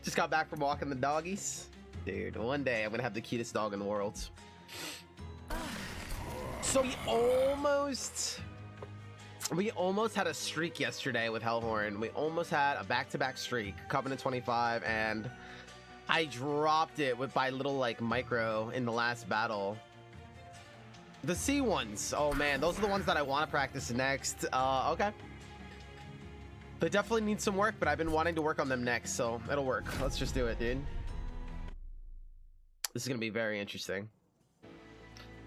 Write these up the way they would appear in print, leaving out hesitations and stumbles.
Just got back from walking the doggies. Dude, one day I'm gonna have the cutest dog in the world. So we almost had a streak yesterday with Hellhorn. We almost had a back-to-back streak, Covenant 25, and I dropped it by little like micro in the last battle. The C ones, oh man, those are the ones that I want to practice next. Okay. They definitely need some work, but I've been wanting to work on them next, so it'll work. Let's just do it, dude. This is gonna be very interesting.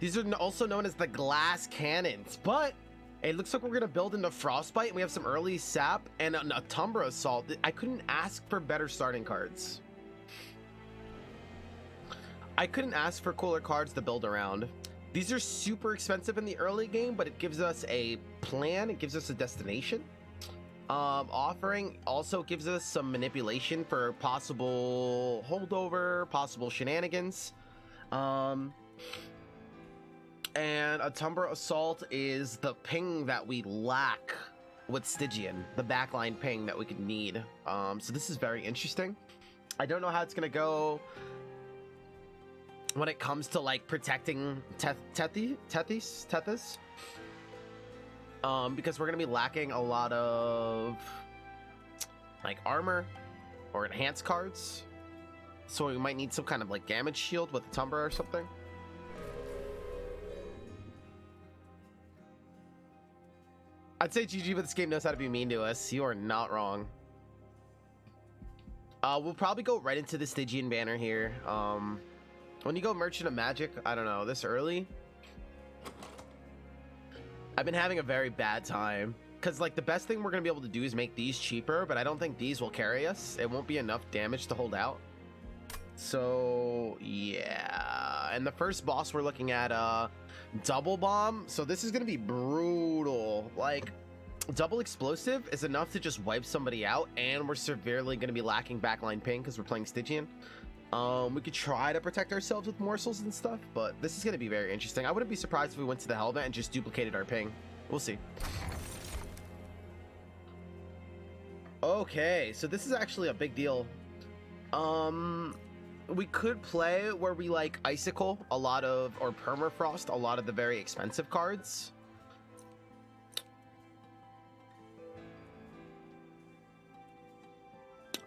These are also known as the glass cannons, but it looks like we're gonna build into Frostbite, and we have some early sap and a Umbra assault. I couldn't ask for better starting cards. I couldn't ask for cooler cards to build around. These are super expensive in the early game, but it gives us a plan. It gives us a destination. Offering also gives us some manipulation for possible holdover, possible shenanigans. And a Umbra assault is the ping that we lack with Stygian, the backline ping that we could need. So this is very interesting. I don't know how it's gonna go when it comes to like protecting Tethys. Because we're gonna be lacking a lot of like armor or enhanced cards, so we might need some kind of like damage shield with a Umbra or something. I'd say GG, but this game knows how to be mean to us. You are not wrong. We'll probably go right into the Stygian Banner here. When you go Merchant of Magic, I don't know, this early, I've been having a very bad time because like the best thing we're gonna be able to do is make these cheaper, but I don't think these will carry us. It won't be enough damage to hold out. So yeah, and the first boss we're looking at double bomb. So this is gonna be brutal. Like double explosive is enough to just wipe somebody out, and we're severely gonna be lacking backline ping because we're playing Stygian. We could try to protect ourselves with morsels and stuff, but this is going to be very interesting. I wouldn't be surprised if we went to the helmet and just duplicated our ping. We'll see. Okay, so this is actually a big deal. We could play where we like icicle a lot of, or permafrost a lot of the very expensive cards.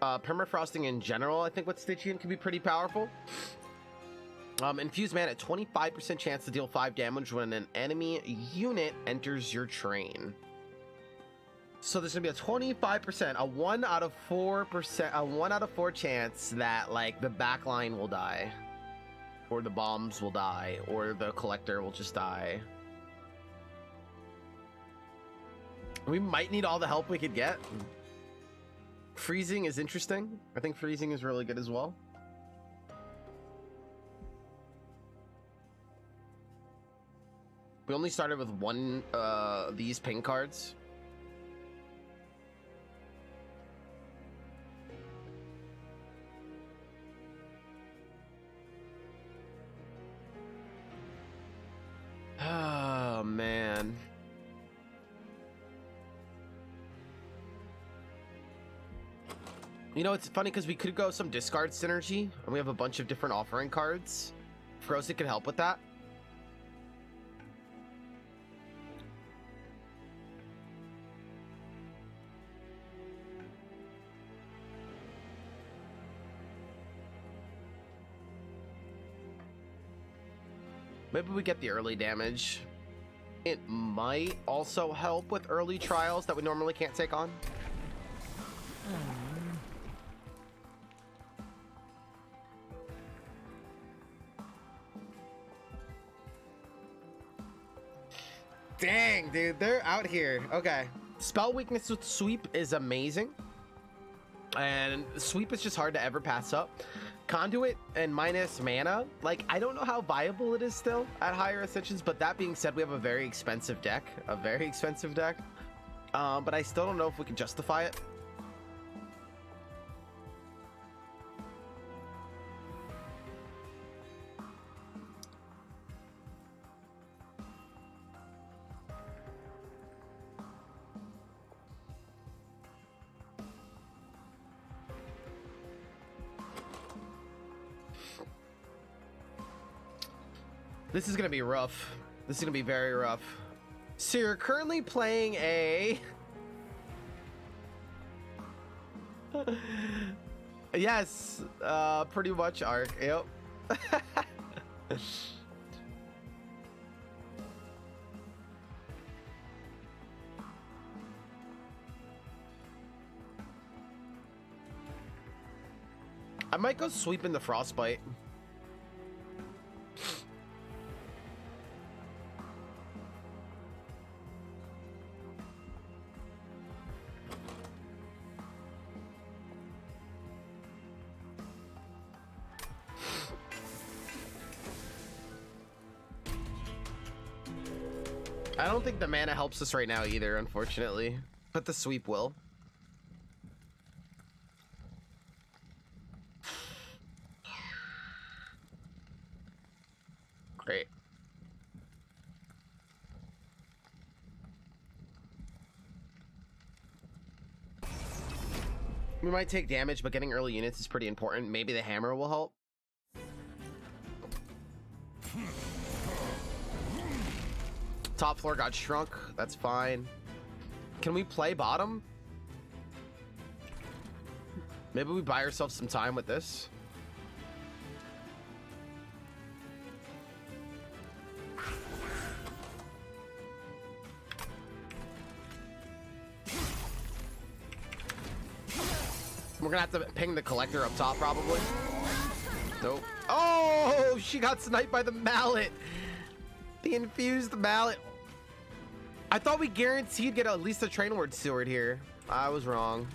Permafrosting in general, I think with Stygian can be pretty powerful. Infuse mana at 25% chance to deal 5 damage when an enemy unit enters your train. So there's gonna be a 25%, a 1 out of 4%, a 1 out of 4 chance that like the backline will die, or the bombs will die, or the collector will just die. We might need all the help we could get. Freezing is interesting. I think freezing is really good as well. We only started with one these ping cards. Oh man. You know, it's funny because we could go some discard synergy, and we have a bunch of different offering cards. Frozen could help with that. Maybe we get the early damage. It might also help with early trials that we normally can't take on. Dang, dude, they're out here. Okay. Spell weakness with sweep is amazing. And sweep is just hard to ever pass up. Conduit and minus mana, like, I don't know how viable it is still at higher ascensions, but that being said, we have a very expensive deck. But I still don't know if we can justify it. This is gonna be rough. This is gonna be very rough. So you're currently playing a... Yes, pretty much Arc, yep. I might go sweeping the Frostbite. I don't think the mana helps us right now either, unfortunately. But the sweep will. Great. We might take damage, but getting early units is pretty important. Maybe the hammer will help. Top floor got shrunk. That's fine. Can we play bottom? Maybe we buy ourselves some time with this. We're gonna have to ping the collector up top, probably. Nope. Oh, she got sniped by the mallet. The infused mallet. I thought we guaranteed get at least a train ward steward here. I was wrong.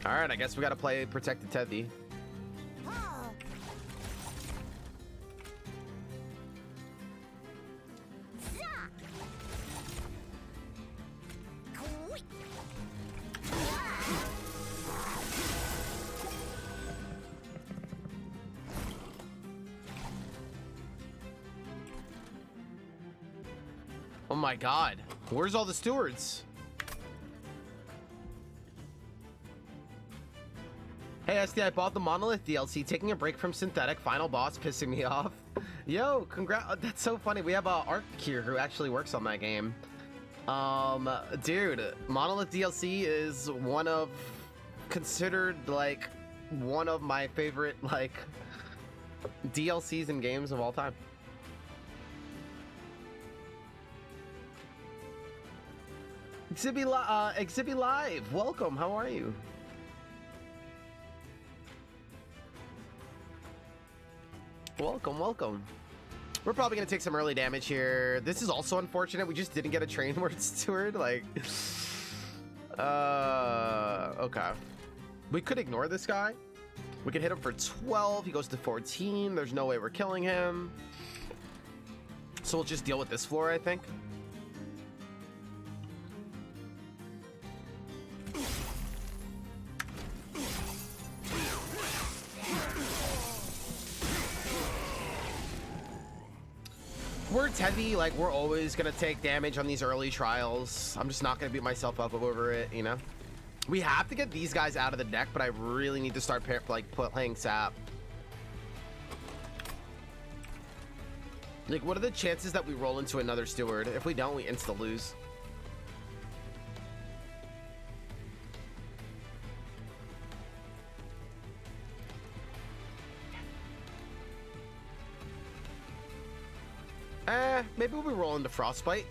All right, I guess we gotta play Protected Teddy. Oh my god, where's all the stewards? Hey Esty, I bought the Monolith DLC, taking a break from Synthetic, final boss pissing me off. Yo, congrats, that's so funny. We have a Arc here who actually works on that game. Dude, Monolith DLC is considered like one of my favorite like DLCs in games of all time. Exhibit Live, welcome, how are you? Welcome, welcome. We're probably gonna take some early damage here. This is also unfortunate, we just didn't get a train word steward, like... okay. We could ignore this guy. We could hit him for 12, he goes to 14, there's no way we're killing him. So we'll just deal with this floor, I think. We're heavy, like we're always gonna take damage on these early trials. I'm just not gonna beat myself up over it, you know. We have to get these guys out of the deck, but I really need to start playing sap. Like, what are the chances that we roll into another steward? If we don't, we insta lose. Maybe we roll into Frostbite.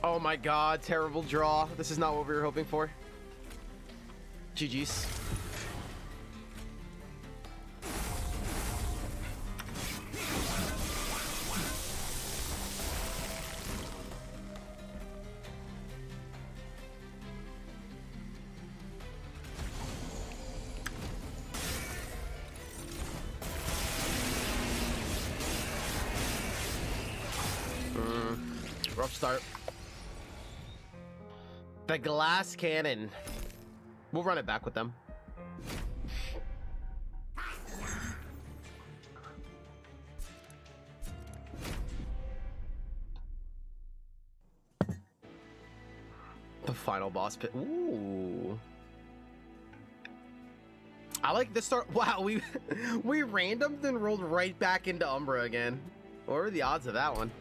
Oh my god, terrible draw. This is not what we were hoping for. GG's. Rough start. The glass cannon. We'll run it back with them. The final boss pit. Ooh. I like this start. Wow, we randomed and rolled right back into Umbra again. What are the odds of that one?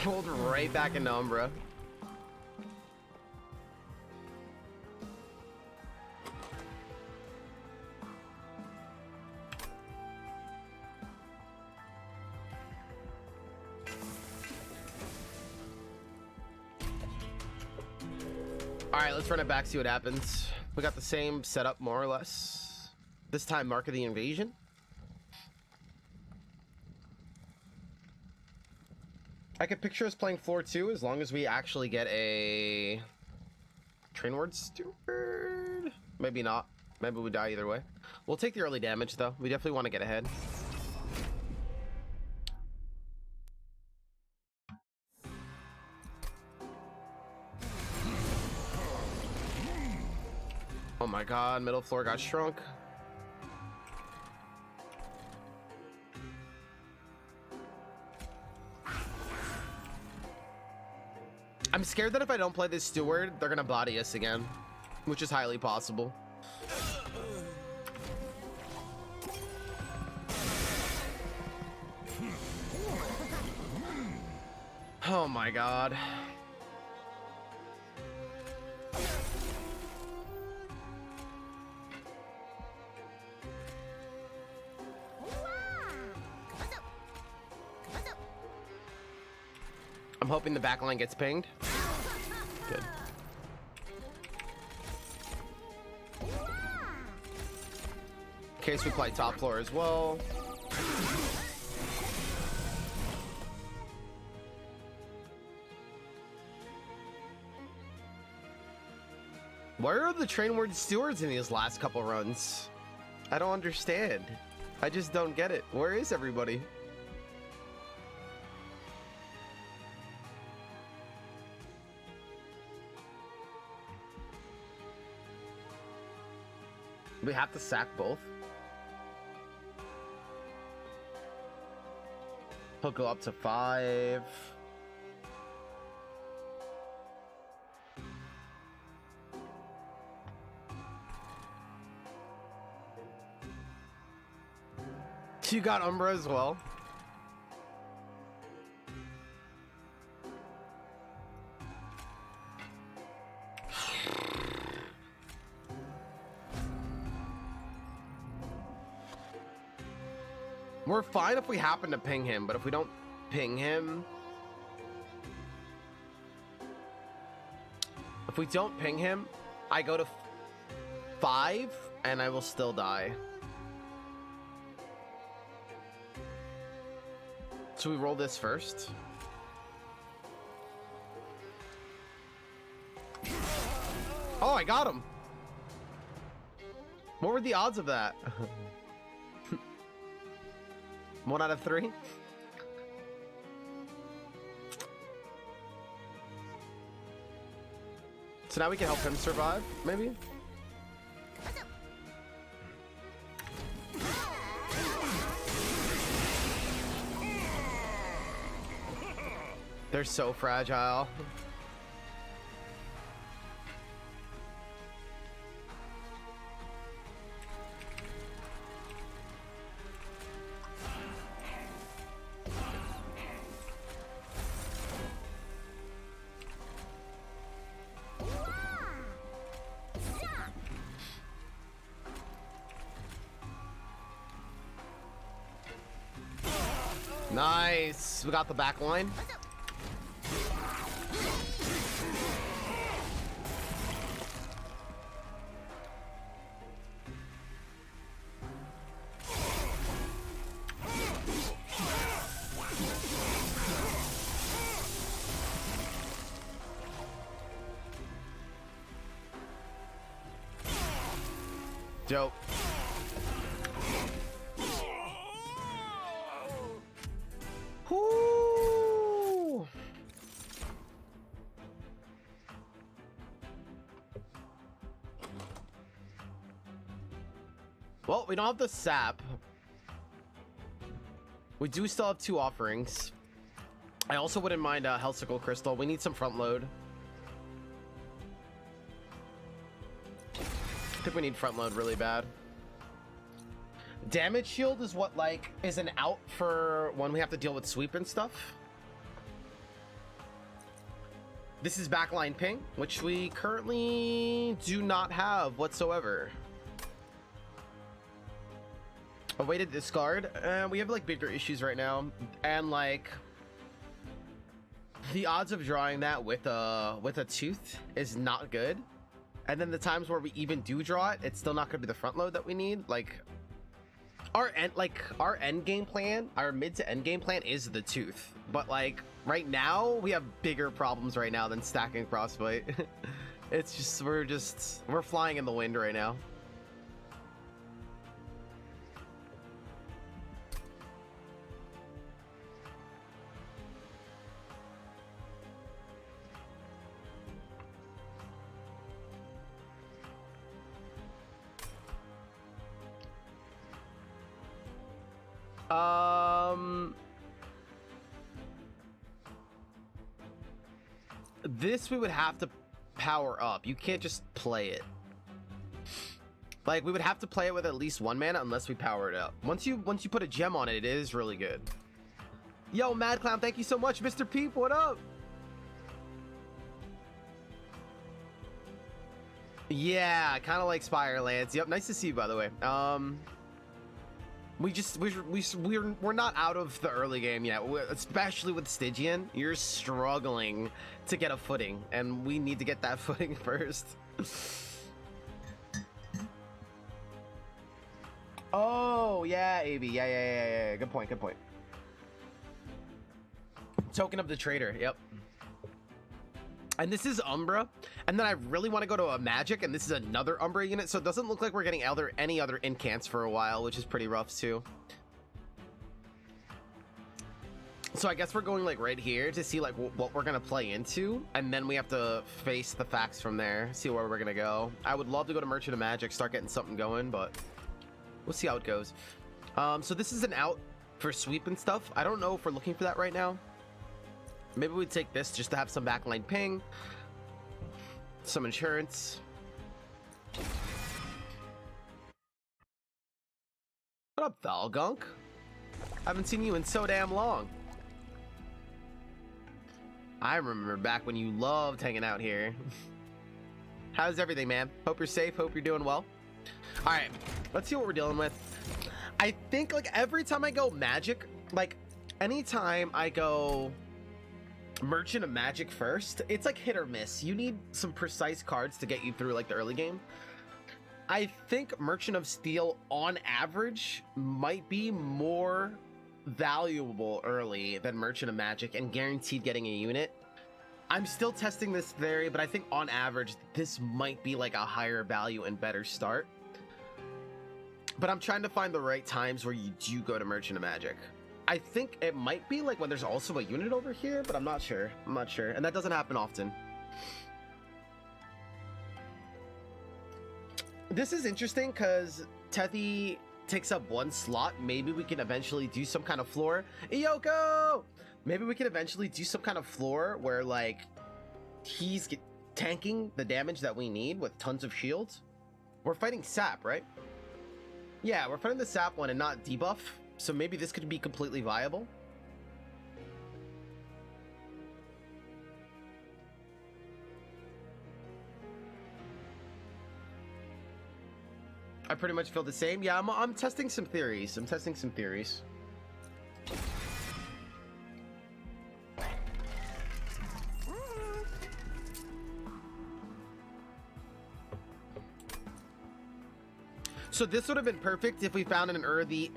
Rolled right back into Umbra. Alright, let's run it back, see what happens. We got the same setup, more or less. This time, Mark of the Invasion. I could picture us playing floor 2 as long as we actually get a Train Ward Steward. Maybe not. Maybe we die either way. We'll take the early damage though. We definitely want to get ahead. Oh my god, middle floor got shrunk. I'm scared that if I don't play this steward, they're gonna body us again, which is highly possible. Oh my god. I'm hoping the backline gets pinged. Good. In case we play top floor as well. Where are the Train Ward Stewards in these last couple runs? I don't understand. I just don't get it. Where is everybody? We have to sack both. He'll go up to 5. You got Umbra as well. We're fine if we happen to ping him, but if we don't ping him... If we don't ping him, I go to 5 and I will still die. Should we roll this first? Oh, I got him! What were the odds of that? 1 out of 3? So now we can help him survive, maybe? They're so fragile. Nice. We got the back line. Dope. Whoo! Well, we don't have the sap. We do still have 2 offerings. I also wouldn't mind a Hellsicle Crystal. We need some front load. I think we need front load really bad. Damage shield is what, like, is an out for when we have to deal with sweep and stuff. This is backline ping, which we currently do not have whatsoever. A way to discard. We have like bigger issues right now, and like the odds of drawing that with a tooth is not good. And then the times where we even do draw it, it's still not going to be the front load that we need. Like our end game plan, our mid to end game plan is the tooth, but like right now we have bigger problems right now than stacking frostbite. It's just we're flying in the wind right now. This we would have to power up. You can't just play it. Like, we would have to play it with at least 1 mana unless we power it up. Once you put a gem on it, it is really good. Yo, Mad Clown, thank you so much. Mr. Peep, what up? Yeah, kind of like Spirelance. Yep, nice to see you, by the way. We're not out of the early game yet, especially with Stygian. You're struggling to get a footing, and we need to get that footing first. Oh yeah, AB, yeah. Good point. Token of the Trader. Yep. And this is Umbra, and then I really want to go to a Magic, and this is another Umbra unit, so it doesn't look like we're getting any other incants for a while, which is pretty rough too. So I guess we're going like right here to see like what we're gonna play into, and then we have to face the facts from there, see where we're gonna go. I would love to go to Merchant of Magic, start getting something going, but we'll see how it goes. So this is an out for sweep and stuff. I don't know if we're looking for that right now. Maybe we take this just to have some backline ping, some insurance. What up, Valgunk? Haven't seen you in so damn long. I remember back when you loved hanging out here. How's everything, man? Hope you're safe, hope you're doing well. All right, let's see what we're dealing with. I think like every time I go Magic, like anytime I go Merchant of Magic first, it's like hit or miss. You need some precise cards to get you through like the early game. I think Merchant of Steel on average might be more valuable early than Merchant of Magic and guaranteed getting a unit. I'm still testing this theory, but I think on average this might be like a higher value and better start. But I'm trying to find the right times where you do go to Merchant of Magic. I think it might be like when there's also a unit over here, but I'm not sure. And that doesn't happen often. This is interesting because Tethi takes up 1 slot. Maybe we can eventually do some kind of floor. Iyoko! Maybe we can eventually do some kind of floor where like he's tanking the damage that we need with tons of shields. We're fighting sap, right? Yeah, we're fighting the sap one and not debuff. So maybe this could be completely viable. I pretty much feel the same. Yeah, I'm testing some theories. So this would have been perfect if we found an early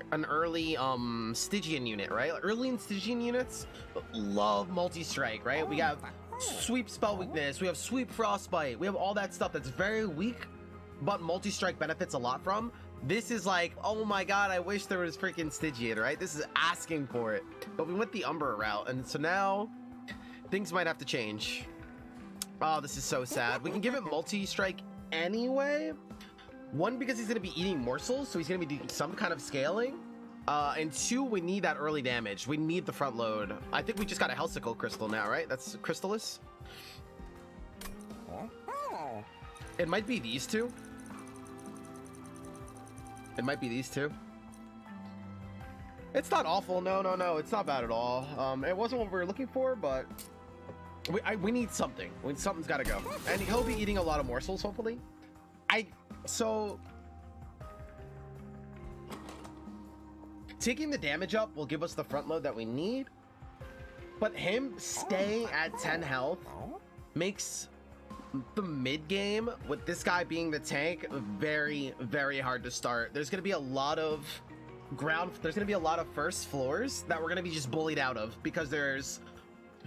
Stygian unit, right? Early in Stygian units love multi-strike, right? We have sweep spell weakness, we have sweep frostbite, we have all that stuff that's very weak but multi-strike benefits a lot from. This is like, oh my god, I wish there was freaking Stygian, right? This is asking for it. But we went the Umbra route, and so now things might have to change. Oh, this is so sad. We can give it multi-strike anyway. One, because he's going to be eating morsels, so he's going to be doing some kind of scaling. And two, we need that early damage. We need the front load. I think we just got a Hellsicle crystal now, right? That's Crystallis. It might be these two. It might be these two. It's not awful. No, no, no. It's not bad at all. It wasn't what we were looking for, but we need something. Something's got to go. And he'll be eating a lot of morsels, hopefully. So taking the damage up will give us the front load that we need. But him staying at 10 health makes the mid game with this guy being the tank very, very hard to start. There's going to be a lot of there's going to be a lot of first floors that we're going to be just bullied out of because there's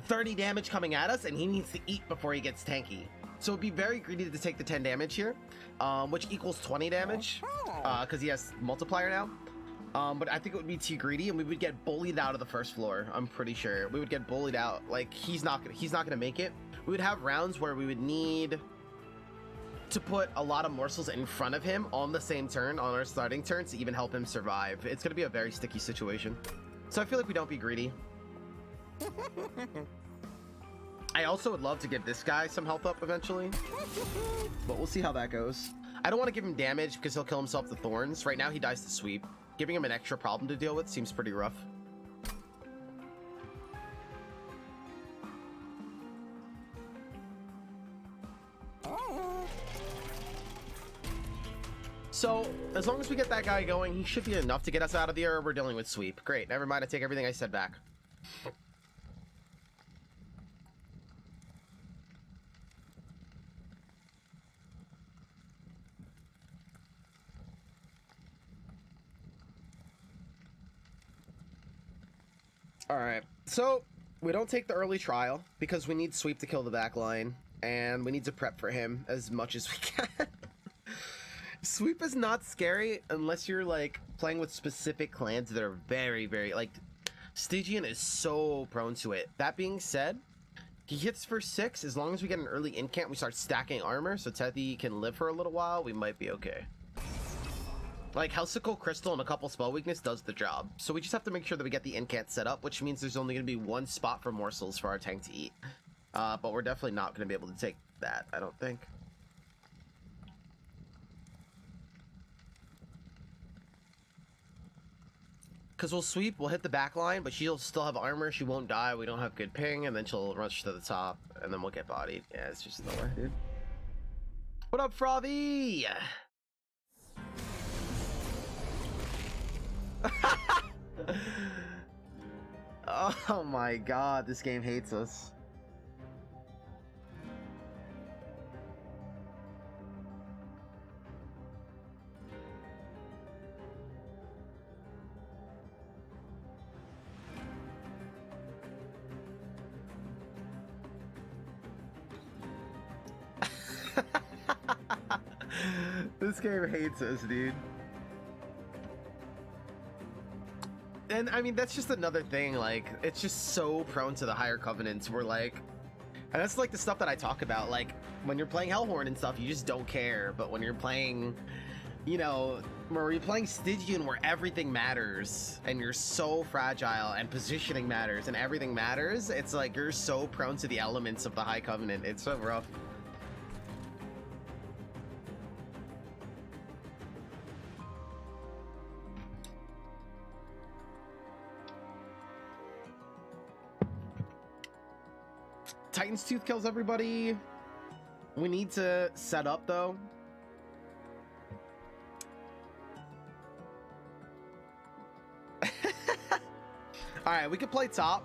30 damage coming at us and he needs to eat before he gets tanky. So it'd be very greedy to take the 10 damage here, which equals 20 damage because he has multiplier now. But I think it would be too greedy and we would get bullied out of the first floor. I'm pretty sure we would get bullied out. Like he's not gonna make it. We would have rounds where we would need to put a lot of morsels in front of him on the same turn, on our starting turn, to even help him survive. It's gonna be a very sticky situation. So I feel like we don't be greedy. I also would love to give this guy some health up eventually, but we'll see how that goes. I don't want to give him damage because he'll kill himself to thorns. Right now he dies to sweep. Giving him an extra problem to deal with seems pretty rough. So, as long as we get that guy going, he should be enough to get us out of the era we're dealing with sweep. Great, never mind, I take everything I said back. Alright, so we don't take the early trial because we need sweep to kill the back line, and we need to prep for him as much as we can. Sweep is not scary unless you're like playing with specific clans that are very, very like Stygian is so prone to it. That being said, he hits for 6. As long as we get an early incant, we start stacking armor so Teddy can live for a little while, we might be okay. Like Hellsicle Crystal and a couple spell weakness does the job. So we just have to make sure that we get the incant set up, which means there's only going to be one spot for morsels for our tank to eat. But we're definitely not going to be able to take that, I don't think. Because we'll sweep, we'll hit the back line, but she'll still have armor, she won't die, we don't have good ping, and then she'll rush to the top, and then we'll get bodied. Yeah, it's just no way, dude. What up, Frothy? Oh my god, this game hates us. This game hates us, dude. And I mean, that's just another thing, like, it's just so prone to the higher covenants. We're like, and that's like the stuff that I talk about, like, when you're playing Hellhorn and stuff, you just don't care. But when you're playing, you know, where you're playing Stygian where everything matters, and you're so fragile, and positioning matters, and everything matters, it's like you're so prone to the elements of the high covenant. It's so rough. Titan's Tooth kills everybody. We need to set up, though. Alright, we could play top.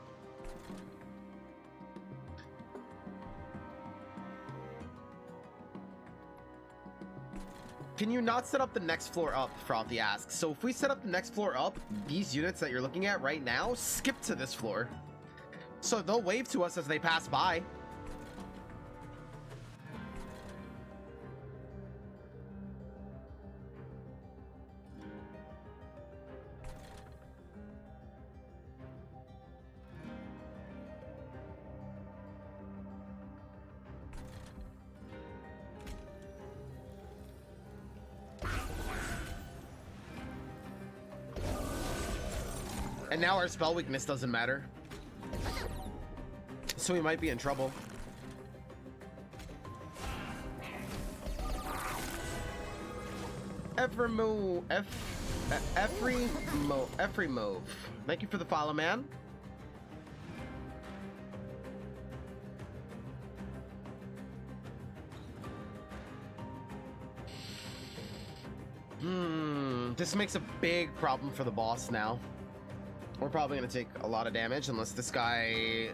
Can you not set up the next floor up, Frothy asks? So if we set up the next floor up, these units that you're looking at right now skip to this floor. So they'll wave to us as they pass by. And now our spell weakness doesn't matter. So we might be in trouble. Every move. Thank you for the follow, man. This makes a big problem for the boss now. We're probably gonna take a lot of damage unless this guy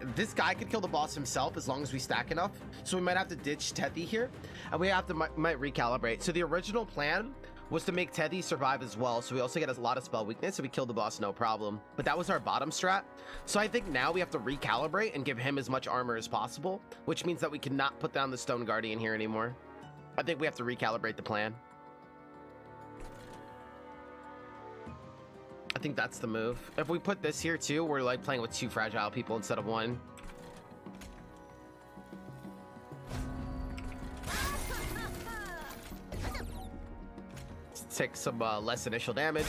could kill the boss himself as long as we stack enough. So we might have to ditch Teddy here, and we have to might recalibrate. So the original plan was to make Teddy survive as well, so we also get a lot of spell weakness, so we kill the boss no problem. But that was our bottom strat. So I think now we have to recalibrate and give him as much armor as possible, which means that we cannot put down the Stone Guardian here anymore. I think we have to recalibrate the plan. I think that's the move. If we put this here too, we're like playing with two fragile people instead of one. Let's take some less initial damage.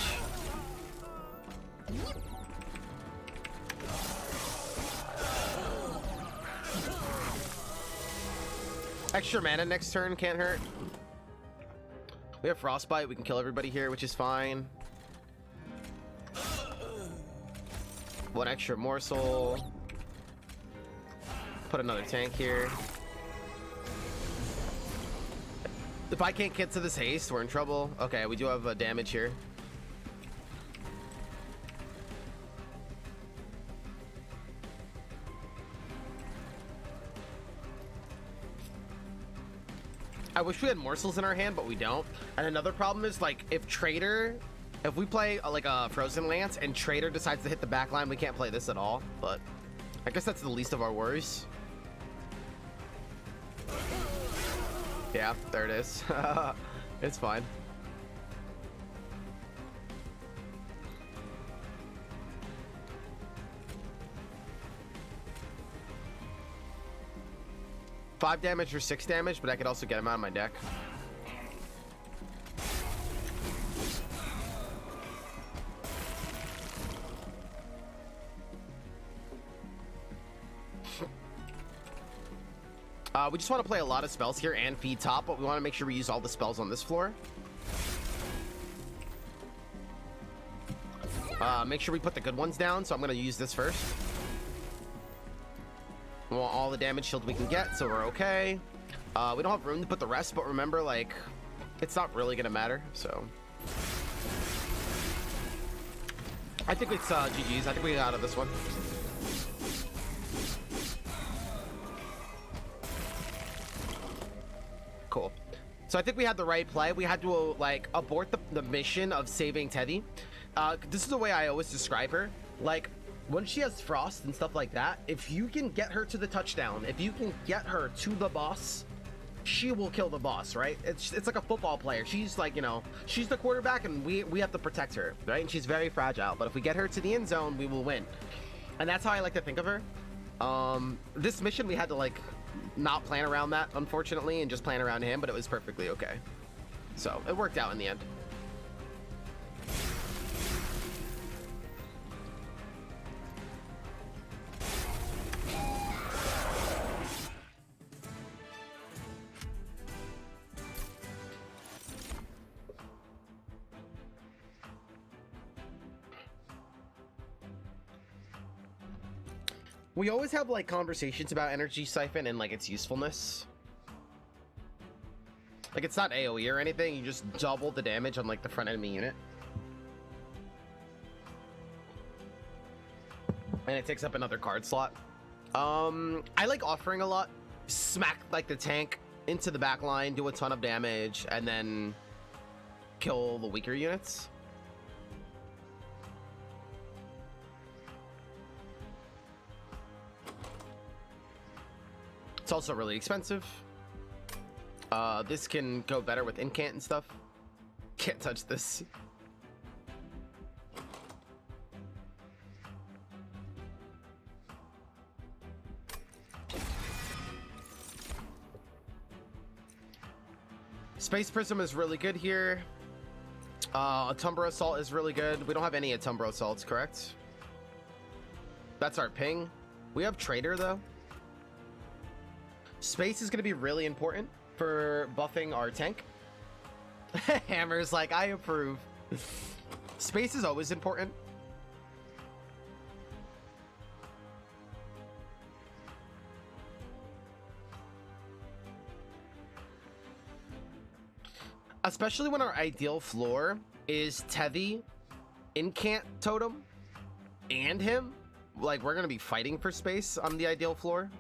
Extra mana next turn can't hurt. We have Frostbite, we can kill everybody here, which is fine. One extra morsel. Put another tank here. If I can't get to this haste, we're in trouble. Okay, we do have damage here. I wish we had morsels in our hand, but we don't. And another problem is, like, if we play like a Frozen Lance and Trader decides to hit the back line, we can't play this at all. But I guess that's the least of our worries. Yeah, there it is. It's fine. Five damage or 6 damage, but I could also get him out of my deck. We just want to play a lot of spells here and feed top, but we want to make sure we use all the spells on this floor. Make sure we put the good ones down, so I'm going to use this first. We want all the damage shield we can get, so we're okay. We don't have room to put the rest, but remember, like, it's not really going to matter, so. I think it's GG's. I think we got out of this one. Cool. So I think we had the right play. We had to like abort the mission of saving Teddy. This is the way I always describe her. Like, when she has frost and stuff like that, if you can get her to the touchdown, if you can get her to the boss, she will kill the boss, right? It's like a football player. She's like, you know, she's the quarterback and we have to protect her, right? And she's very fragile, but if we get her to the end zone, we will win. And that's how I like to think of her. This mission, we had to like not plan around that, unfortunately, and just plan around him, but it was perfectly okay. So it worked out in the end. We always have like conversations about energy siphon and like its usefulness. Like, it's not AoE or anything, you just double the damage on like the front enemy unit. And it takes up another card slot. I like offering a lot. Smack like the tank into the back line, do a ton of damage, and then kill the weaker units. It's also really expensive. This can go better with incant and stuff. Can't touch this. Space Prism is really good here. Umbra Assault is really good. We don't have any Umbra Assaults, correct? That's our ping. We have Trader, though. Space is going to be really important for buffing our tank. Hammer's like, I approve. Space is always important. Especially when our ideal floor is Tevi, Incant Totem, and him. Like, we're going to be fighting for space on the ideal floor.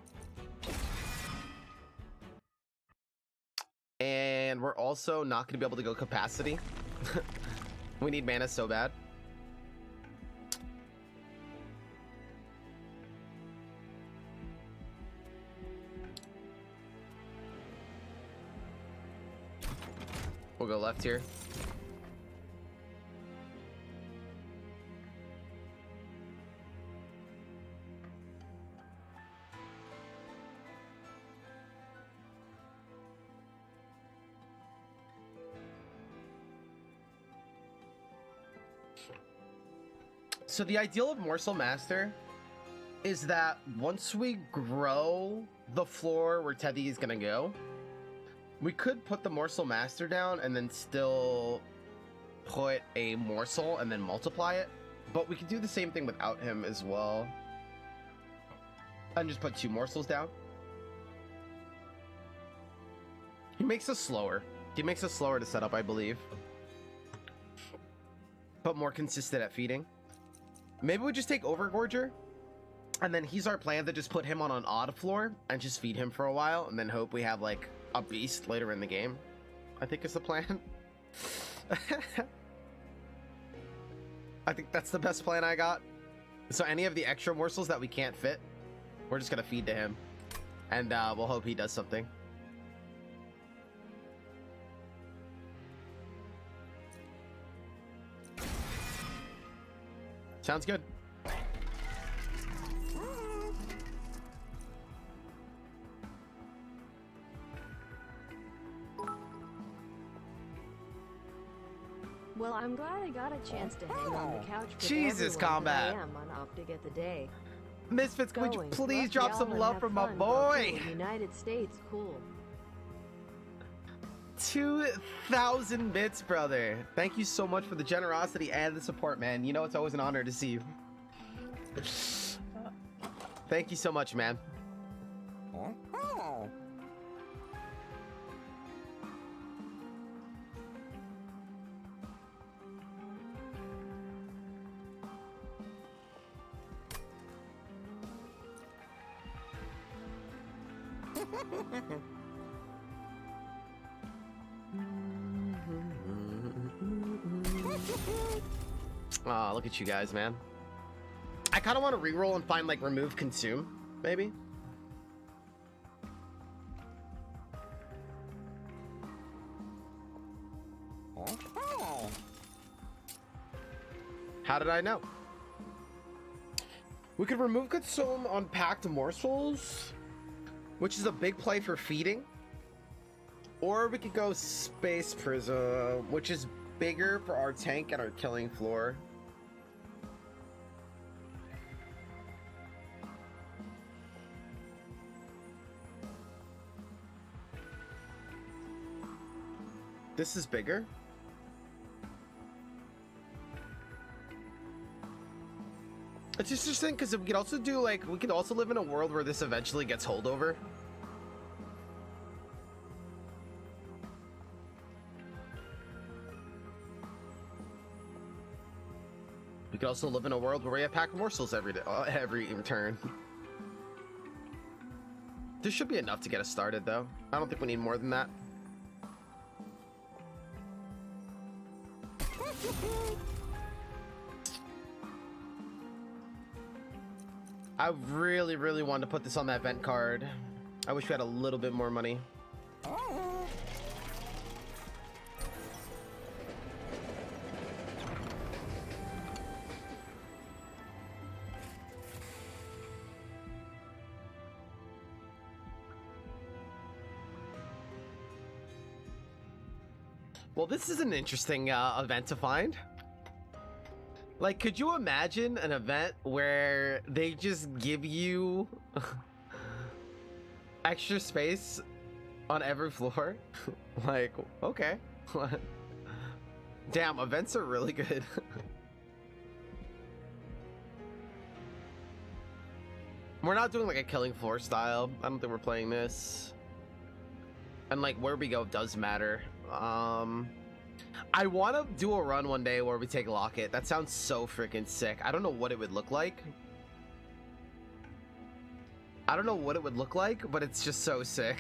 And we're also not going to be able to go capacity. We need mana so bad. We'll go left here. So the ideal of Morsel Master is that once we grow the floor where Teddy is gonna go, we could put the Morsel Master down and then still put a morsel and then multiply it. But we could do the same thing without him as well. And just put 2 morsels down. He makes us slower. He makes us slower to set up, I believe. But more consistent at feeding. Maybe we just take Overgorger, and then he's our plan to just put him on an odd floor and just feed him for a while, and then hope we have like a beast later in the game. I think is the plan. I think that's the best plan I got. So any of the extra morsels that we can't fit, we're just gonna feed to him, and we'll hope he does something. Sounds good. Well, I'm glad I got a chance to hang on the couch with Jesus, Combat. I am on Optic at the day. Misfits, would you please Let's drop yell some and love have from my fun. boy? Cool. United States, cool. 2,000 bits, brother. Thank you so much for the generosity and the support, man. You know it's always an honor to see you. Thank you so much, man. Oh, look at you guys, man. I kind of want to reroll and find like remove consume, maybe. How did I know? We could remove consume on packed morsels, which is a big play for feeding. Or we could go Space Prism, which is bigger for our tank and our killing floor. This is bigger. It's interesting because we could also do like, we could also live in a world where this eventually gets holdover. We could also live in a world where we have packed morsels every turn. This should be enough to get us started, though. I don't think we need more than that. I really, really wanted to put this on that vent card. I wish we had a little bit more money. Well, this is an interesting event to find. Like, could you imagine an event where they just give you extra space on every floor? Like, okay. Damn, events are really good. We're not doing like a killing floor style. I don't think we're playing this. And like where we go does matter. I want to do a run one day where we take Locket. That sounds so freaking sick. I don't know what it would look like. I don't know what it would look like, but it's just so sick.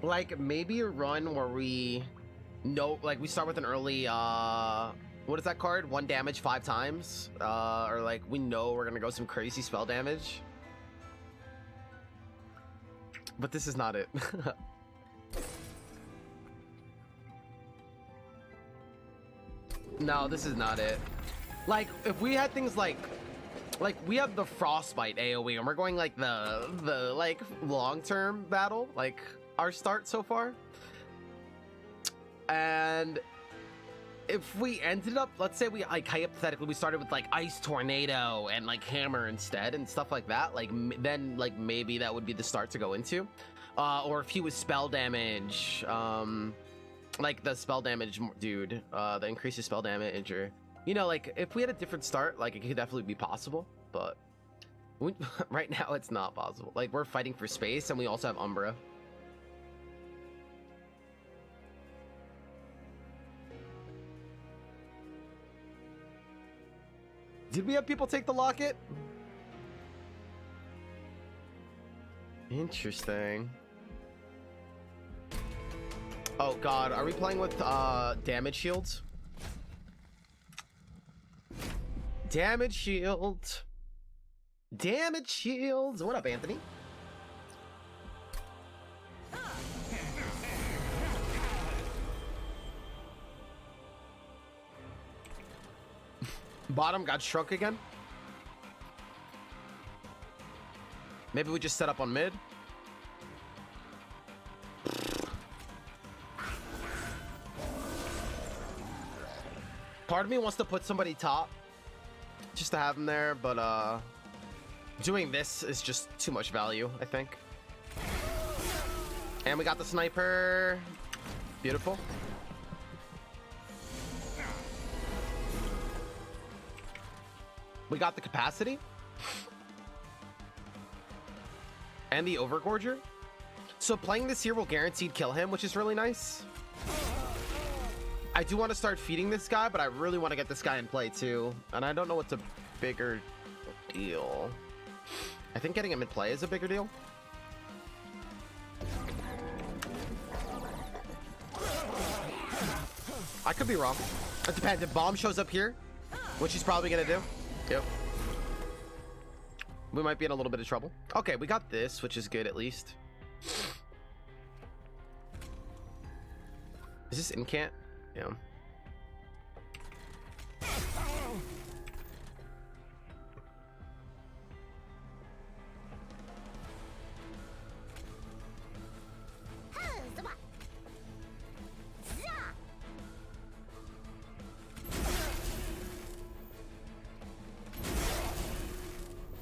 Like maybe a run where we know, like we start with an early what is that card? 1 damage 5 times, or like we know we're gonna go some crazy spell damage. But this is not it. No, this is not it. Like if we had things like we have the frostbite AoE and we're going like the like long-term battle, like our start so far. And if we ended up, let's say we like hypothetically we started with like ice tornado and like hammer instead and stuff like that, like then like maybe that would be the start to go into, or if he was spell damage, like the spell damage dude, the increases spell damage, or you know, like if we had a different start, like it could definitely be possible, but right now it's not possible. Like we're fighting for space and we also have Umbra. Did we have people take the Locket? Interesting. Oh god, are we playing with damage shields? Damage shield. Damage shields. What up, Anthony? Bottom got shrunk again. Maybe we just set up on mid. Part of me wants to put somebody top just to have him there, but doing this is just too much value, I think. And we got the sniper. Beautiful. We got the capacity and the overgorger, so playing this here will guaranteed kill him, which is really nice. I do want to start feeding this guy, but I really want to get this guy in play too, and I don't know what's a bigger deal. I think getting him in play is a bigger deal. I could be wrong. It depends. If bomb shows up here, which he's probably gonna do, yep, we might be in a little bit of trouble. Okay, we got this, which is good at least. Is this incant? Yeah.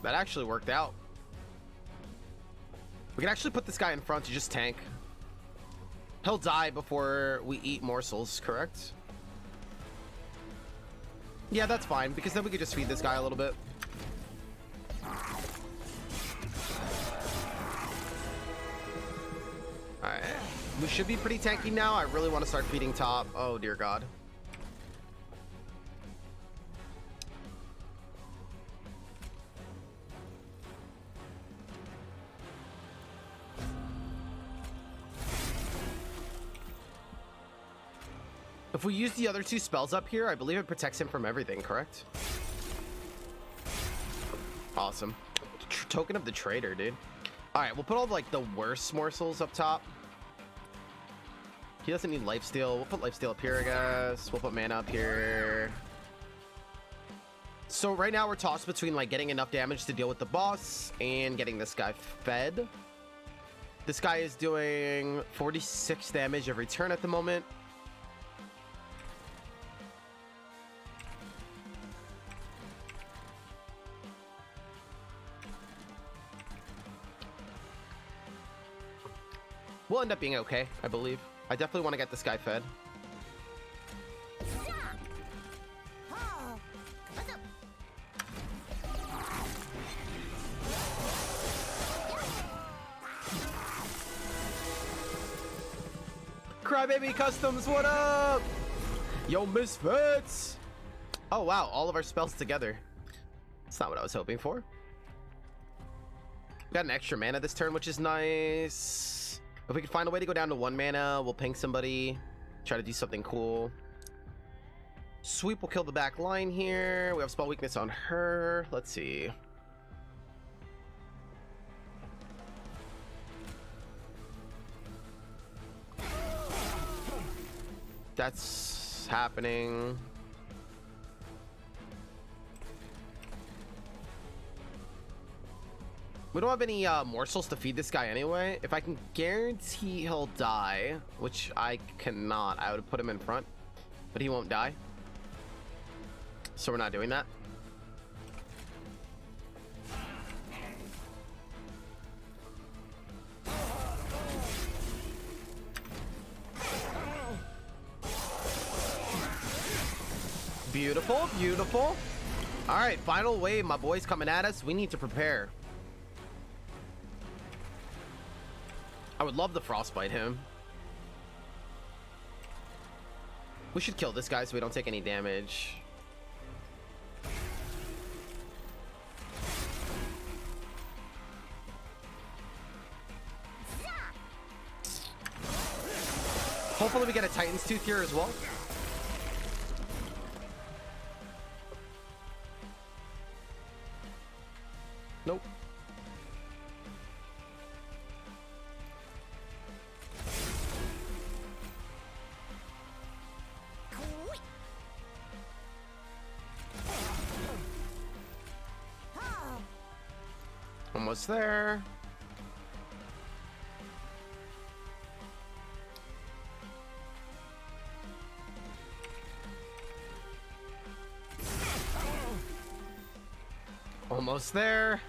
That actually worked out. We can actually put this guy in front to just tank. He'll die before we eat morsels, correct? Yeah, that's fine, because then we could just feed this guy a little bit. Alright. We should be pretty tanky now. I really want to start feeding top. Oh, dear God. If we use the other 2 spells up here, I believe it protects him from everything, correct? Awesome. Token of the traitor, dude. All right, we'll put all like the worst morsels up top. He doesn't need lifesteal. We'll put lifesteal up here, I guess. We'll put mana up here. So right now we're tossed between like getting enough damage to deal with the boss and getting this guy fed. This guy is doing 46 damage every turn at the moment. We'll end up being okay, I believe. I definitely want to get this guy fed. Crybaby Customs, what up? Yo, Misfits! Oh, wow, all of our spells together. That's not what I was hoping for. Got an extra mana this turn, which is nice. If we could find a way to go down to 1 mana, we'll ping somebody, try to do something cool. Sweep will kill the back line here. We have spell weakness on her. Let's see. That's happening. We don't have any morsels to feed this guy anyway. If I can guarantee he'll die, which I cannot, I would put him in front, but he won't die. So we're not doing that. Beautiful, beautiful. All right, final wave. My boy's coming at us. We need to prepare. I would love to frostbite him. We should kill this guy so we don't take any damage. Hopefully we get a Titan's Tooth here as well. Nope. Almost there. Almost there.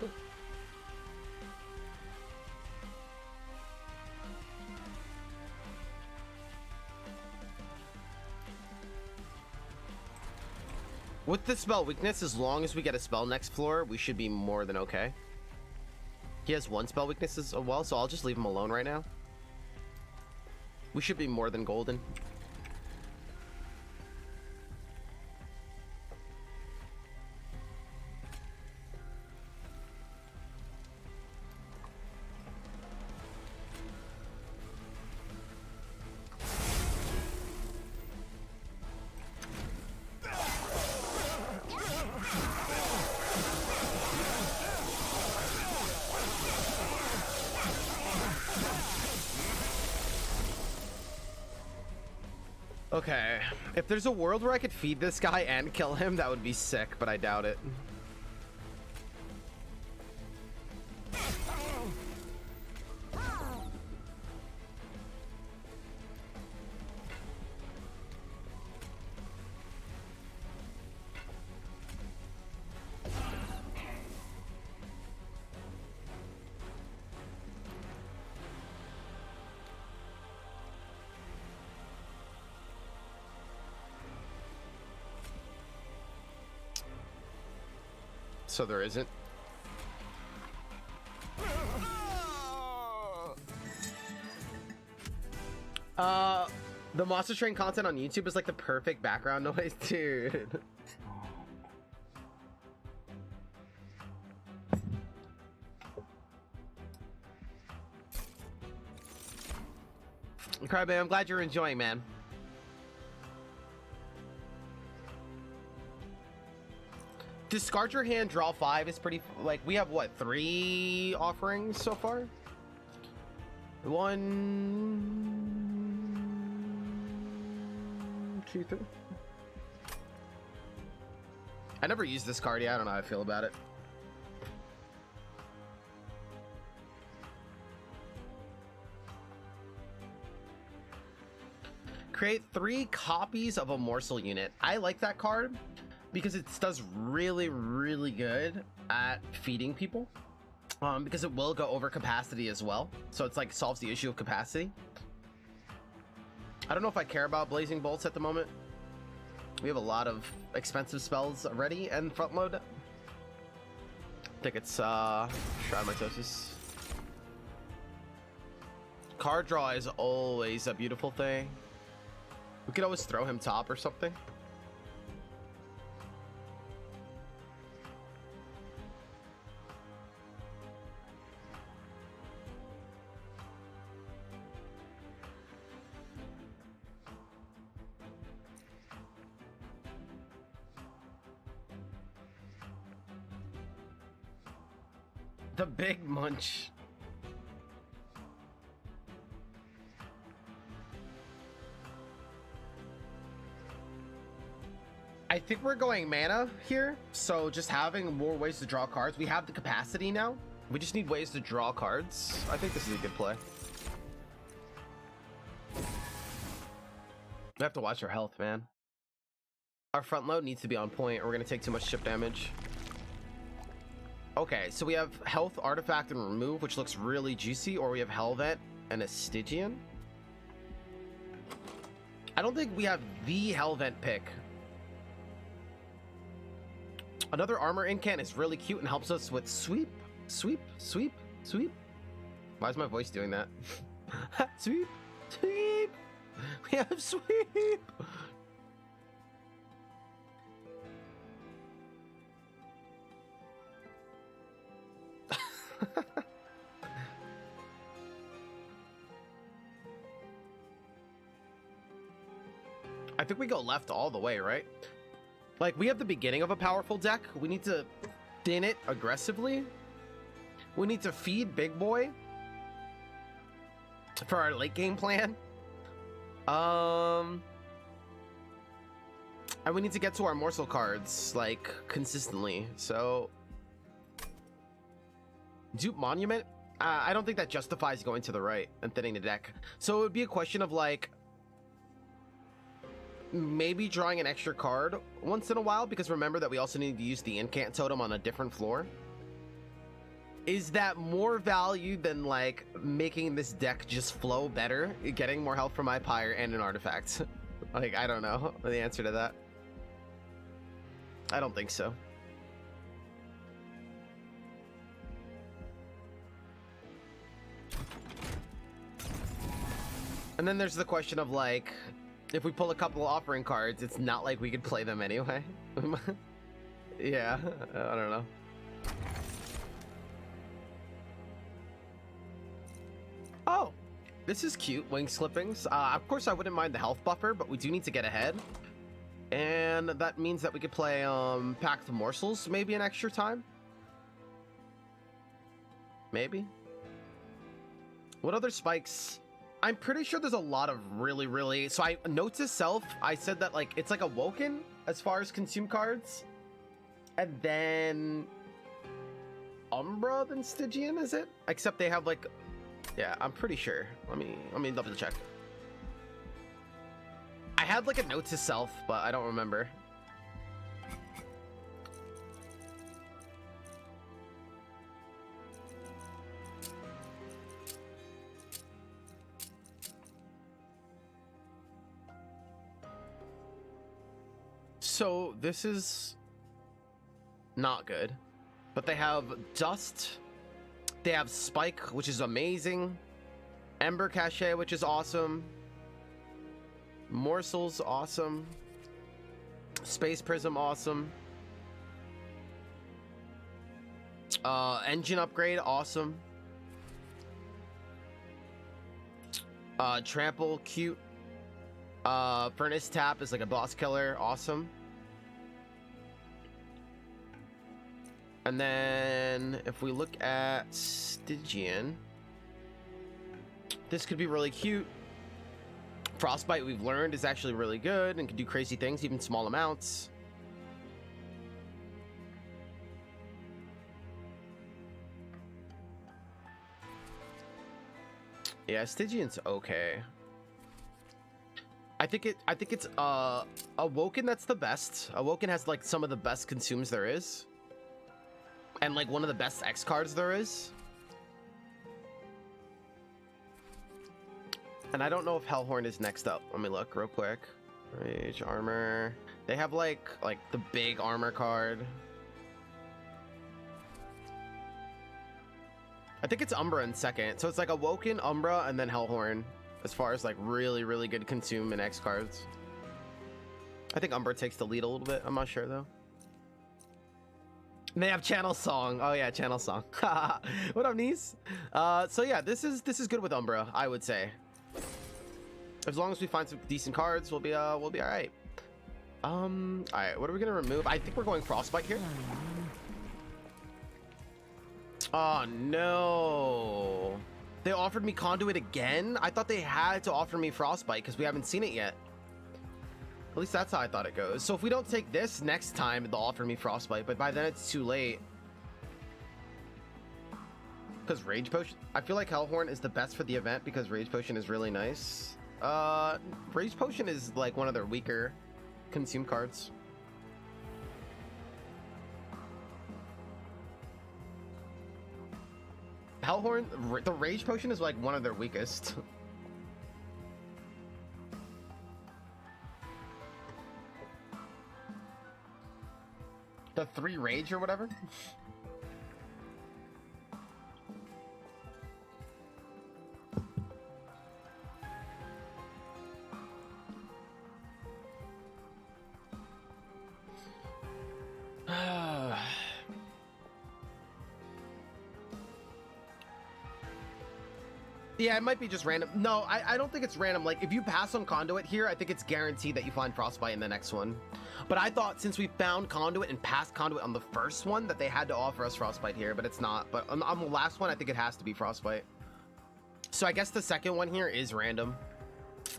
With the spell weakness, as long as we get a spell next floor, we should be more than okay. He has 1 spell weakness as well, so I'll just leave him alone right now. We should be more than golden. Okay, if there's a world where I could feed this guy and kill him, that would be sick, but I doubt it. So there isn't. The Monster Train content on YouTube is like the perfect background noise, dude. Crybaby, I'm glad you're enjoying, man. Discard your hand, draw 5 is pretty, like, we have what, 3 offerings so far? 1, 2, 3. I never used this card yet. I don't know how I feel about it. Create 3 copies of a morsel unit. I like that card because it does really, really good at feeding people. Because it will go over capacity as well. So it's like solves the issue of capacity. I don't know if I care about Blazing Bolts at the moment. We have a lot of expensive spells ready and front load. I think it's Shroud Mitosis. Card draw is always a beautiful thing. We could always throw him top or something. The big munch. I think we're going mana here, so just having more ways to draw cards. We have the capacity now. We just need ways to draw cards. I think this is a good play. We have to watch our health, man. Our front load needs to be on point or we're gonna take too much chip damage. Okay, so we have health, artifact, and remove, which looks really juicy, or we have Hellvent and a Stygian. I don't think we have the Hellvent pick. Another armor incant is really cute and helps us with sweep, sweep, sweep, sweep. Why is my voice doing that? Sweep, sweep. We have sweep. I think we go left all the way, right? Like, we have the beginning of a powerful deck. We need to thin it aggressively. We need to feed Big Boy for our late game plan. And we need to get to our morsel cards, like, consistently. So, Dupe Monument? I don't think that justifies going to the right and thinning the deck. So it would be a question of, like, maybe drawing an extra card once in a while, because remember that we also need to use the incant totem on a different floor. Is that more value than like making this deck just flow better, getting more health from my pyre and an artifact? Like, I don't know the answer to that. I don't think so. And then there's the question of like, if we pull a couple of offering cards, it's not like we could play them anyway. Yeah, I don't know. Oh, this is cute, Wing Slippings. Of course, I wouldn't mind the health buffer, but we do need to get ahead. And that means that we could play Packed Morsels maybe an extra time. Maybe. What other spikes? I'm pretty sure there's a lot of really... So note to self, I said that like it's like a Woken as far as consume cards. And then Umbra than Stygian, is it? Except they have like... Yeah, I'm pretty sure. Let me double check. I had like a note to self, but I don't remember. So this is not good, but they have Dust, they have Spike, which is amazing, Ember Cachet, which is awesome, Morsels, awesome, Space Prism, awesome, Engine Upgrade, awesome, Trample, cute, Furnace Tap is like a boss killer, awesome. And then if we look at Stygian, this could be really cute. Frostbite, we've learned, is actually really good and can do crazy things, even small amounts. Yeah, Stygian's okay. I think it's Awoken that's the best. Awoken has like some of the best consumes there is. And like one of the best X cards there is. And I don't know if Hellhorn is next up. Let me look real quick. Rage armor. They have like the big armor card. I think it's Umbra in second. So it's like Awoken, Umbra, and then Hellhorn. As far as like really, really good consume and X cards. I think Umbra takes the lead a little bit. I'm not sure though. And they have Channel Song. Oh yeah, Channel Song. What up, niece? So yeah, this is good with Umbra, I would say. As long as we find some decent cards, we'll be all right. All right, what are we gonna remove? I think we're going Frostbite here. Oh no. They offered me Conduit again? I thought they had to offer me Frostbite because we haven't seen it yet. At least that's how I thought it goes. So if we don't take this next time, they'll offer me Frostbite, but by then it's too late. Because Rage Potion, I feel like Hellhorn is the best for the event because Rage Potion is really nice. Rage Potion is like one of their weaker consume cards. Hellhorn, the Rage Potion is like one of their weakest. The 3 Rage or whatever. Yeah, it might be just random. No, I don't think it's random. Like, if you pass on Conduit here, I think it's guaranteed that you find Frostbite in the next one. But I thought since we found Conduit and passed Conduit on the first one that they had to offer us Frostbite here, but it's not. But on the last one, I think it has to be Frostbite. So I guess the second one here is random.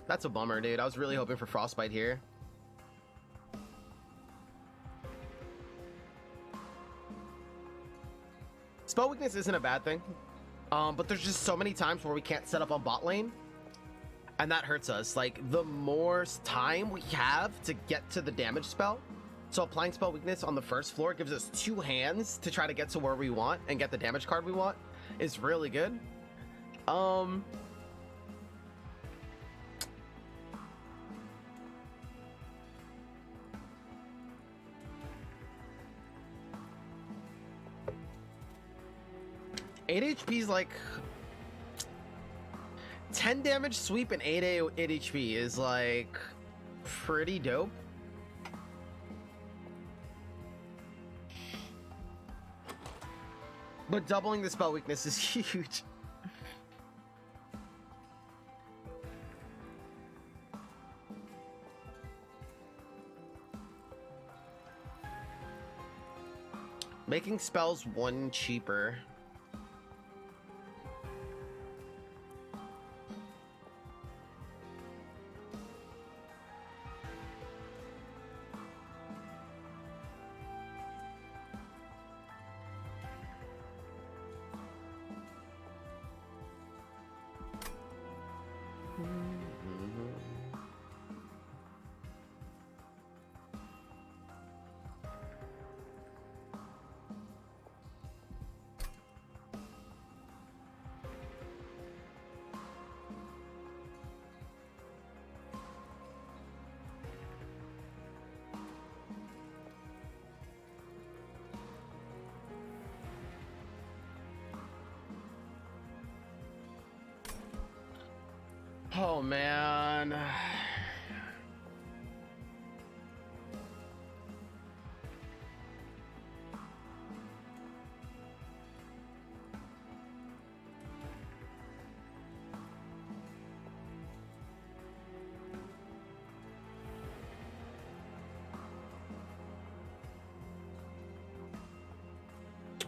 That's a bummer, dude. I was really hoping for Frostbite here. Spell weakness isn't a bad thing. But there's just so many times where we can't set up on bot lane, and that hurts us. Like, the more time we have to get to the damage spell, so applying spell weakness on the first floor gives us 2 hands to try to get to where we want and get the damage card we want, is really good. 8 HP is like 10 damage sweep and 8 HP is like pretty dope. But doubling the spell weakness is huge. Making spells 1 cheaper. Oh man.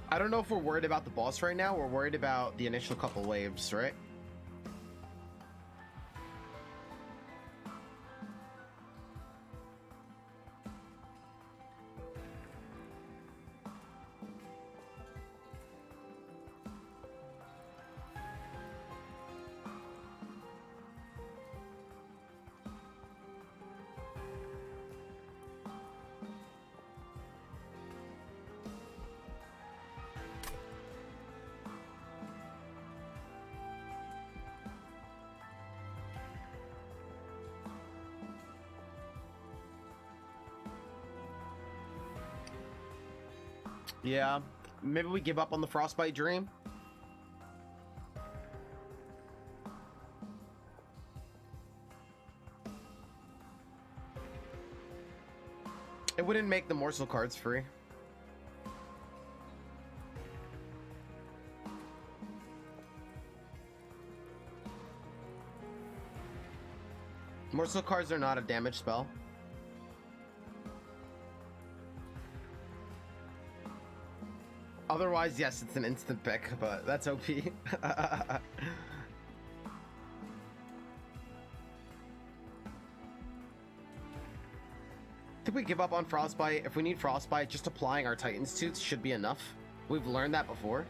I don't know if we're worried about the boss right now. We're worried about the initial couple waves, right? Yeah, maybe we give up on the Frostbite Dream. It wouldn't make the morsel cards free. Morsel cards are not a damage spell. Otherwise, yes, it's an instant pick, but that's OP. I think we give up on Frostbite. If we need Frostbite, just applying our Titan's Tooth should be enough. We've learned that before.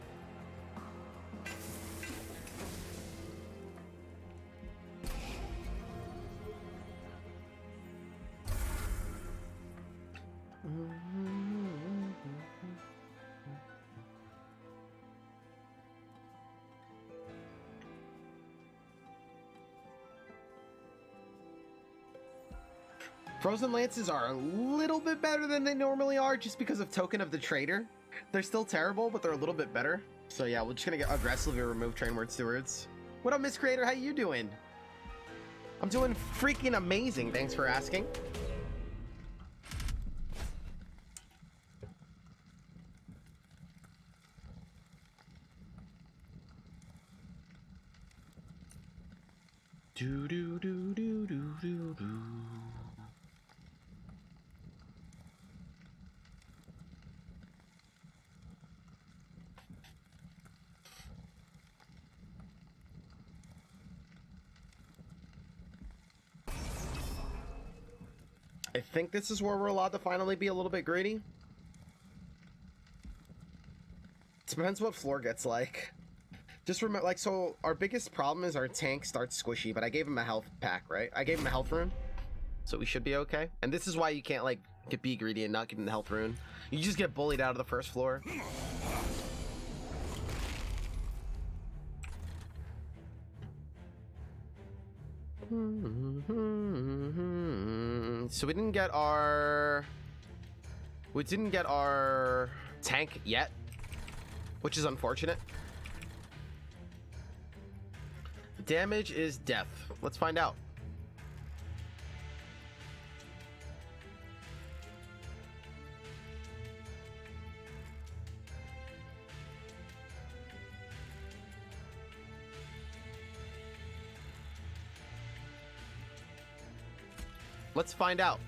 Frozen Lances are a little bit better than they normally are just because of Token of the Traitor. They're still terrible, but they're a little bit better. So yeah, we're just gonna get aggressively remove Train Word Stewards. What up, Miss Creator? How you doing? I'm doing freaking amazing. Thanks for asking. Do do do do do do do. I think this is where we're allowed to finally be a little bit greedy. It depends what floor gets like. Just remember, like, so our biggest problem is our tank starts squishy, but I gave him a health pack, right? I gave him a health rune, so we should be okay. And this is why you can't, like, be greedy and not give him the health rune. You just get bullied out of the first floor. So we didn't get our tank yet, which is unfortunate. Damage is death. Let's find out. Let's find out.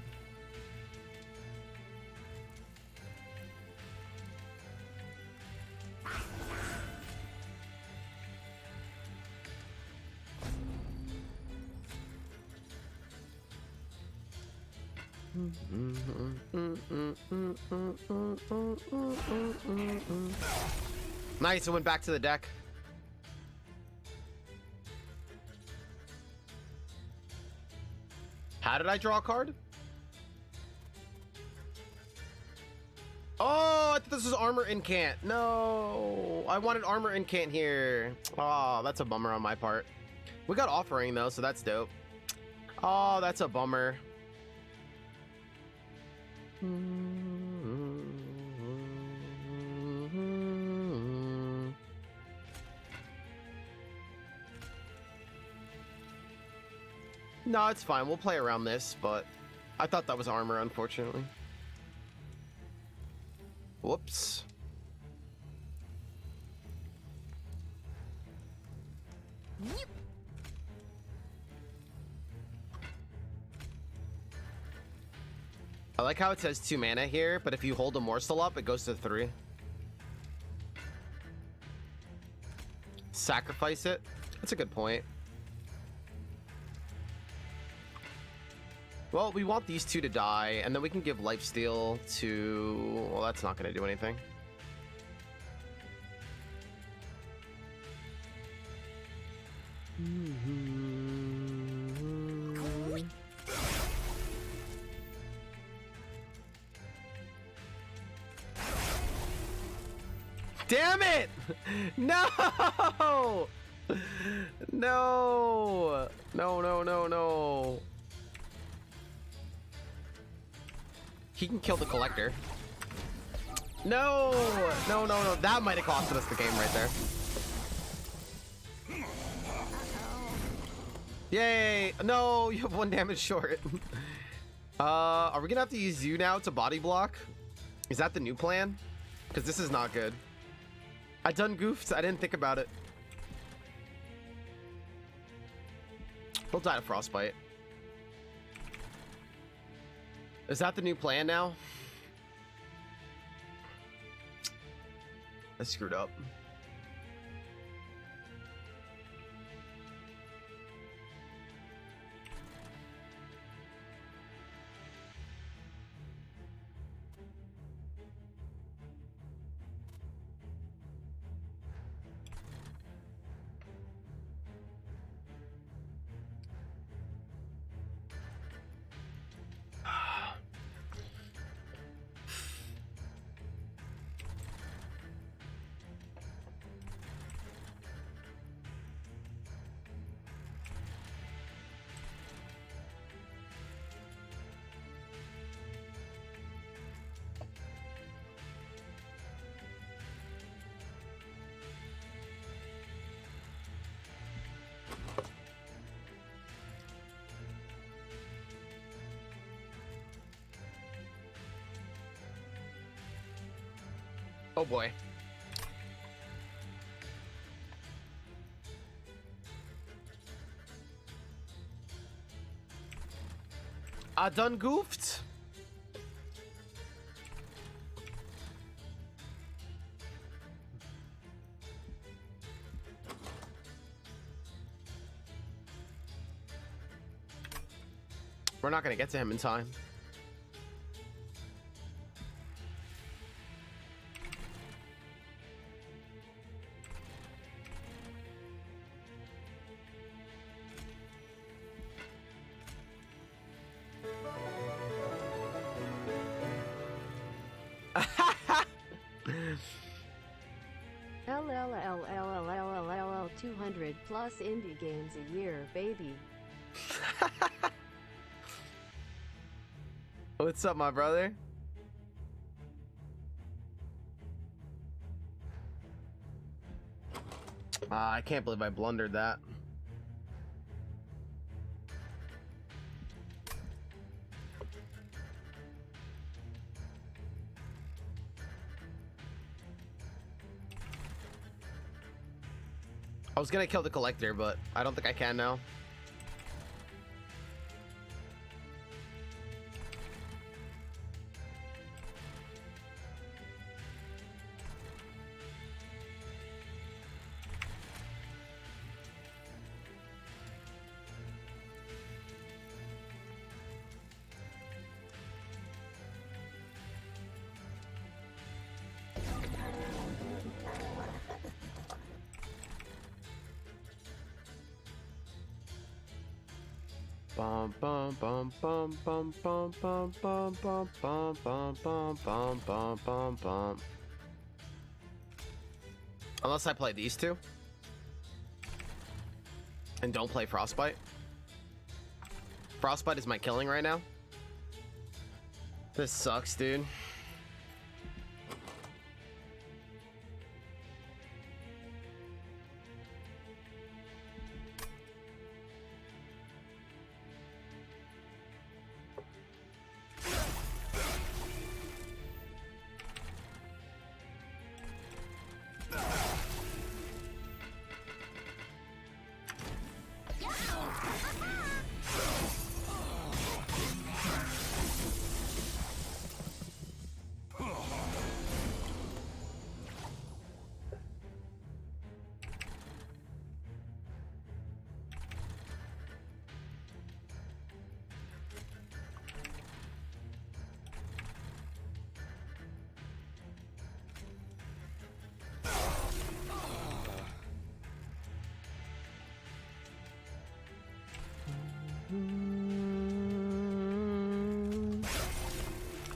Nice, it went back to the deck. How did I draw a card? Oh, I thought this was armor incant. No, I wanted armor incant here. Oh, that's a bummer on my part. We got offering though, so that's dope. Oh, that's a bummer. No, it's fine. We'll play around this, but I thought that was armor, unfortunately. Whoops. I like how it says 2 mana here, but if you hold a morsel up, it goes to 3. Sacrifice it. That's a good point. Well, we want these 2 to die, and then we can give lifesteal to... Well, that's not going to do anything. Damn it! No! No! No, no, no, no. He can kill the collector. No! No, no, no. That might have costed us the game right there. Yay! No, you have 1 damage short. Are we gonna have to use you now to body block? Is that the new plan? Because this is not good. I done goofed. I didn't think about it. He'll die to frostbite. Is that the new plan now? I screwed up. Oh boy. I done goofed. We're not gonna get to him in time. LLLLLLLL 200 plus indie games a year, baby. What's up, my brother? I can't believe I blundered that. I was gonna kill the collector, but I don't think I can now. Bum bum bum bum bum bum bum bum bum bum bum bum bum bum bum bum. Unless I play these two and don't play Frostbite. Frostbite is my killing right now. This sucks, dude.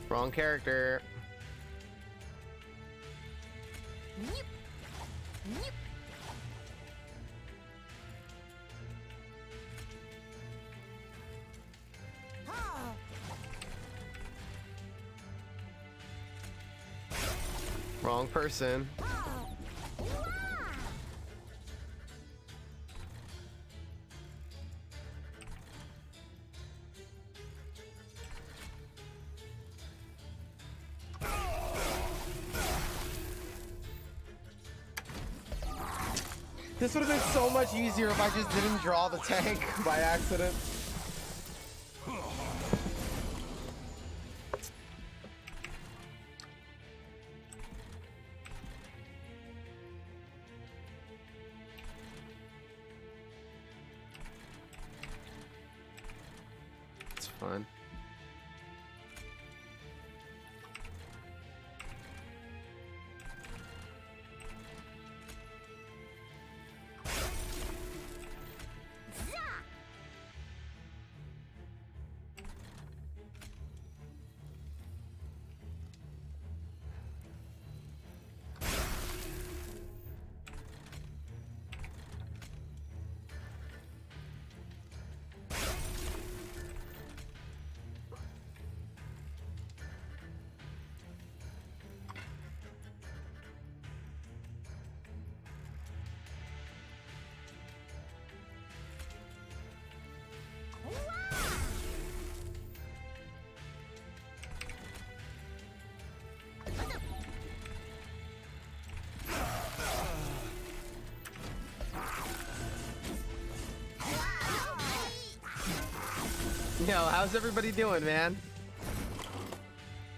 Wrong character. Wrong person. This would have been so much easier if I just didn't draw the tank by accident. It's fine. Yo, how's everybody doing, man?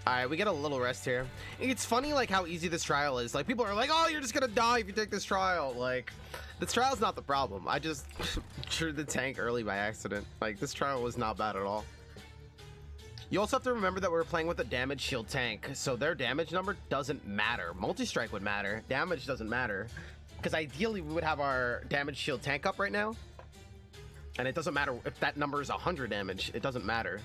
Alright, we get a little rest here. It's funny, like, how easy this trial is. Like, people are like, oh, you're just gonna die if you take this trial. Like, this trial's not the problem. I just drew the tank early by accident. Like, this trial was not bad at all. You also have to remember that we're playing with a damage shield tank, so their damage number doesn't matter. Multi-strike would matter. Damage doesn't matter. Because ideally, we would have our damage shield tank up right now. And it doesn't matter if that number is 100 damage. It doesn't matter.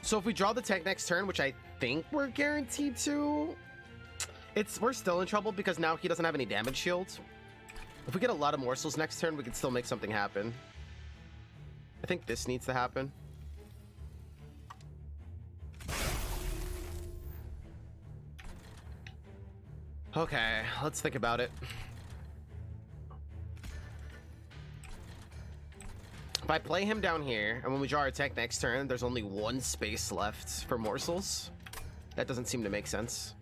So if we draw the tank next turn, which I think we're guaranteed to, we're still in trouble because now he doesn't have any damage shields. If we get a lot of morsels next turn, we can still make something happen. I think this needs to happen. Okay, let's think about it. If I play him down here, and when we draw our tank next turn, there's only one space left for morsels. That doesn't seem to make sense.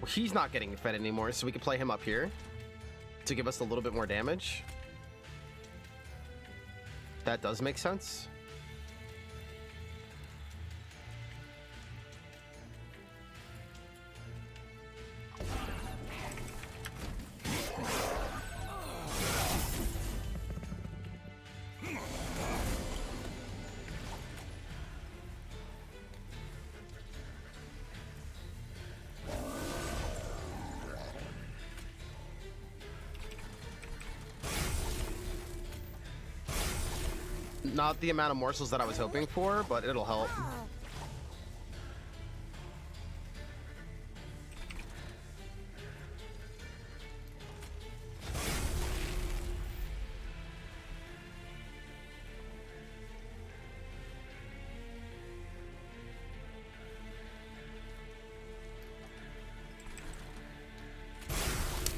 He's not getting fed anymore, so we can play him up here to give us a little bit more damage. That does make sense. Not the amount of morsels that I was hoping for, but it'll help.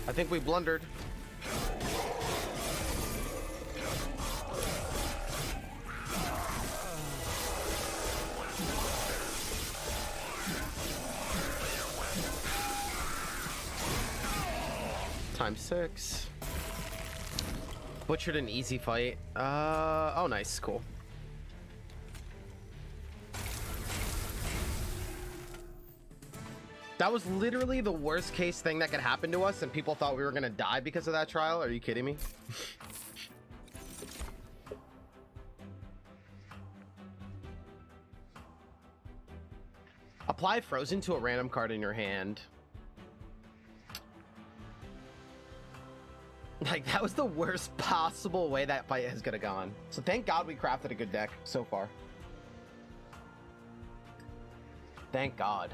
I think we blundered. Times 6. Butchered an easy fight. Oh, nice, cool. That was literally the worst case thing that could happen to us, and people thought we were gonna die because of that trial. Are you kidding me? Apply frozen to a random card in your hand. Like, that was the worst possible way that fight has could have gone. So thank God we crafted a good deck so far. Thank God.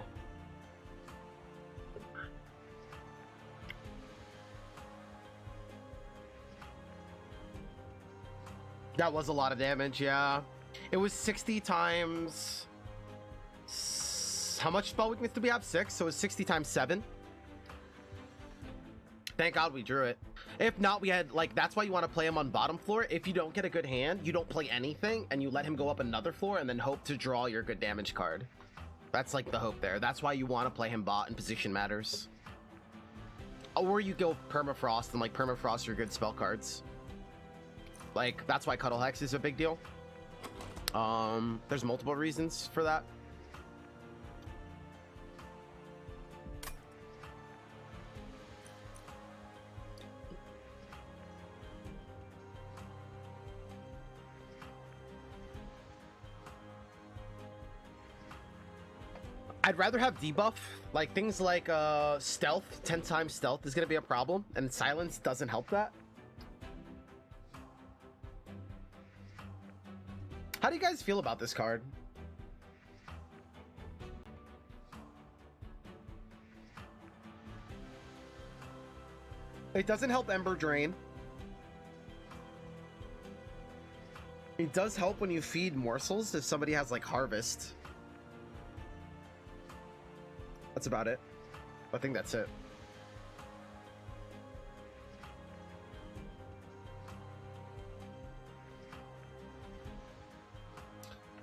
That was a lot of damage, yeah. It was 60 times... How much spell weakness did we have? 6? So it was 60 times 7. Thank God we drew it. If not, we had, like, that's why you want to play him on bottom floor. If you don't get a good hand, you don't play anything, and you let him go up another floor, and then hope to draw your good damage card. That's, like, the hope there. That's why you want to play him bot, and position matters. Or you go permafrost, and, like, permafrost your good spell cards. Like, that's why Cuddle Hex is a big deal. There's multiple reasons for that. I'd rather have debuff, like things like stealth. 10 times stealth is going to be a problem, and silence doesn't help that. How do you guys feel about this card? It doesn't help Ember Drain. It does help when you feed morsels if somebody has like Harvest. That's about it. I think that's it.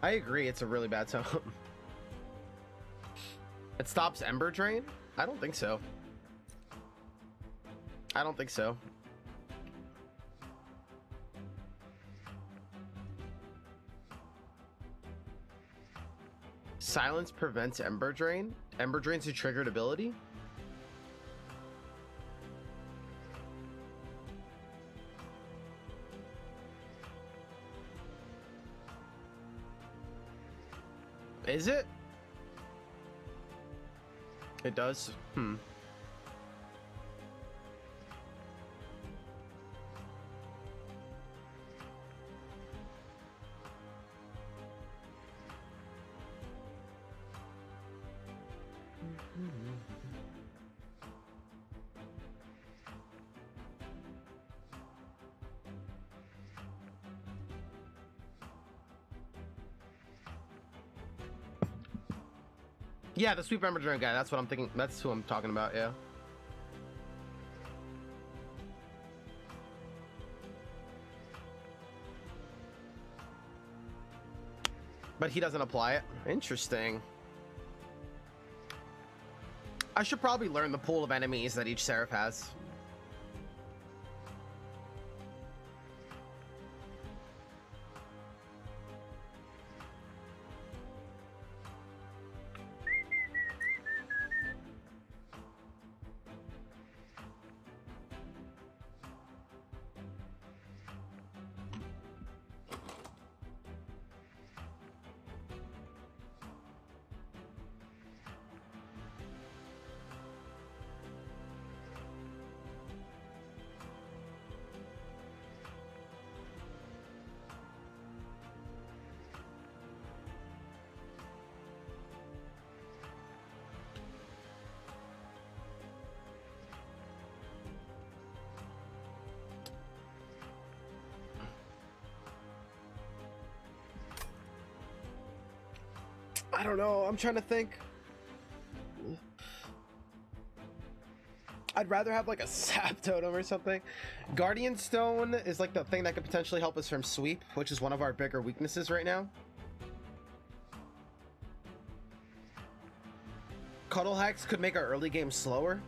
I agree, it's a really bad tone. It stops Ember Drain? I don't think so. I don't think so. Silence prevents Ember Drain? Ember Drain's a triggered ability? Is it? It does? Hmm. Yeah, the Sweep Ember Drain guy. That's what I'm thinking. That's who I'm talking about, yeah. But he doesn't apply it. Interesting. I should probably learn the pool of enemies that each Seraph has. I don't know. I'm trying to think. I'd rather have like a sap totem or something. Guardian Stone is like the thing that could potentially help us from sweep, which is one of our bigger weaknesses right now. Cuddle Hex could make our early game slower.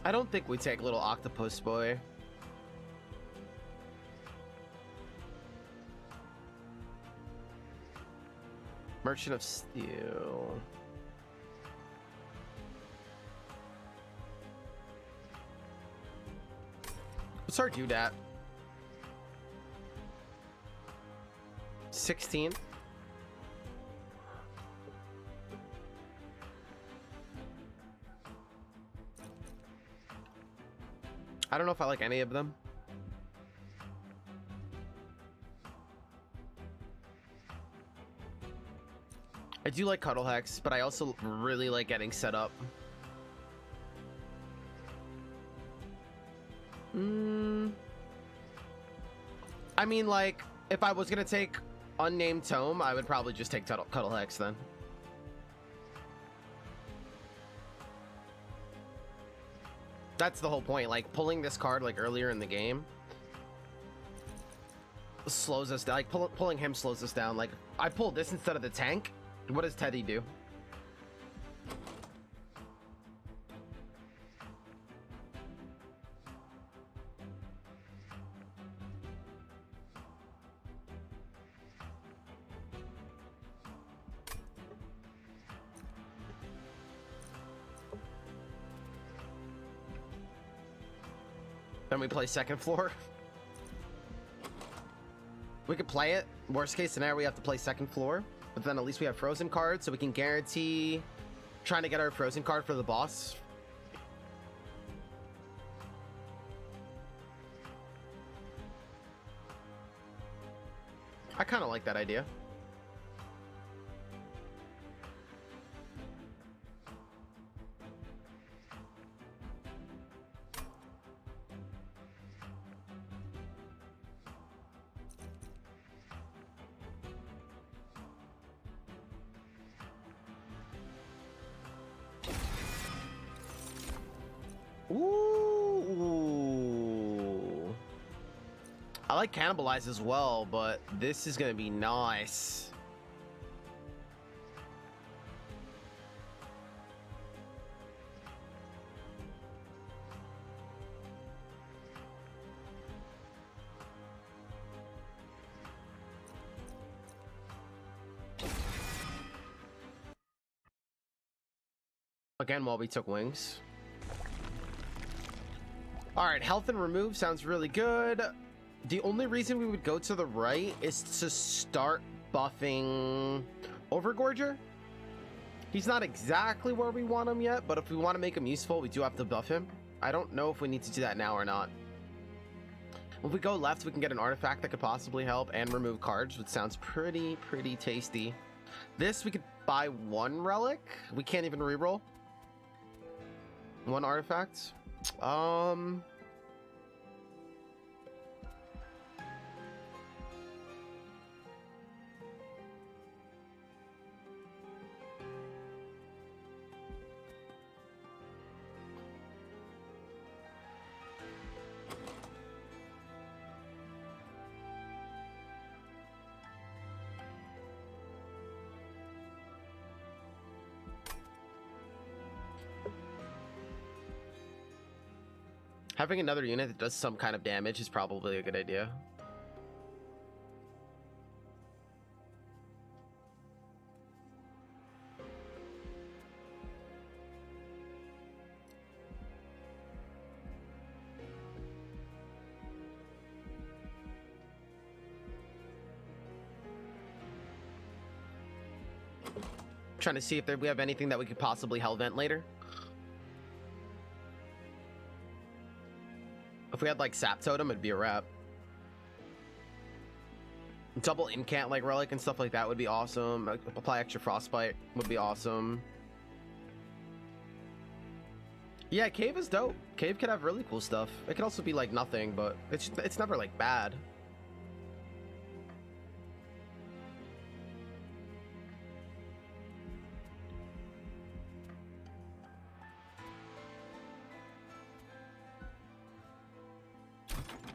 I don't think we take little octopus boy. Merchant of Steel. What's our due-dat? 16. I don't know if I like any of them. I do like Cuddle Hex, but I also really like getting set up. I mean, like, if I was gonna take Unnamed Tome, I would probably just take Cuddle Hex then. That's the whole point. Like, pulling this card like earlier in the game slows us down. Like, pulling him slows us down. Like, I pulled this instead of the tank. What does Teddy do? Then we play second floor. We could play it. Worst case scenario, we have to play second floor. But then at least we have frozen cards, so we can guarantee trying to get our frozen card for the boss. I kind of like that idea. Ooh. I like Cannibalize as well, but this is gonna be nice. Again, while we took wings. All right, health and remove sounds really good. The only reason we would go to the right is to start buffing Overgorger. He's not exactly where we want him yet, but if we want to make him useful, we do have to buff him. I don't know if we need to do that now or not. If we go left, we can get an artifact that could possibly help and remove cards, which sounds pretty tasty. This, we could buy one relic. We can't even reroll. One artifact. Having another unit that does some kind of damage is probably a good idea. Trying to see if we have anything that we could possibly Hellvent later. If we had like Sap Totem, it'd be a wrap. Double Incant like Relic and stuff like that would be awesome. Apply extra Frostbite would be awesome. Yeah, Cave is dope. Cave could have really cool stuff. It could also be like nothing, but it's never like bad.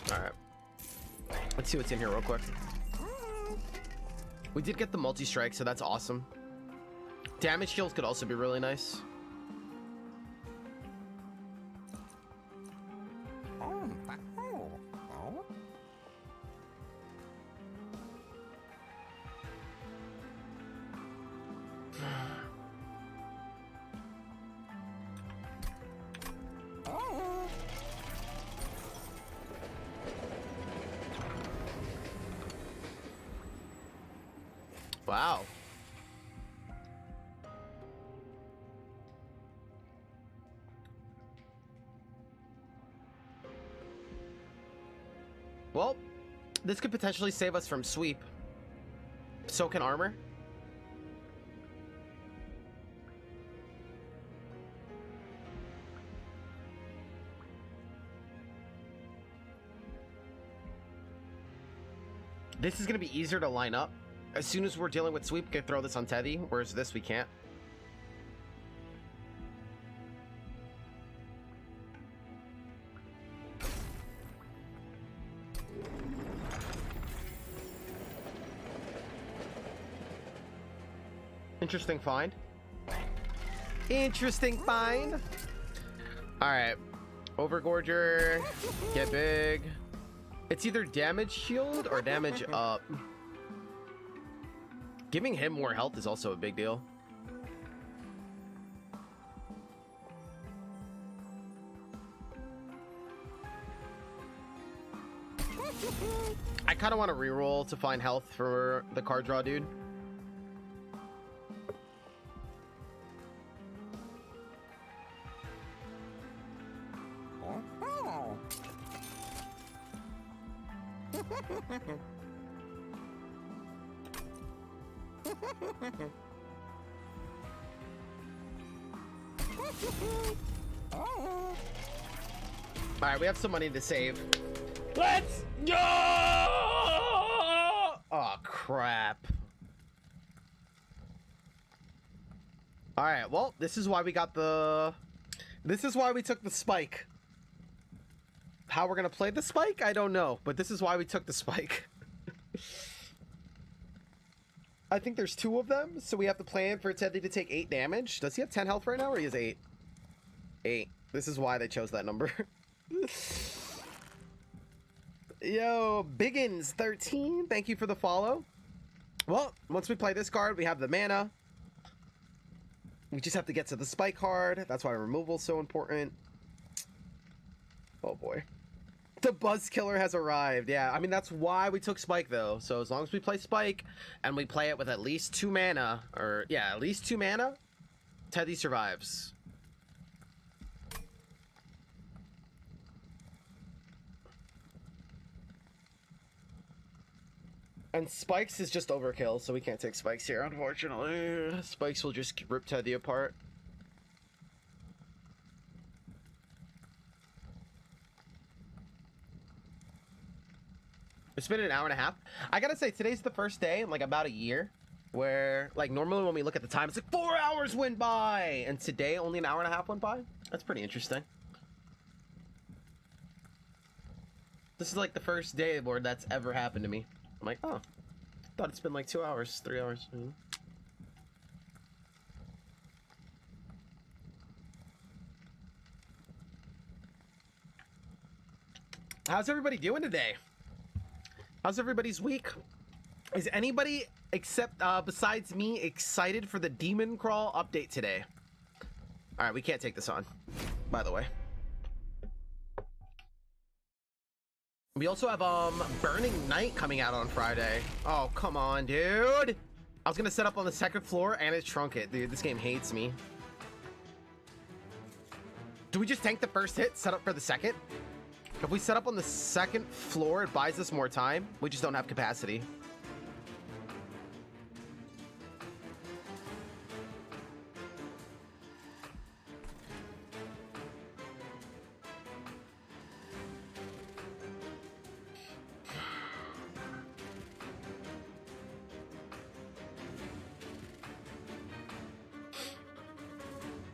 Alright. Let's see what's in here real quick. We did get the multi-strike, so that's awesome. Damage heals could also be really nice. Wow. Well, this could potentially save us from sweep. So can armor. This is going to be easier to line up. As soon as we're dealing with sweep, we can throw this on Teddy, whereas this we can't. Interesting find. Interesting find. All right. Overgorger. Get big. It's either damage shield or damage up. Giving him more health is also a big deal. I kind of want to reroll to find health for the card draw dude. All right, we have some money to save. Let's go! Oh, crap. All right, well, this is why we got the... This is why we took the spike. How we're going to play the spike, I don't know. But this is why we took the spike. I think there's 2 of them, so we have to plan for Teddy to take 8 damage. Does he have 10 health right now, or he has 8? 8. This is why they chose that number. Yo, Biggins 13, thank you for the follow. Well, once we play this card, we have the mana. We just have to get to the spike card. That's why removal is so important. Oh boy. The Buzz Killer has arrived. Yeah, I mean, that's why we took Spike, though. So as long as we play Spike, and we play it with at least 2 mana, or, yeah, at least 2 mana, Teddy survives. And Spikes is just overkill, so we can't take Spikes here, unfortunately. Spikes will just rip Teddy apart. It's been an hour and a half. I gotta say, today's the first day in like about a year where, like, normally when we look at the time, it's like 4 hours went by, and today only an hour and a half went by. That's pretty interesting. This is like the first day where that's ever happened to me. I'm like, oh, thought it's been like 2 hours, 3 hours. How's everybody doing today? How's everybody's week? Is anybody except besides me excited for the Demon Crawl update today? All right, we can't take this on, by the way. We also have Burning Night coming out on Friday. Oh, come on, dude. I was gonna set up on the 2nd floor and it shrunk it, dude. This game hates me. Do we just tank the first hit, set up for the 2nd? If we set up on the 2nd floor, it buys us more time. We just don't have capacity.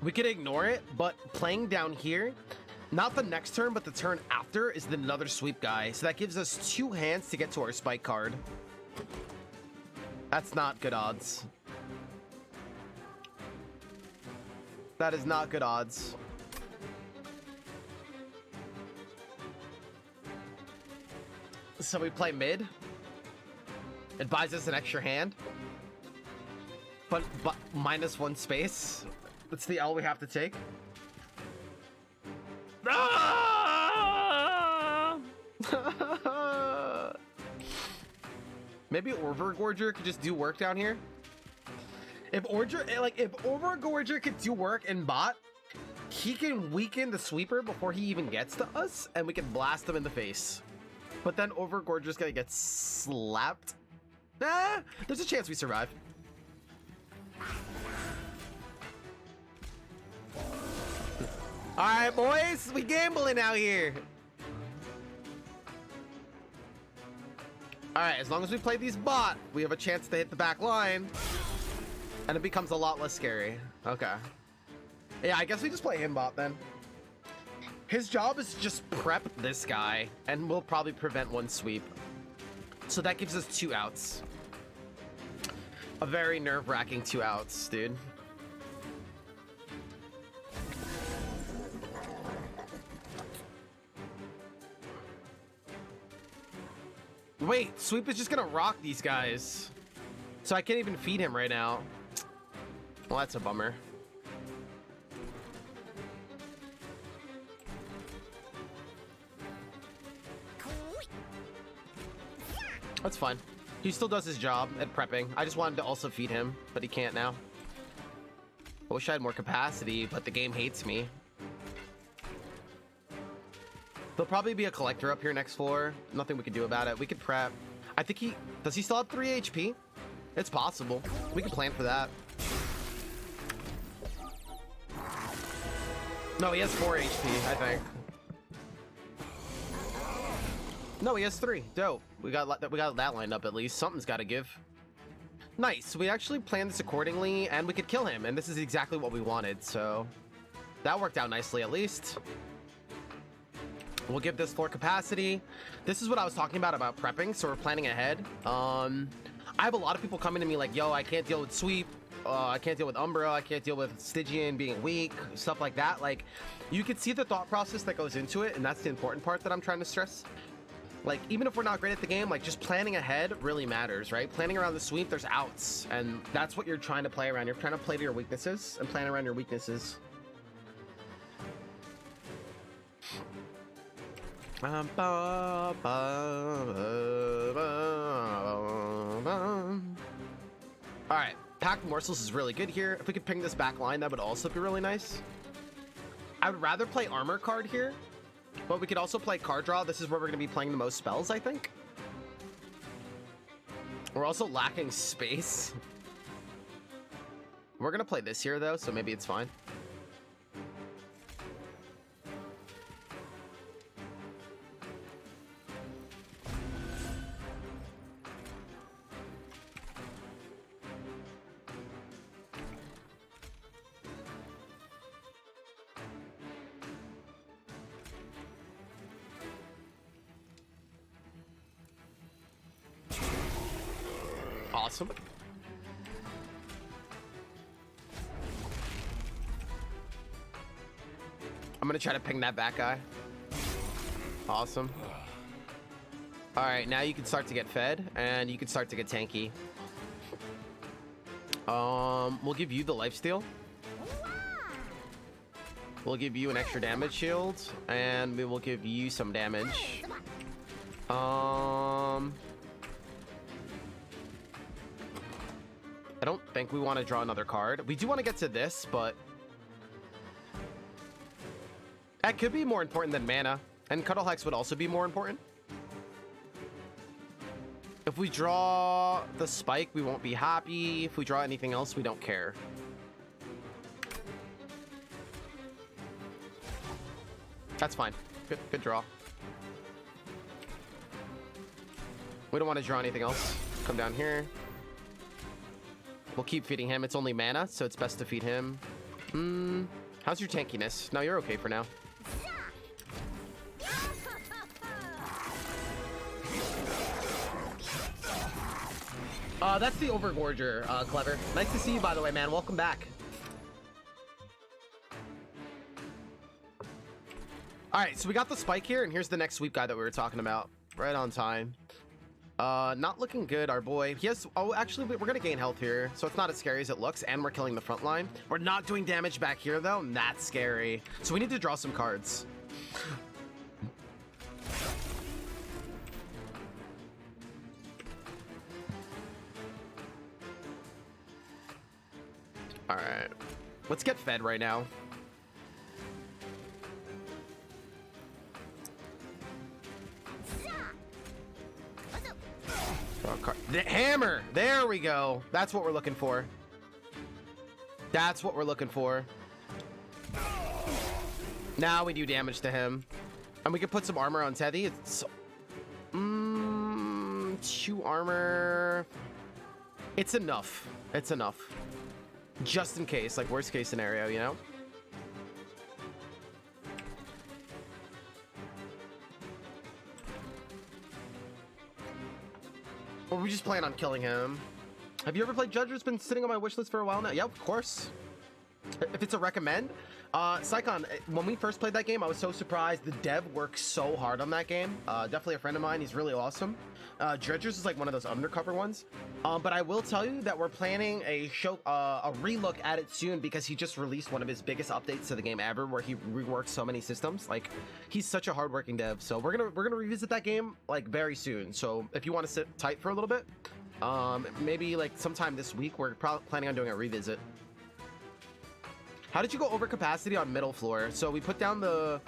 We could ignore it, but playing down here, not the next turn, but the turn after is another sweep guy. So that gives us 2 hands to get to our spike card. That's not good odds. That is not good odds. So we play mid. It buys us an extra hand. But -1 space. That's the L we have to take. Ah! Maybe Overgorger could just do work down here. If Overgorger could do work in bot, he can weaken the sweeper before he even gets to us, and we can blast him in the face. But then Overgorger's gonna get slapped. Nah, there's a chance we survive. All right, boys, we gambling out here. All right, as long as we play these bot, we have a chance to hit the back line, and it becomes a lot less scary. Okay. Yeah, I guess we just play him bot then. His job is to just prep this guy, and we'll probably prevent 1 sweep. So that gives us 2 outs. A very nerve-wracking 2 outs, dude. Wait, sweep is just gonna rock these guys. So I can't even feed him right now. Well, that's a bummer. That's fine. He still does his job at prepping. I just wanted to also feed him, but he can't now. I wish I had more capacity, but the game hates me. There'll probably be a collector up here next floor. Nothing we can do about it. We could prep. I think does he still have 3 HP? It's possible. We can plan for that. No, he has 4 HP, I think. No, he has 3. Dope. We got that lined up at least. Something's got to give. Nice. We actually planned this accordingly, and we could kill him, and this is exactly what we wanted, so that worked out nicely at least. We'll give this floor capacity. This is what I was talking about prepping, so we're planning ahead. I have a lot of people coming to me like, yo, I can't deal with sweep. I can't deal with Umbra. I can't deal with Stygian being weak, stuff like that. Like, you can see the thought process that goes into it, and that's the important part that I'm trying to stress. Like, even if we're not great at the game, like, just planning ahead really matters, right? Planning around the sweep, there's outs, and that's what you're trying to play around. You're trying to play to your weaknesses and plan around your weaknesses. All right, packed morsels is really good here. If we could ping this back line, that would also be really nice. I would rather play armor card here, but we could also play card draw. This is where we're going to be playing the most spells, I think. We're also lacking space. We're going to play this here, though, so maybe it's fine. Awesome. I'm gonna try to ping that back guy. Awesome. All right, now you can start to get fed, and you can start to get tanky. We'll give you the lifesteal. We'll give you an extra damage shield, and we will give you some damage. I don't think we want to draw another card. We do want to get to this, but that could be more important than mana, and Cuddle Hex would also be more important. If we draw the spike, we won't be happy. If we draw anything else, we don't care. That's fine. Good draw. We don't want to draw anything else. Come down here. We'll keep feeding him. It's only mana, so it's best to feed him. How's your tankiness? No, you're okay for now. That's the Overgorger, Clever. Nice to see you, by the way, man. Welcome back. All right, so we got the spike here, and here's the next sweep guy that we were talking about. right on time. Not looking good, our boy. He has, oh, actually, we're gonna gain health here, so it's not as scary as it looks, and we're killing the front line. We're not doing damage back here, though, and that's scary. So we need to draw some cards. All right, let's get fed right now. The hammer, there we go. That's what we're looking for. That's what we're looking for. Now we do damage to him, and we can put some armor on Teddy. It's 2 armor. It's enough. It's enough, just in case, like worst case scenario, you know. Or we just plan on killing him. Have you ever played Judge? It's been sitting on my wish list for a while now. Yep, of course. If it's a recommend, Psychon, when we first played that game, I was so surprised. The dev works so hard on that game. Definitely a friend of mine. He's really awesome. Dredgers is like one of those undercover ones. But I will tell you that we're planning a relook at it soon, because he just released one of his biggest updates to the game ever, where he reworked so many systems. Like, he's such a hardworking dev. So we're gonna revisit that game like very soon. So if you want to sit tight for a little bit, maybe like sometime this week, we're probably planning on doing a revisit. How did you go over capacity on middle floor? So we put down the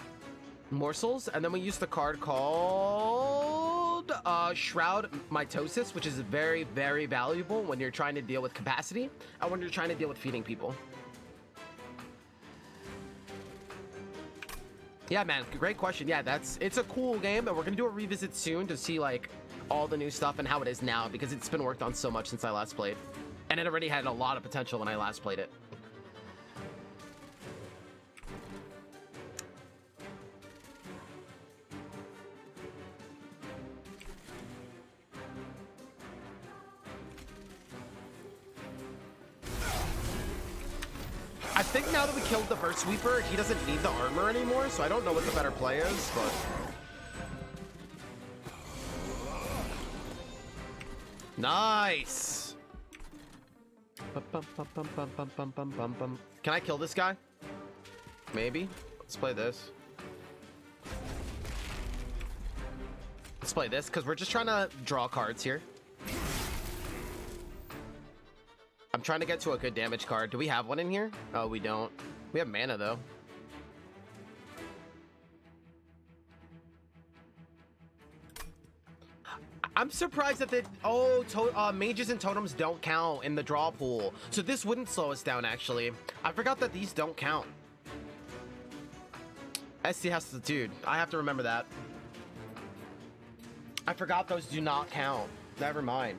morsels, and then we used the card called Shroud Mitosis, which is very, very valuable when you're trying to deal with capacity and when you're trying to deal with feeding people. Yeah, man, great question. Yeah, it's a cool game, and we're gonna do a revisit soon to see like all the new stuff and how it is now, because it's been worked on so much since I last played, and it already had a lot of potential when I last played it. I think now that we killed the first sweeper, he doesn't need the armor anymore, so I don't know what the better play is, but... Nice! Can I kill this guy? Maybe. Let's play this. Let's play this, because we're just trying to draw cards here. I'm trying to get to a good damage card. Do we have one in here? Oh, we don't. We have mana, though. I'm surprised that mages and totems don't count in the draw pool. So this wouldn't slow us down, actually. I forgot that these don't count. Esty has to... Dude, I have to remember that. I forgot those do not count. Never mind.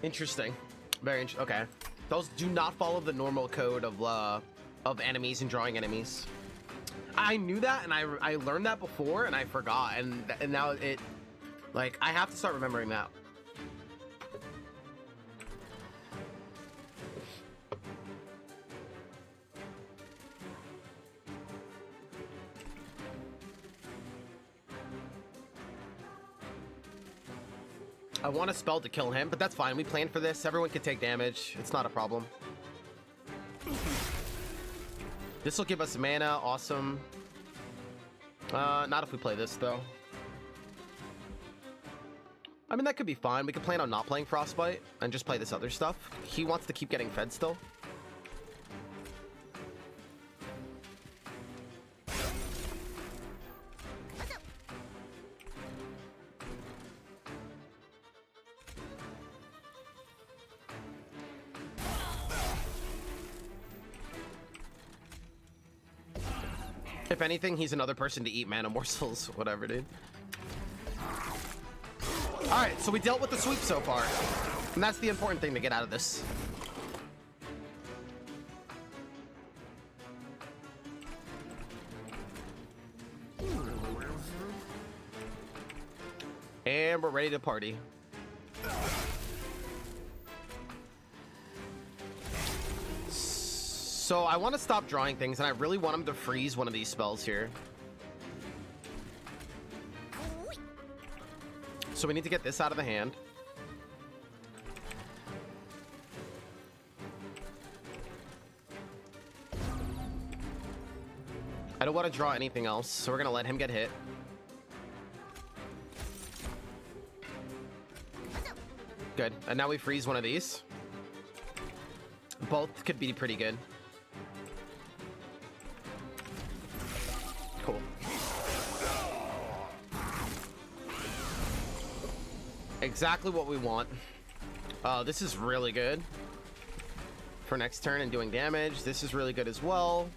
Interesting. Very interesting. Okay. Those do not follow the normal code of enemies and drawing enemies. I knew that, and I learned that before, and I forgot, and now it, like, I have to start remembering that. I want a spell to kill him, but that's fine. We planned for this. Everyone can take damage. It's not a problem. This will give us mana. Awesome. Not if we play this, though. I mean, that could be fine. We could plan on not playing Frostbite and just play this other stuff. He wants to keep getting fed still. If anything, he's another person to eat mana morsels. Whatever, dude. Alright, so we dealt with the sweep so far. And that's the important thing to get out of this. And we're ready to party. So I want to stop drawing things, and I really want him to freeze one of these spells here. So we need to get this out of the hand. I don't want to draw anything else, so we're gonna let him get hit. Good. And now we freeze one of these. Both could be pretty good. Cool. Exactly what we want. This is really good for next turn and doing damage. This is really good as well.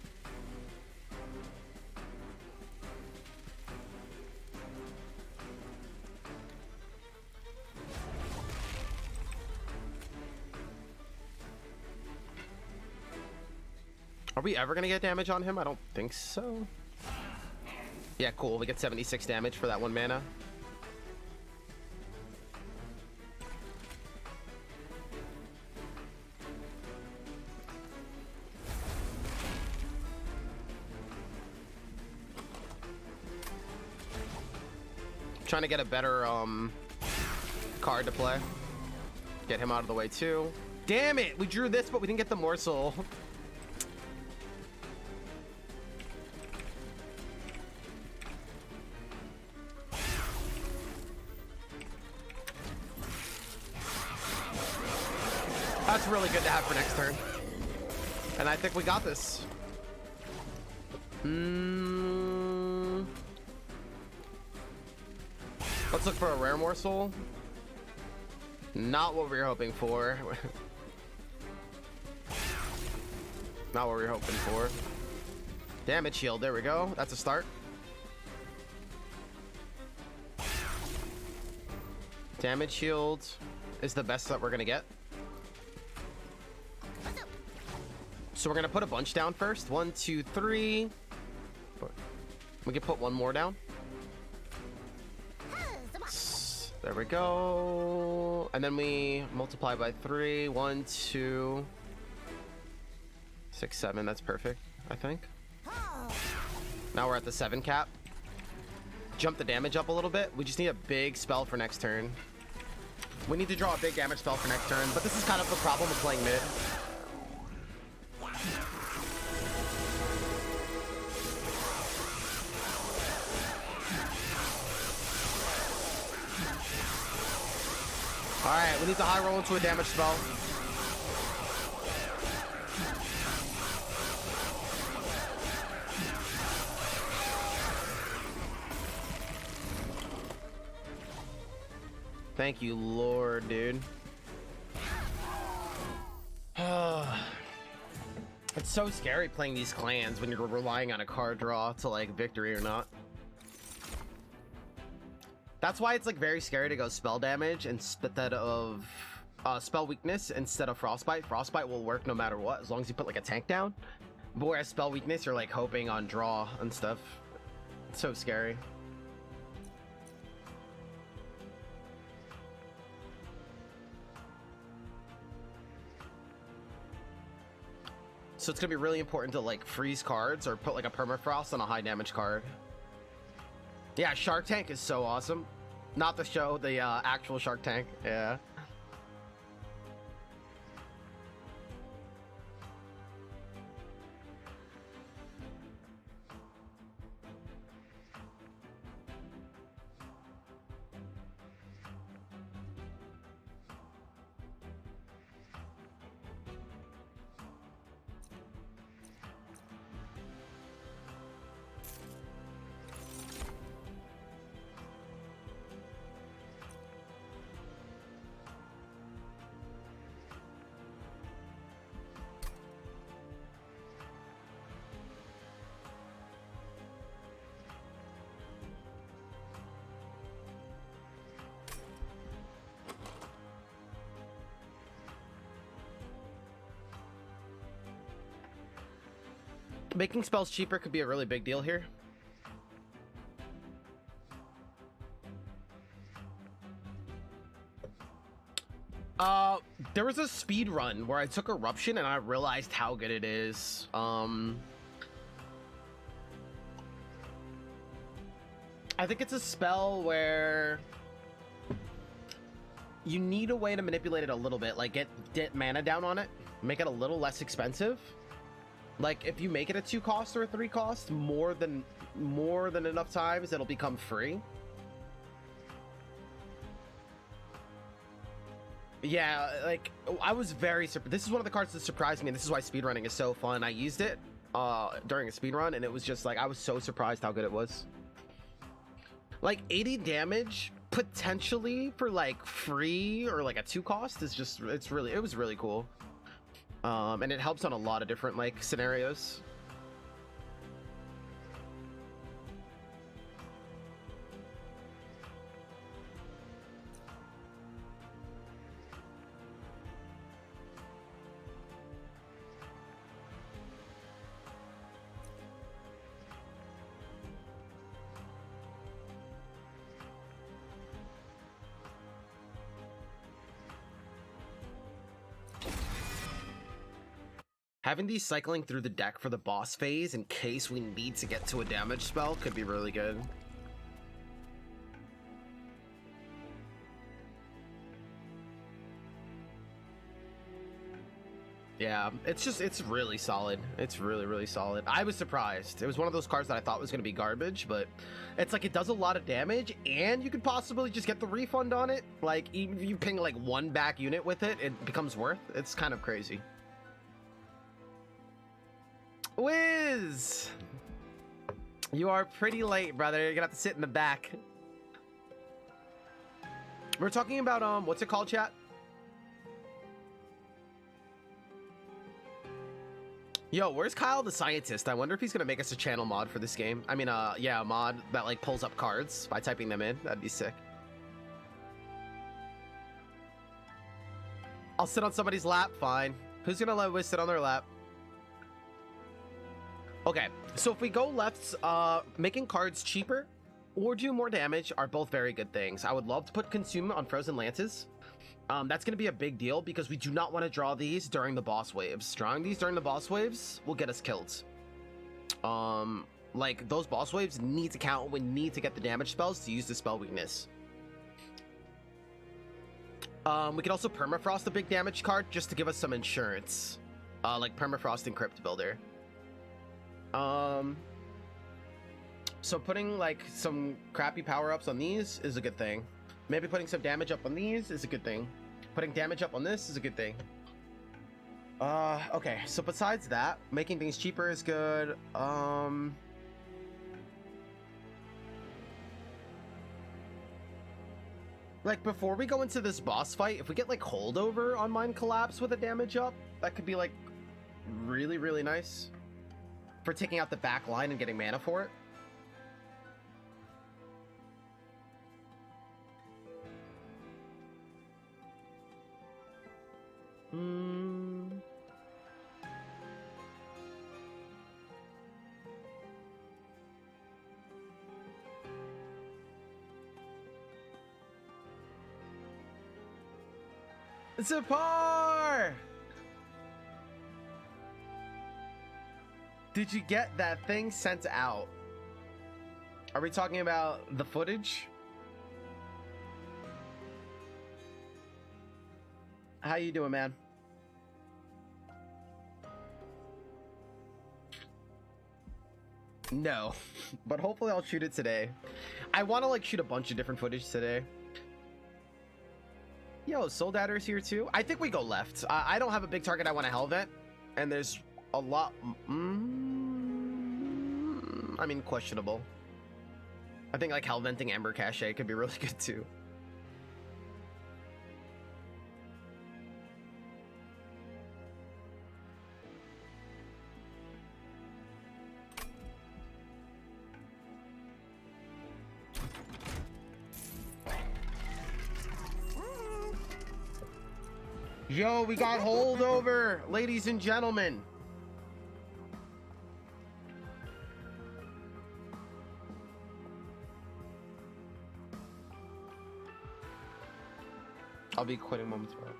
Are we ever gonna get damage on him? I don't think so. Yeah, cool. We get 76 damage for that 1 mana. Trying to get a better card to play. Get him out of the way too. Damn it! We drew this, but we didn't get the morsel. That's really good to have for next turn. And I think we got this. Let's look for a rare morsel. Not what we were hoping for. Not what we were hoping for. Damage shield, there we go. That's a start. Damage shield is the best that we're gonna get. So we're gonna put a bunch down first. 1, 2, 3. We can put one more down. There we go. And then we multiply by 3. 1, 2, 6, 7. That's perfect, I think. Now we're at the 7 cap. Jump the damage up a little bit. We just need a big spell for next turn. We need to draw a big damage spell for next turn, but this is kind of the problem of playing mid. Alright, we need to high roll into a damage spell. Thank you, Lord, dude. It's so scary playing these clans when you're relying on a card draw to like victory or not. That's why it's like very scary to go spell damage instead of spell weakness instead of frostbite. Frostbite will work no matter what, as long as you put like a tank down. But whereas spell weakness, you're like hoping on draw and stuff. It's so scary. So it's gonna be really important to like freeze cards or put like a permafrost on a high damage card. Yeah, Shark Tank is so awesome. Not the show, the actual Shark Tank. Yeah. Making spells cheaper could be a really big deal here. There was a speed run where I took Eruption and I realized how good it is. I think it's a spell where you need a way to manipulate it a little bit, like get mana down on it, make it a little less expensive. Like if you make it a 2 cost or a 3 cost, more than enough times, it'll become free. Yeah, like I was very surprised. This is one of the cards that surprised me, and this is why speedrunning is so fun. I used it during a speedrun, and it was just like I was so surprised how good it was. Like 80 damage potentially for like free or like a 2 cost is just it was really cool. And it helps on a lot of different like scenarios. Having these cycling through the deck for the boss phase in case we need to get to a damage spell could be really good. Yeah, it's really solid. It's really solid. I was surprised. It was one of those cards that I thought was going to be garbage, but it's like it does a lot of damage, and you could possibly just get the refund on it. Like, even if you ping like 1 back unit with it, it becomes worth. It's kind of crazy. Wiz! You are pretty late, brother. You're gonna have to sit in the back. We're talking about, what's it called, chat? Yo, where's Kyle the Scientist? I wonder if he's gonna make us a channel mod for this game. I mean, yeah, a mod that, like, pulls up cards by typing them in. That'd be sick. I'll sit on somebody's lap, fine. Who's gonna let Wiz sit on their lap? Okay, so if we go left, making cards cheaper or do more damage are both very good things. I would love to put Consume on Frozen Lances. That's going to be a big deal because we do not want to draw these during the boss waves. Drawing these during the boss waves will get us killed. Like, those boss waves need to count. We need to get the damage spells to use the spell weakness. We could also Permafrost a big damage card just to give us some insurance. Like Permafrost and Crypt Builder. So putting like some crappy power-ups on these is a good thing. Maybe putting some damage up on these is a good thing. Putting damage up on this is a good thing. Okay, so besides that, making things cheaper is good. Like, before we go into this boss fight, if we get like Holdover on Mind Collapse with a damage up, that could be like really nice for taking out the back line and getting mana for it. Zipar! Did you get that thing sent out? Are we talking about the footage? How you doing, man? No, but hopefully I'll shoot it today. I want to like shoot a bunch of different footage today. Yo, Soldatter's here too. I think we go left. I don't have a big target I want to Hellvent, and there's a lot. I mean, questionable. I think like Hellventing Ember Cache could be really good too. Yo, we got Holdover, ladies and gentlemen. I'll be quitting momentarily.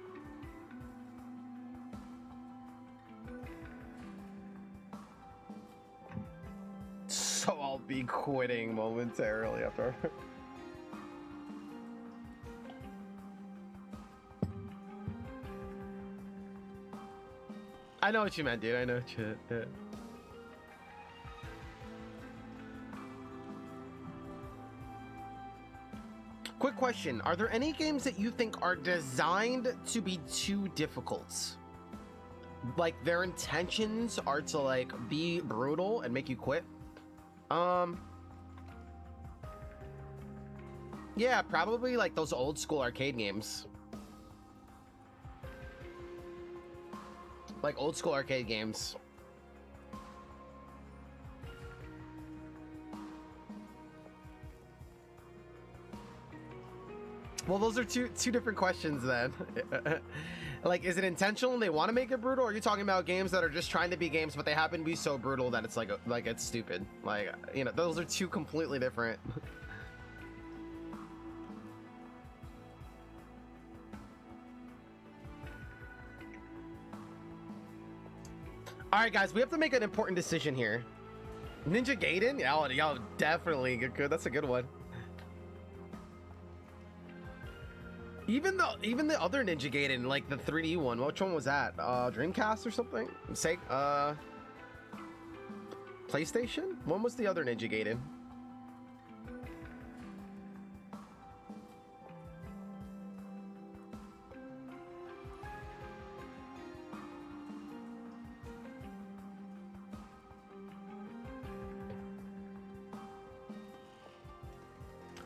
So I'll be quitting momentarily after. I know what you meant, dude. I know what you meant. Yeah. Quick question. Are there any games that you think are designed to be too difficult? Like their intentions are to like be brutal and make you quit? Yeah, probably like those old school arcade games. Like old school arcade games. Well, those are two different questions then. Like, is it intentional and they want to make it brutal? Or are you talking about games that are just trying to be games, but they happen to be so brutal that it's like it's stupid? Like, you know, those are two completely different. All right, guys, we have to make an important decision here. Ninja Gaiden? Y'all definitely good. That's a good one. Even the other Ninja Gaiden, like the 3D one, which one was that? Dreamcast or something? Say, PlayStation? When was the other Ninja Gaiden?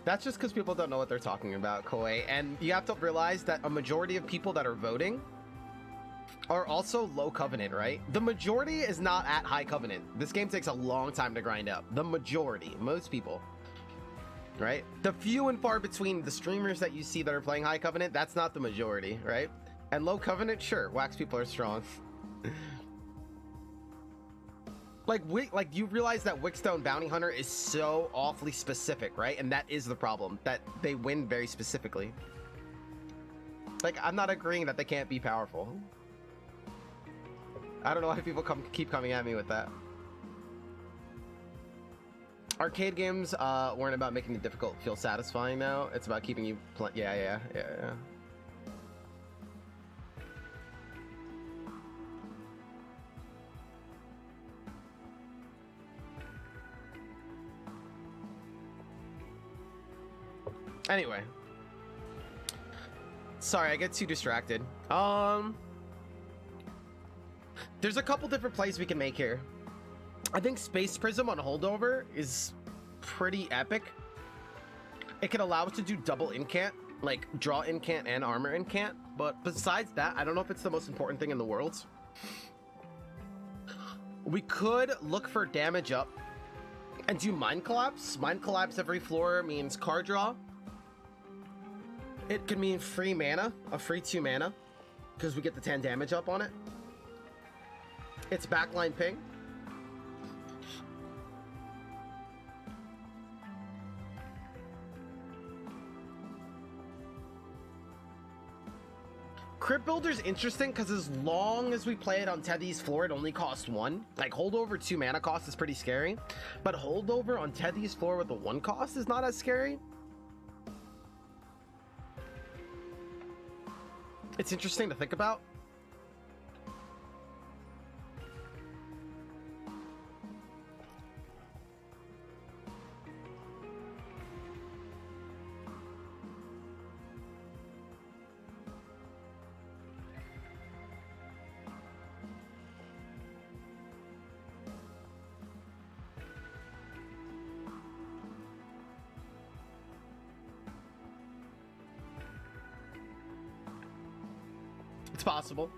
That's just because people don't know what they're talking about, Koi. And you have to realize that a majority of people that are voting are also low covenant, right? The majority is not at high covenant. This game takes a long time to grind up. The majority, most people, right? The few and far between the streamers that you see that are playing high covenant, that's not the majority, right? And low covenant, sure, wax people are strong. Like you realize that Wickstone Bounty Hunter is so awfully specific, right? And that is the problem, that they win very specifically. Like, I'm not agreeing that they can't be powerful. I don't know why people keep coming at me with that. Arcade games weren't about making it difficult feel satisfying now. It's about keeping you yeah. Anyway, sorry, I get too distracted. There's a couple different plays we can make here. I think Space Prism on Holdover is pretty epic. It can allow us to do double incant, like draw incant and armor incant. But besides that, I don't know if it's the most important thing in the world. We could look for damage up and do Mind Collapse. Mind Collapse every floor means card draw. It could mean free mana, a free 2 mana, because we get the 10 damage up on it. It's backline ping. Crypt Builder's interesting because as long as we play it on Teddy's floor, it only costs 1. Like, Holdover 2 mana cost is pretty scary, but Holdover on Teddy's floor with the 1 cost is not as scary. It's interesting to think about. It's possible.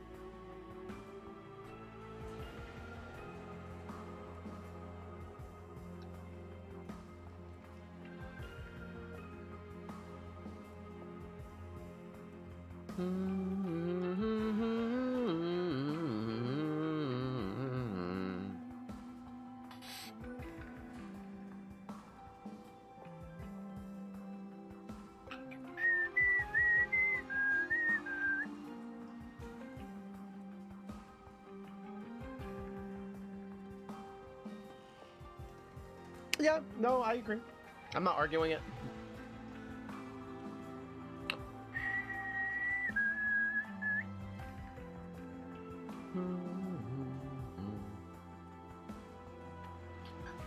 Yeah, no, I agree. I'm not arguing it.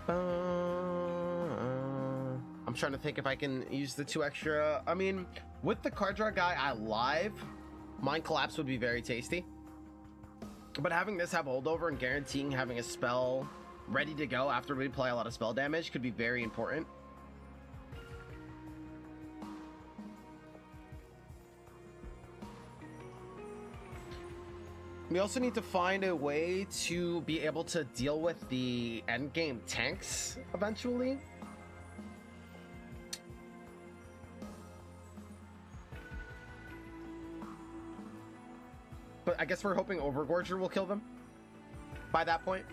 I'm trying to think if I can use the 2 extra. I mean, with the card draw guy alive, Mind Collapse would be very tasty. But having this have holdover and guaranteeing having a spell ready to go after we play a lot of spell damage could be very important. We also need to find a way to be able to deal with the endgame tanks eventually. But I guess we're hoping Overgorger will kill them by that point.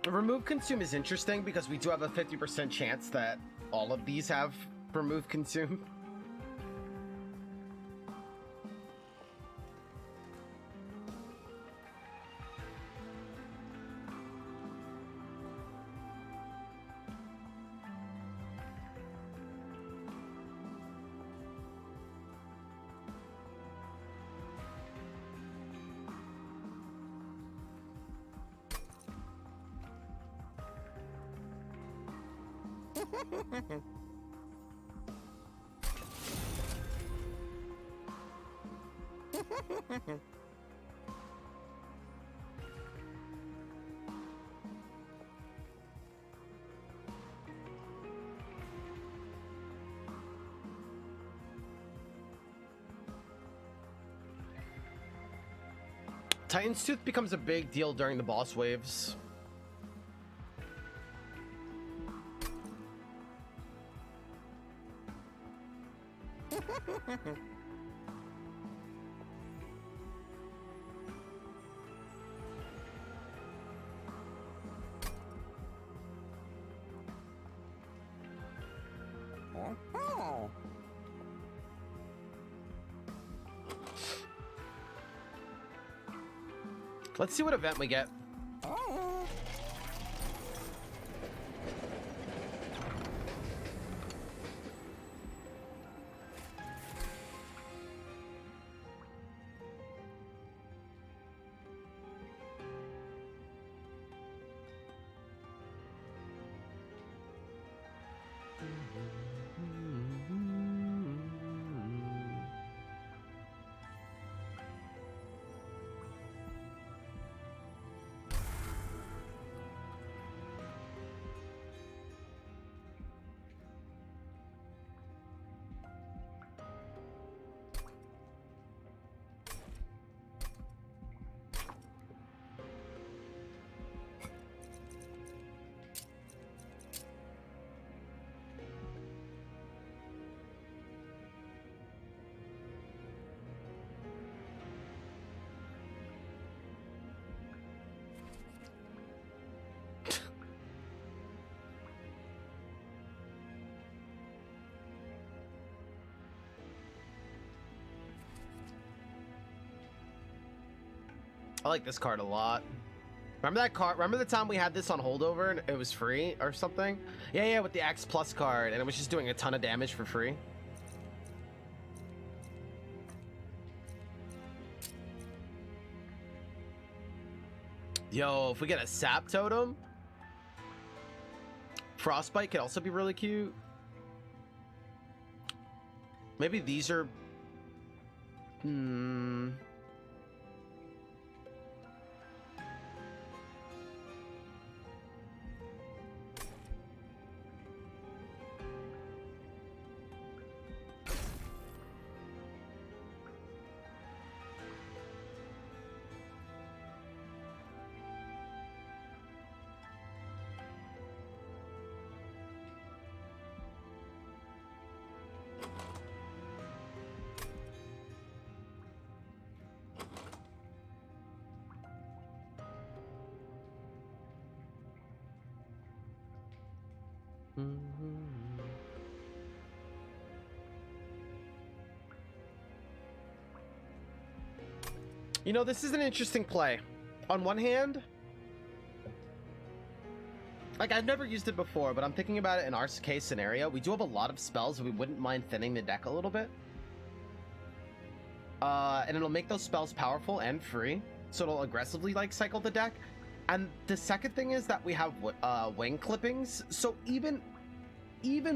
Remove Consume is interesting because we do have a 50% chance that all of these have Remove Consume. Titan's Tooth becomes a big deal during the boss waves. Let's see what event we get. I like this card a lot. Remember that card? Remember the time we had this on holdover and it was free or something? Yeah, with the X Plus card, and it was just doing a ton of damage for free. Yo, if we get a Sap Totem, Frostbite could also be really cute. Maybe these are... You know, this is an interesting play. On one hand, like, I've never used it before, but I'm thinking about it in our case scenario. We do have a lot of spells, we wouldn't mind thinning the deck a little bit. And it'll make those spells powerful and free, so it'll aggressively, like, cycle the deck. And the second thing is that we have wing clippings, so even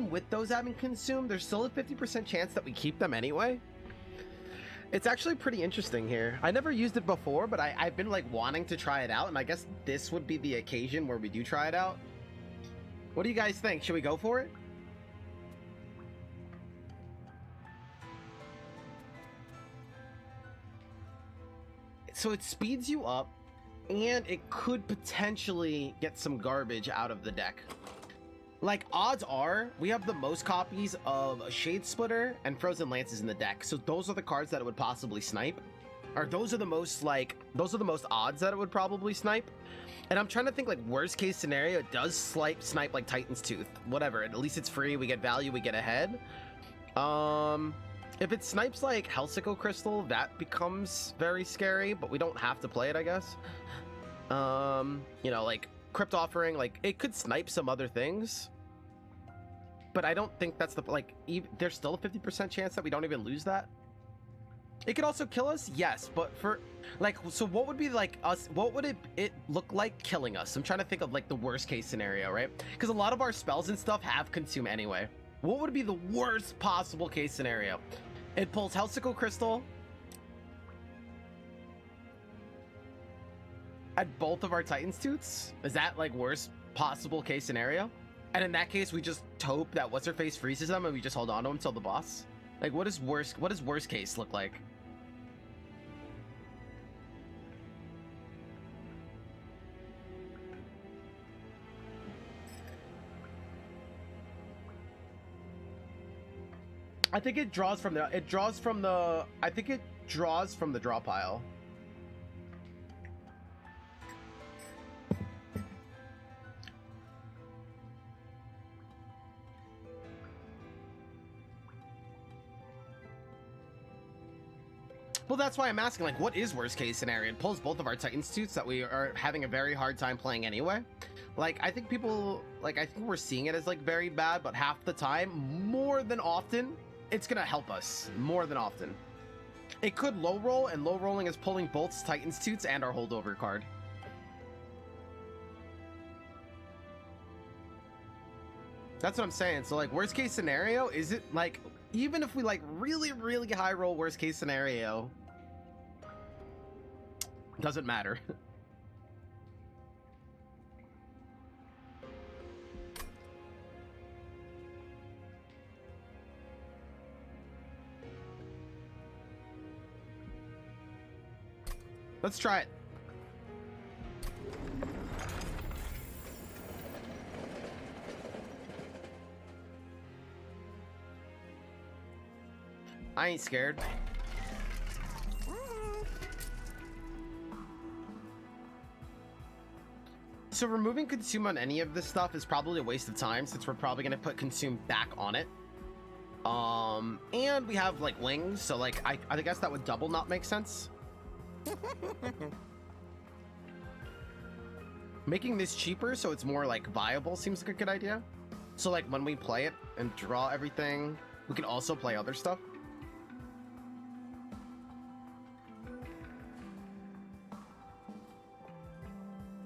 with those having consumed, there's still a 50% chance that we keep them anyway. It's actually pretty interesting here. I never used it before, but I've been, like, wanting to try it out, and I guess this would be the occasion where we do try it out. What do you guys think? Should we go for it? So it speeds you up, and it could potentially get some garbage out of the deck. Like, odds are, we have the most copies of Shade Splitter and Frozen Lances in the deck, so those are the cards that it would possibly snipe. Or those are the most, like, those are the most odds that it would probably snipe. And I'm trying to think, like, worst case scenario, it does snipe like Titan's Tooth. Whatever, at least it's free, we get value, we get ahead. If it snipes, like, Hellsickle Crystal, that becomes very scary, but we don't have to play it, I guess. You know, like, Crypt Offering, like, it could snipe some other things, but I don't think that's the, like, there's still a 50% chance that we don't even lose that. It could also kill us, yes, but for, like, so what would be, like, us, what would it look like killing us? I'm trying to think of, like, the worst case scenario, right? Because a lot of our spells and stuff have consume anyway. What would be the worst possible case scenario? It pulls Hellsickle Crystal at both of our Titan's Tooths? Is that, like, worst possible case scenario? And in that case, we just hope that What's-Her-Face freezes them and we just hold on to them until the boss? Like, what does worst case look like? I think it draws from the, I think it draws from the draw pile. Well, that's why I'm asking, like, what is worst case scenario? It pulls both of our Titan's Tooths that we are having a very hard time playing anyway. Like, I think people, like, I think we're seeing it as, like, very bad, but half the time, more than often, it's gonna help us more than often. It could low roll, and low rolling is pulling both Titan's Tooths and our holdover card. That's what I'm saying. So, like, worst case scenario, is it, like, even if we, like, really, really high roll worst case scenario, doesn't matter. Let's try it. I ain't scared. So removing consume on any of this stuff is probably a waste of time, since we're probably going to put consume back on it. And we have, like, wings, so, like, I guess that would double not make sense. Making this cheaper so it's more, like, viable seems like a good idea. So, like, when we play it and draw everything, we can also play other stuff.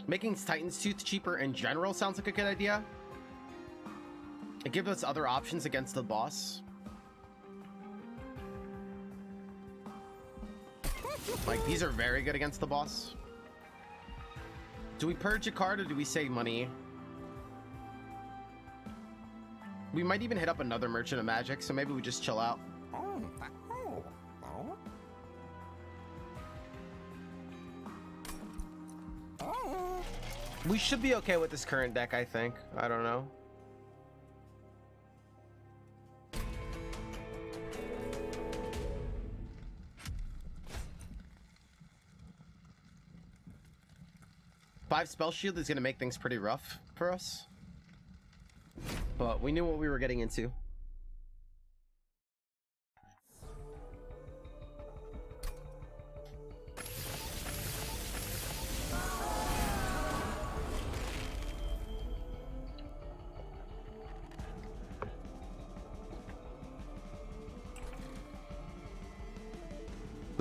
Making Titan's Tooth cheaper in general sounds like a good idea. It gives us other options against the boss. Like, these are very good against the boss. Do we purge a card or do we save money? We might even hit up another Merchant of Magic, so maybe we just chill out. We should be okay with this current deck, I think. I don't know. Five spell shield is going to make things pretty rough for us, but we knew what we were getting into.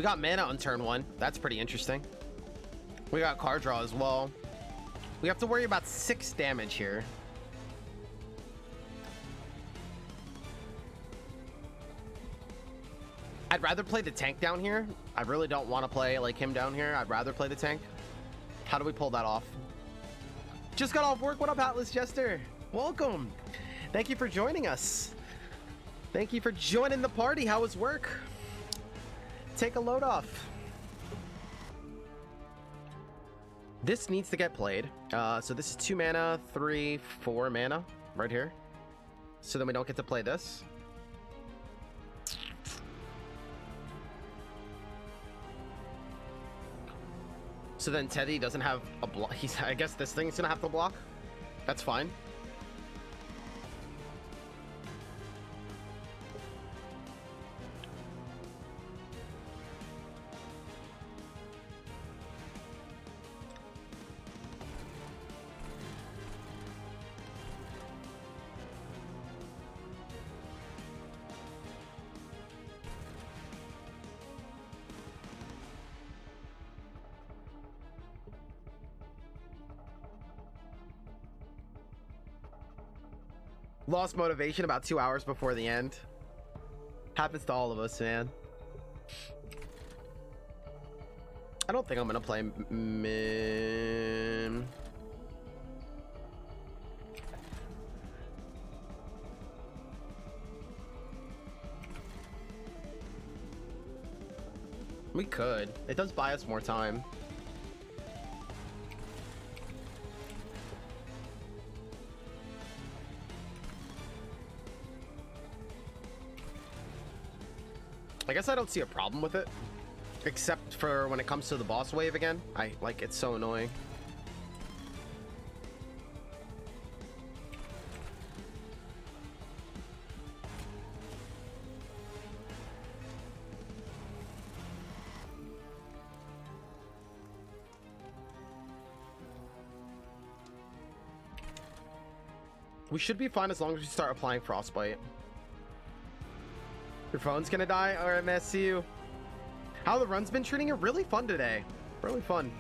We got mana on turn 1. That's pretty interesting. We got card draw as well. We have to worry about 6 damage here. I'd rather play the tank down here. I really don't want to play like him down here. I'd rather play the tank. How do we pull that off? Just got off work. What up, Atlas Jester? Welcome. Thank you for joining us. Thank you for joining the party. How was work? Take a load off. This needs to get played. So this is 2 mana, 3, 4 mana right here. So then we don't get to play this. So then Teddy doesn't have a block. I guess this thing's gonna have to block. That's fine. Lost motivation about 2 hours before the end. Happens to all of us, man. I don't think I'm gonna play Min. We could. It does buy us more time. I guess I don't see a problem with it, except for when it comes to the boss wave again. It's so annoying. We should be fine as long as we start applying Frostbite. Your phone's gonna die? Alright, man, see you. How the run's been treating you? Really fun today. Really fun.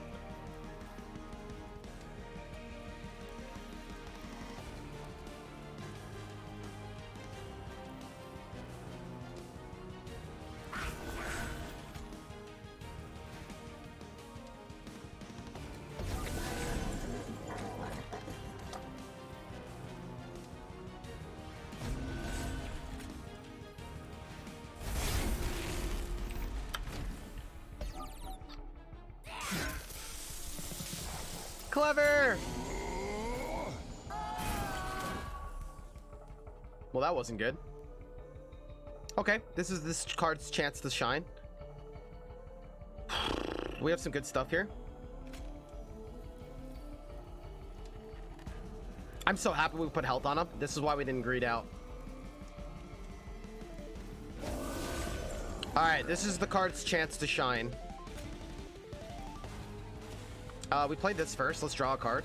Clever! Well, that wasn't good. Okay, this is this card's chance to shine. We have some good stuff here. I'm so happy we put health on him. This is why we didn't greed out. Alright, this is the card's chance to shine. We played this first. Let's draw a card.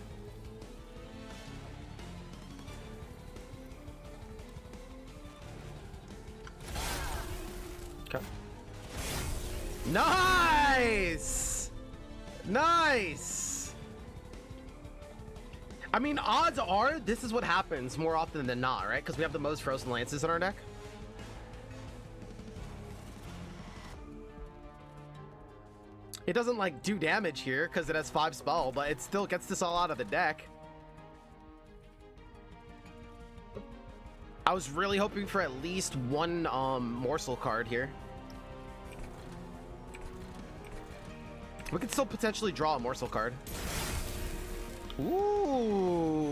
Okay. Nice! Nice! I mean, odds are this is what happens more often than not, right? Because we have the most Frozen Lances in our deck. It doesn't like do damage here because it has 5 spell, but it still gets this all out of the deck. I was really hoping for at least one morsel card here. We could still potentially draw a morsel card. Ooh.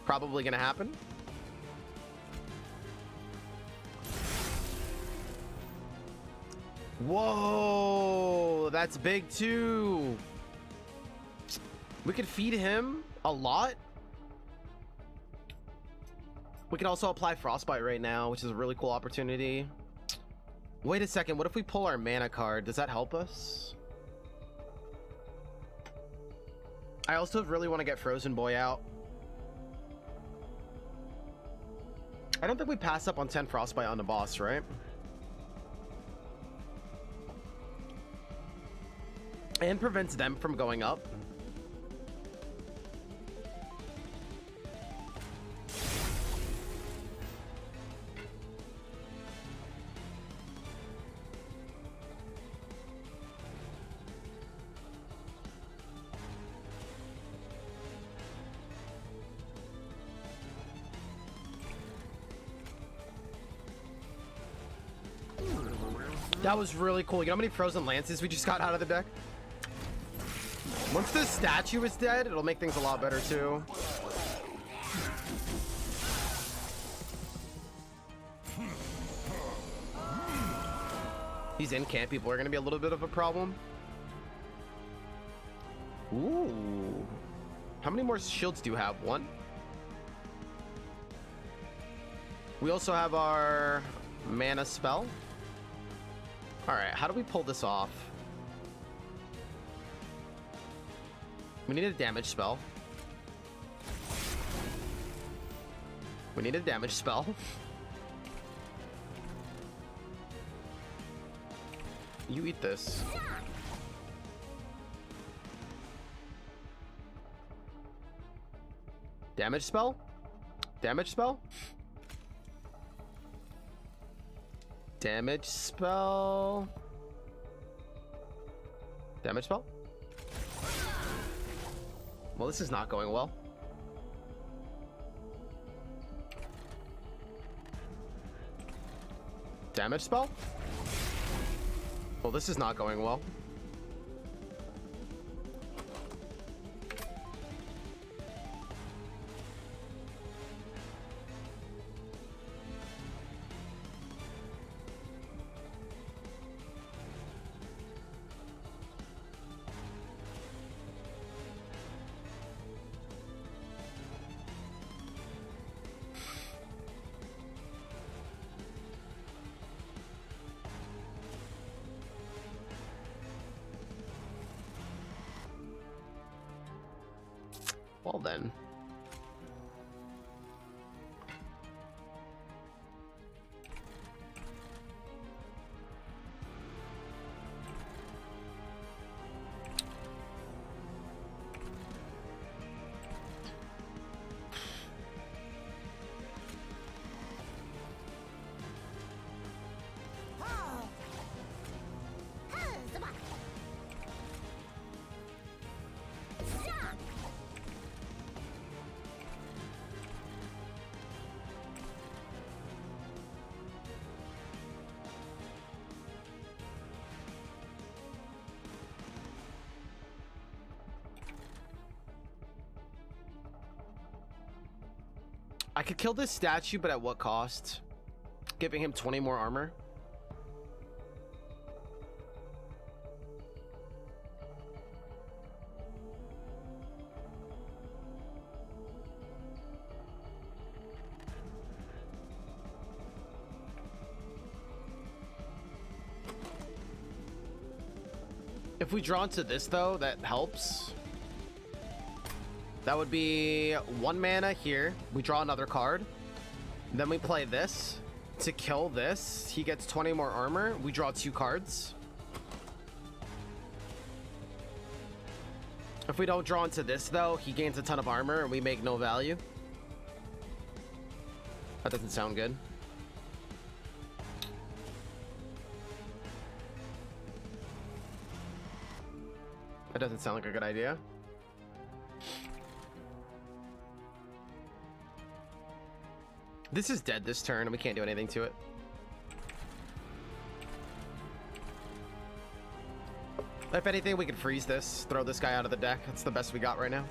Probably gonna happen. Whoa, that's big too. We could feed him a lot. We could also apply Frostbite right now, which is a really cool opportunity. Wait a second, what if we pull our mana card? Does that help us? I also really want to get Frozen Boy out. I don't think we pass up on 10 Frostbite on the boss, right? And prevents them from going up. That was really cool. You know how many frozen lances we just got out of the deck? Once the statue is dead, it'll make things a lot better too. These in-camp people are going to be a little bit of a problem. Ooh. How many more shields do you have? One? We also have our mana spell. Alright, how do we pull this off? We need a damage spell. We need a damage spell. You eat this. Damage spell? Damage spell? Damage spell. Damage spell? Well, this is not going well. Damage spell? Well, this is not going well. Well then. I could kill this statue, but at what cost? Giving him 20 more armor? If we draw into this, though, that helps. That would be 1 mana here. We draw another card. Then we play this. To kill this, he gets 20 more armor. We draw 2 cards. If we don't draw into this, though, he gains a ton of armor and we make no value. That doesn't sound good. That doesn't sound like a good idea. This is dead this turn, and we can't do anything to it. If anything, we can freeze this, throw this guy out of the deck. That's the best we got right now.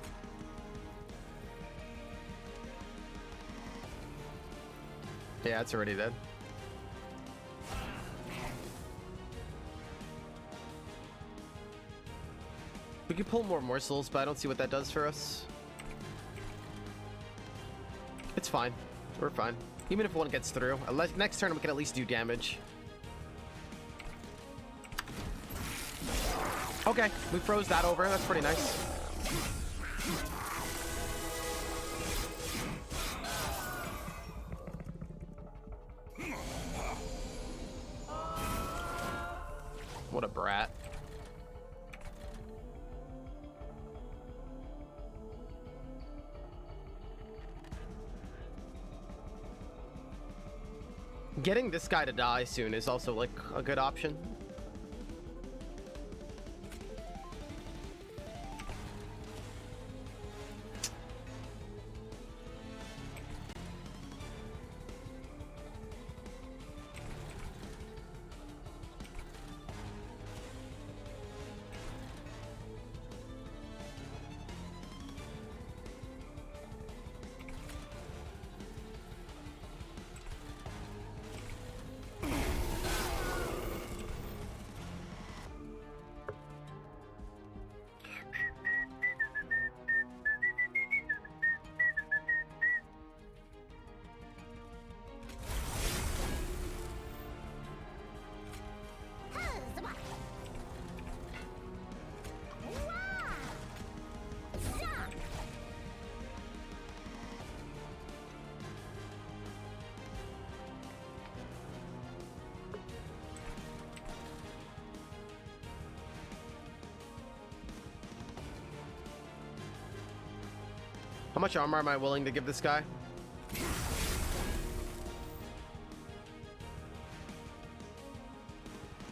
Yeah, it's already dead. We could pull more morsels, but I don't see what that does for us. It's fine. We're fine. Even if one gets through. Next turn, we can at least do damage. Okay, we froze that over. That's pretty nice. Getting this guy to die soon is also like a good option. How much armor am I willing to give this guy?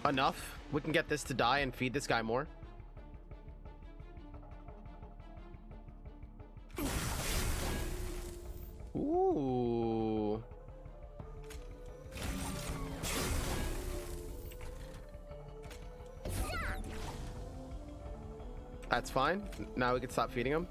Enough. We can get this to die and feed this guy more. Ooh. That's fine. Now we can stop feeding him.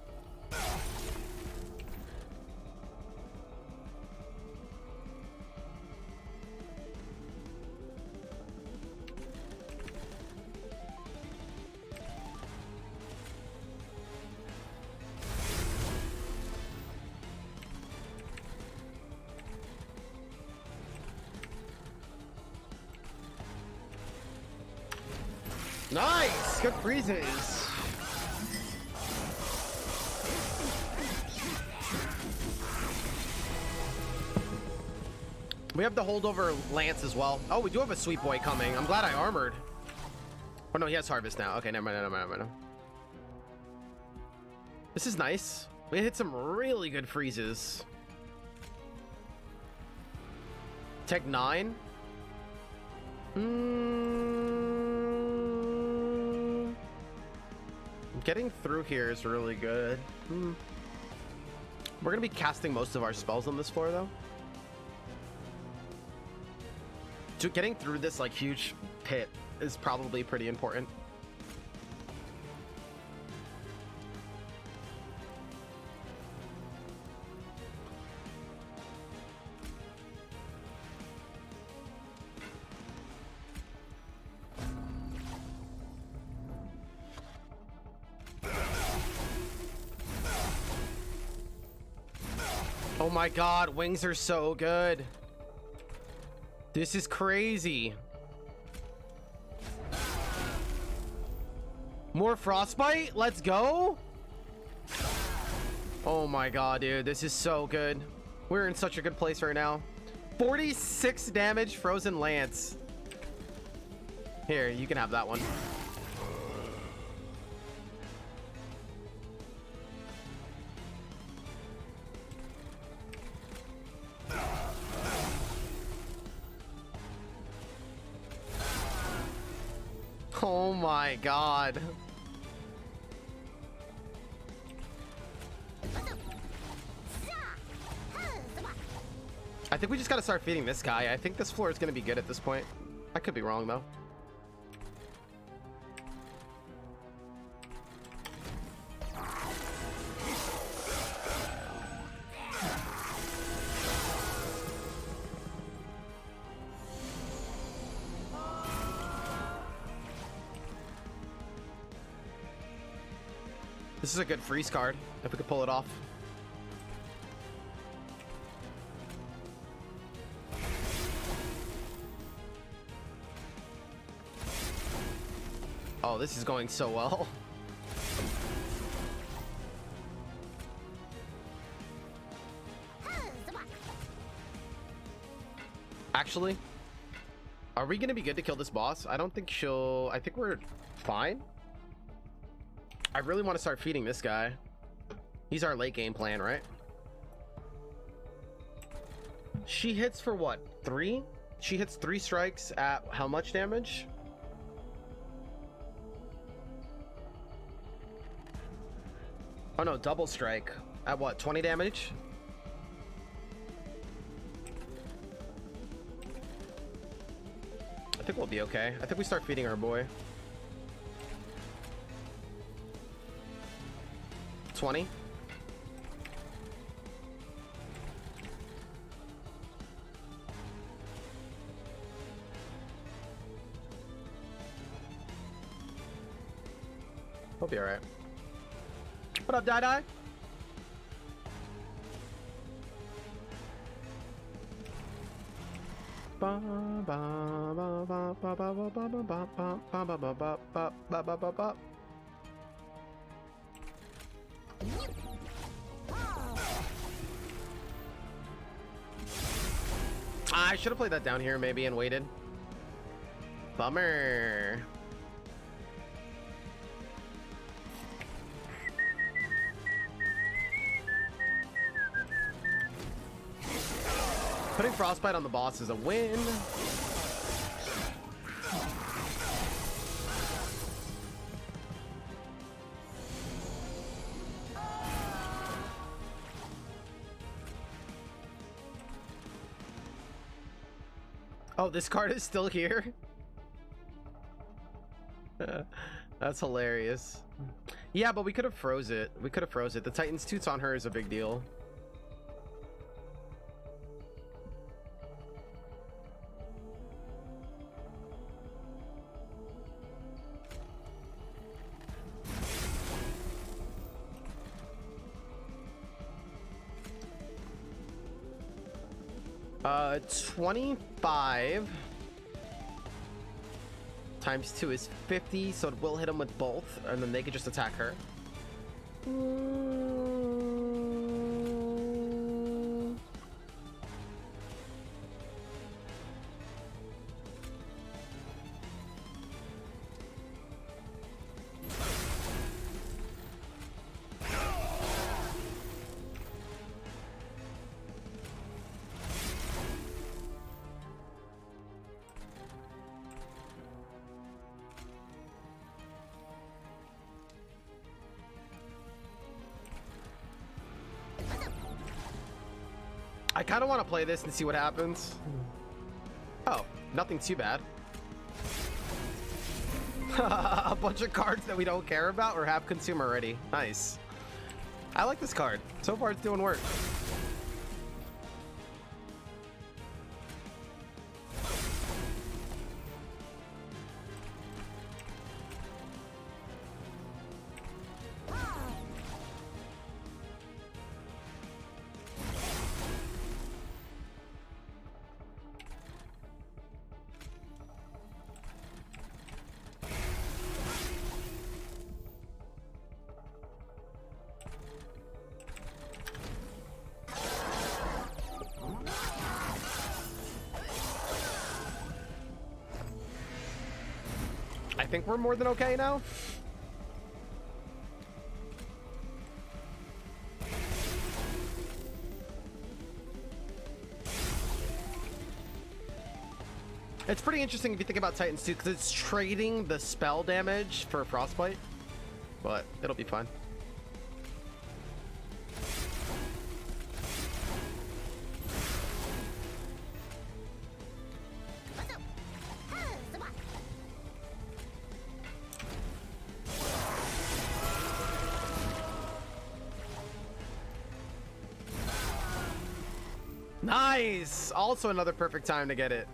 Nice! Good freezes. We have the holdover lance as well. Oh, we do have a sweet boy coming. I'm glad I armored. Oh no, he has harvest now. Okay, never mind, never mind, never mind. This is nice. We hit some really good freezes. Tech 9. Getting through here is really good. We're gonna be casting most of our spells on this floor though. So getting through this like huge pit is probably pretty important. Oh my god, wings are so good. This is crazy. More frostbite? Let's go. Oh my god, dude, this is so good. We're in such a good place right now. 46 damage frozen lance. Here, you can have that one. Oh my god. I think we just gotta start feeding this guy. I think this floor is gonna be good at this point. I could be wrong though. This is a good freeze card, if we could pull it off. Oh, this is going so well. Actually, are we gonna be good to kill this boss? I don't think she'll... I think we're fine. I really want to start feeding this guy. He's our late game plan, right? She hits for what? 3? She hits 3 strikes at how much damage? Oh no, double strike. At what, 20 damage? I think we'll be okay. I think we start feeding our boy. 20. We'll be alright. What up, Die? I should have played that down here maybe and waited. Bummer. Putting Frostbite on the boss is a win. Oh, this card is still here? That's hilarious. Yeah, but we could have froze it. We could have froze it. The Titan's Toots on her is a big deal. Uh, 25 times 2 is 50, so it will hit him with both, and then they could just attack her. I kind of want to play this and see what happens. Oh, nothing too bad. A bunch of cards that we don't care about or have consume already. Nice. I like this card. So far it's doing work. I think we're more than okay now. It's pretty interesting if you think about Titans too, because it's trading the spell damage for Frostbite, but it'll be fine. Nice! Also another perfect time to get it.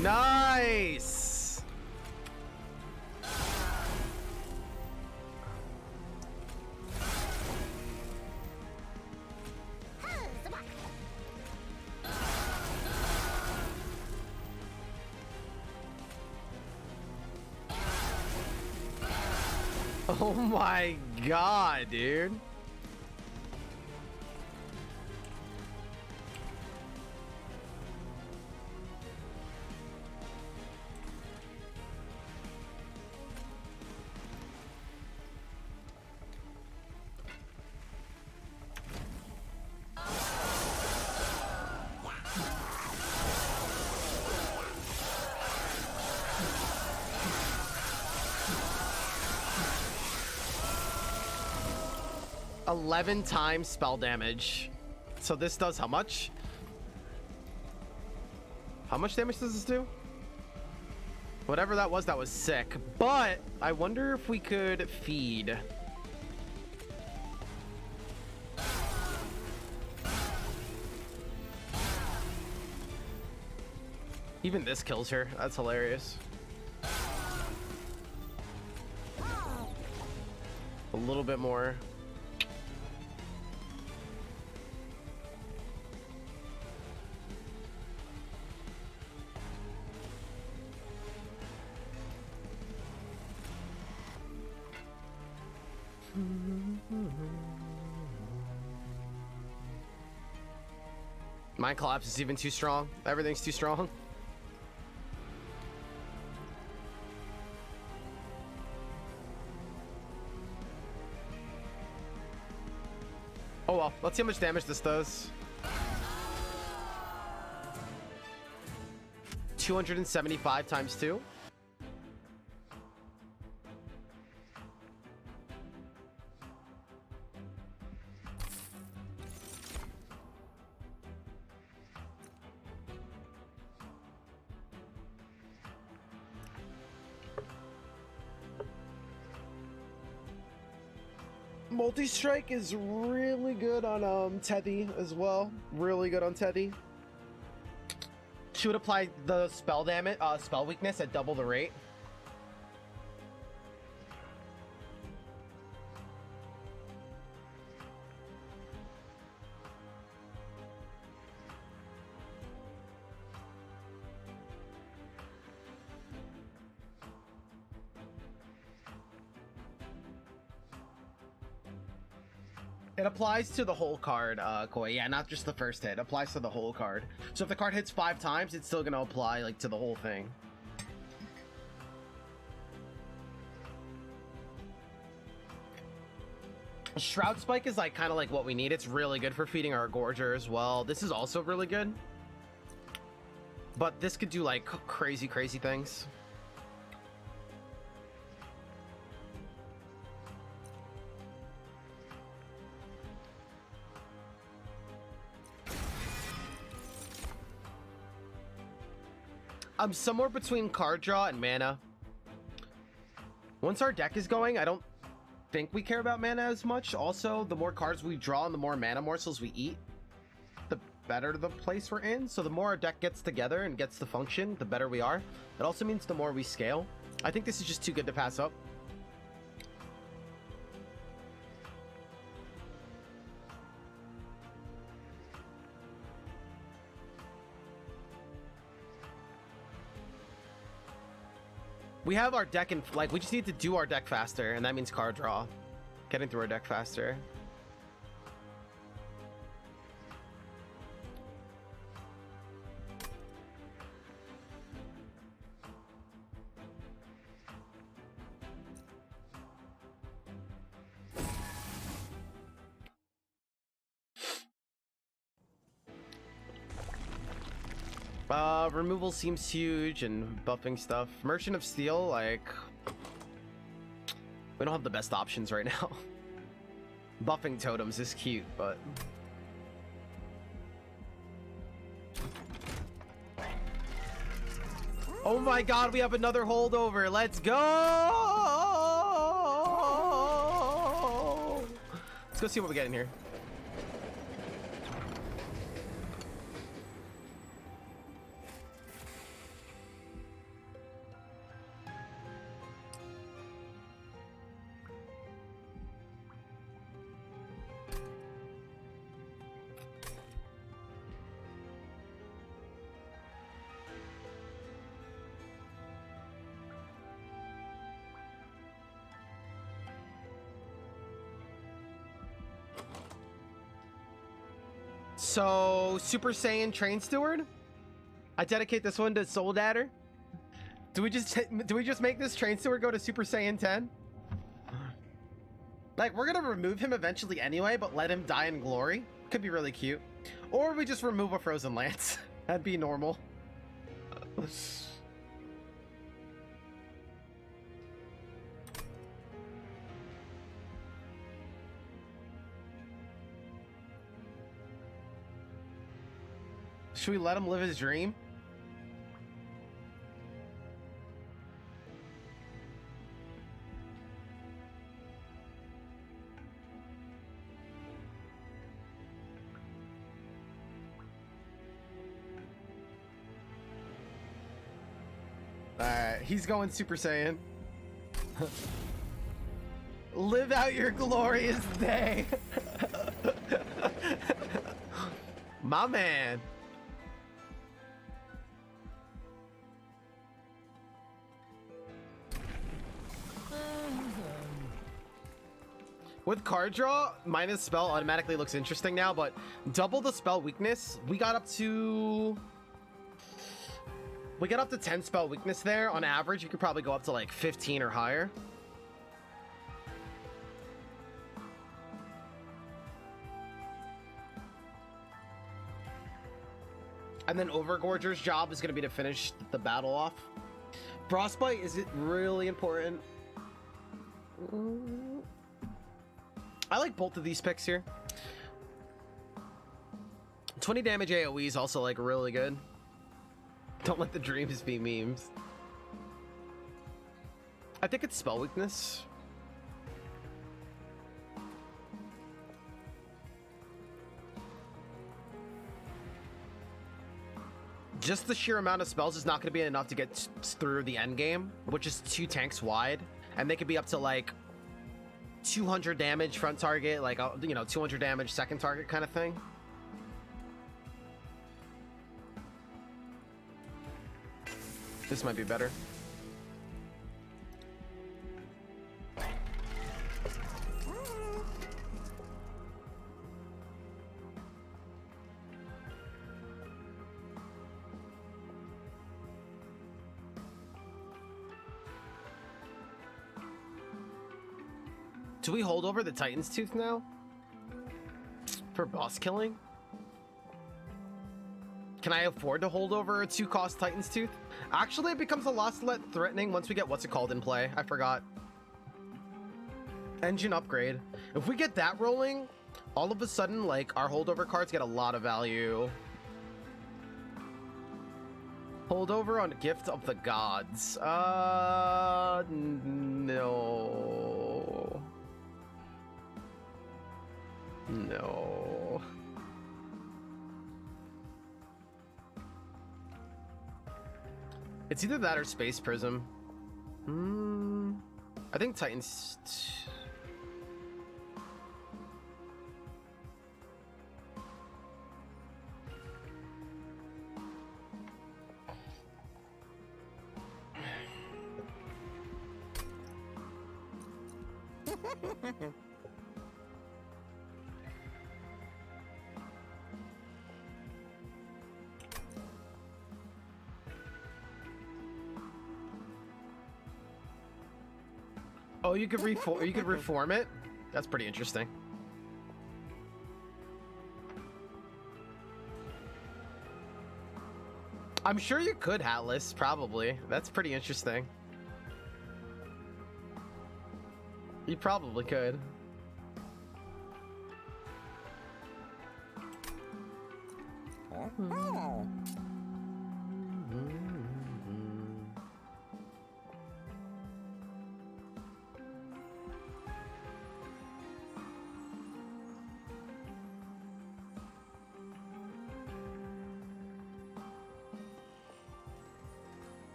Nice! Oh my god, dude. 11 times spell damage. So this does how much? How much damage does this do? Whatever that was sick. But I wonder if we could feed. Even this kills her. That's hilarious. A little bit more. Mind collapse is even too strong. Everything's too strong. Oh well, let's see how much damage this does. 275 times 2. Multi-strike is really good on Teddy as well. Really good on Teddy. She would apply the spell damage, spell weakness at double the rate. It applies to the whole card, Koi. Yeah, not just the first hit. It applies to the whole card. So if the card hits 5 times, it's still gonna apply like to the whole thing. Shroud Spike is like kind of like what we need. It's really good for feeding our Gorger as well. This is also really good. But this could do like crazy things. I'm somewhere between card draw and mana. Once our deck is going, I don't think we care about mana as much. Also, the more cards we draw and the more mana morsels we eat, the better the place we're in. So the more our deck gets together and gets to function, the better we are. It also means the more we scale. I think this is just too good to pass up. We have our deck in, like, we just need to do our deck faster, and that means card draw. Getting through our deck faster. Removal seems huge and buffing stuff. Merchant of Steel, like, we don't have the best options right now. Buffing totems is cute, but oh my god, we have another holdover. Let's go. Let's go see what we get in here. So, Super Saiyan Train Steward? I dedicate this one to Soul Dadder. Do we just make this Train Steward go to Super Saiyan 10? Like, we're gonna remove him eventually anyway, but let him die in glory. Could be really cute. Or we just remove a Frozen Lance. That'd be normal. Should we let him live his dream? Alright, he's going Super Saiyan. Live out your glorious day. My man. With card draw, minus spell automatically looks interesting now, but double the spell weakness, we got up to 10 spell weakness there. On average, you could probably go up to like 15 or higher. And then Overgorger's job is going to be to finish the battle off. Frostbite, is it really important? I like both of these picks here. 20 damage AoE is also like really good. Don't let the dreams be memes. I think it's spell weakness. Just the sheer amount of spells is not going to be enough to get through the end game, which is 2 tanks wide, and they could be up to like 200 damage front target, like, you know, 200 damage second target kind of thing. This might be better. Do we hold over the Titan's Tooth now? For boss killing? Can I afford to hold over a 2-cost Titan's Tooth? Actually, it becomes a lot less threatening once we get what's it called in play. I forgot. Engine upgrade. If we get that rolling, all of a sudden, like, our holdover cards get a lot of value. Holdover on Gift of the Gods. No. No. It's either that or Space Prism. I think Titans. Oh, you could reform it? That's pretty interesting. I'm sure you could, Hatless, probably. That's pretty interesting. You probably could.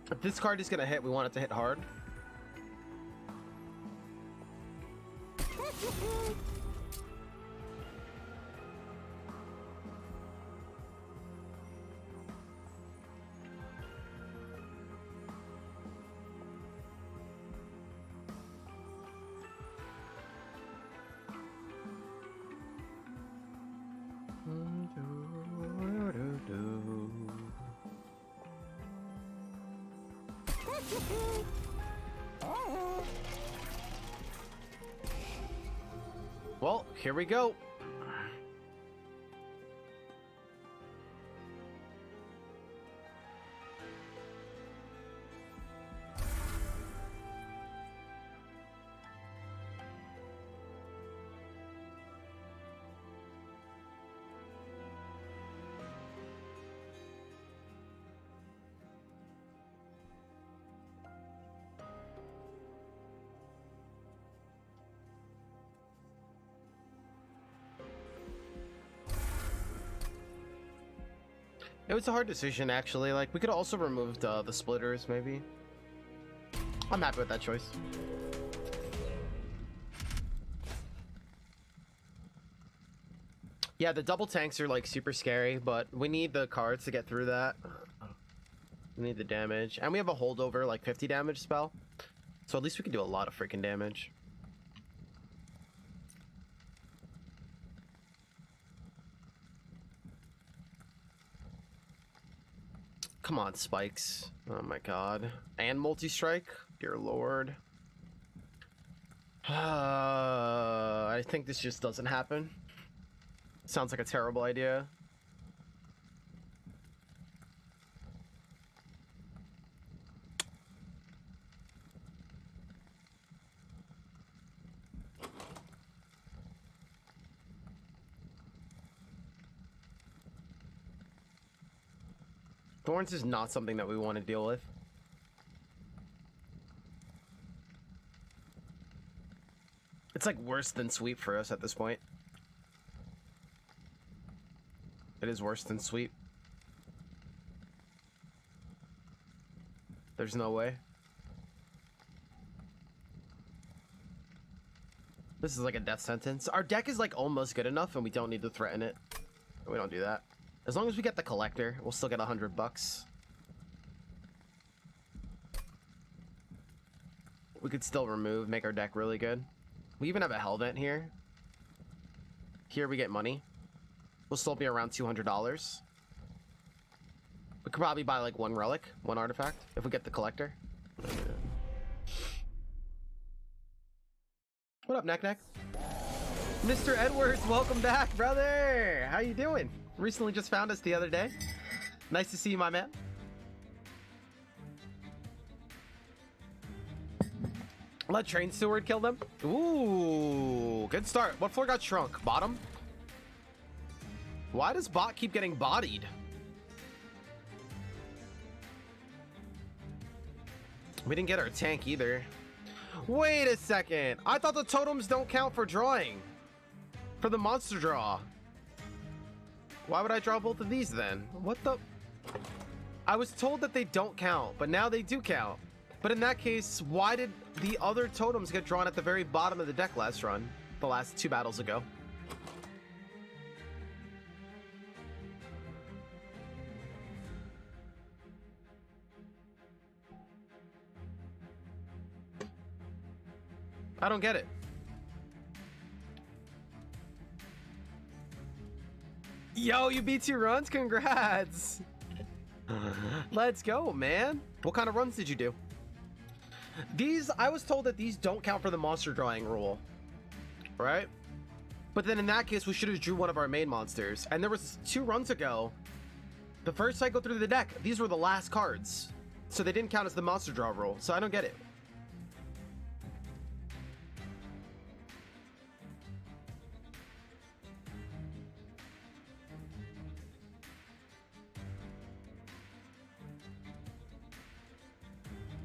If this card is gonna hit, we want it to hit hard. Well, here we go. It was a hard decision, actually. Like, we could have also removed the splitters, maybe. I'm happy with that choice. Yeah, the double tanks are, like, super scary, but we need the cards to get through that. We need the damage. And we have a holdover, like, 50 damage spell. So at least we can do a lot of freaking damage. Come on, spikes. Oh my god. And multi-strike? Dear lord. I think this just doesn't happen. Sounds like a terrible idea. Thorns is not something that we want to deal with. It's like worse than sweep for us at this point. It is worse than sweep. There's no way. This is like a death sentence. Our deck is like almost good enough and we don't need to threaten it. We don't do that. As long as we get the collector, we'll still get $100. We could still remove, make our deck really good. We even have a Hellvent here. Here we get money. We'll still be around $200. We could probably buy like one relic, one artifact, if we get the collector. What up, Neck Neck? Mr. Edwards, welcome back, brother! How you doing? Recently just found us the other day. Nice to see you, my man. Let Train Steward kill them. Ooh, good start. What floor got shrunk? Bottom? Why does bot keep getting bodied? We didn't get our tank either. Wait a second. I thought the totems don't count for drawing. For the monster draw. Why would I draw both of these then? What the? I was told that they don't count, but now they do count. But in that case, why did the other totems get drawn at the very bottom of the deck last run? The last 2 battles ago. I don't get it. Yo, you beat 2 runs? Congrats! Let's go, man. What kind of runs did you do? These, I was told that these don't count for the monster drawing rule. Right? But then in that case, we should have drew one of our main monsters. And there was 2 runs ago. The first cycle through the deck, these were the last cards. So they didn't count as the monster draw rule. So I don't get it.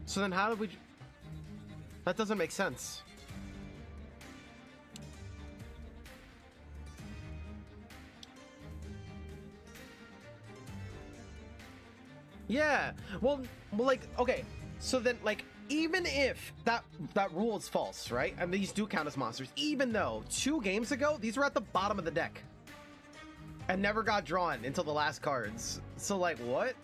So then how did we... That doesn't make sense. Yeah. Well, like, okay. So then, like, even if that rule is false, right? And these do count as monsters, even though 2 games ago, these were at the bottom of the deck and never got drawn until the last cards. So like, what?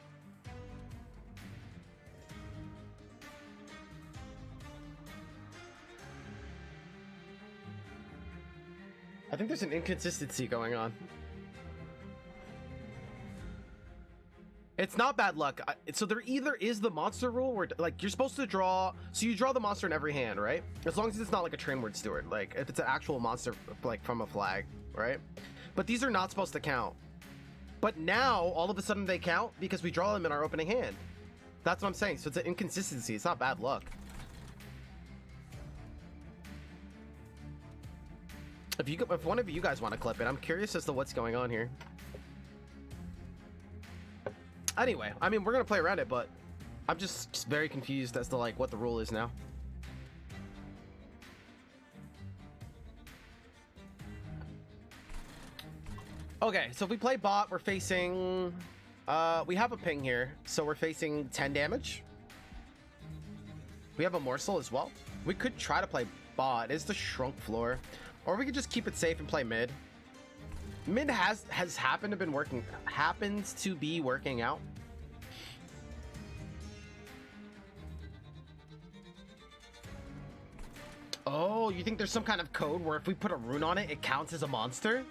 I think there's an inconsistency going on. It's not bad luck. So there either is the monster rule where like you're supposed to draw, so you draw the monster in every hand, right? As long as it's not like a Trainward Steward, like if it's an actual monster like from a flag, right? But these are not supposed to count. But now all of a sudden they count because we draw them in our opening hand. That's what I'm saying. So it's an inconsistency. It's not bad luck. If one of you guys want to clip it, I'm curious as to what's going on here. Anyway, I mean, we're gonna play around it, but I'm just very confused as to like what the rule is now. Okay, so if we play bot, we're facing we have a ping here, so we're facing 10 damage. We have a morsel as well. We could try to play bot. It's the shrunk floor, or we could just keep it safe and play mid. Mid has happens to be working out. Oh, you think there's some kind of code where if we put a rune on it, it counts as a monster?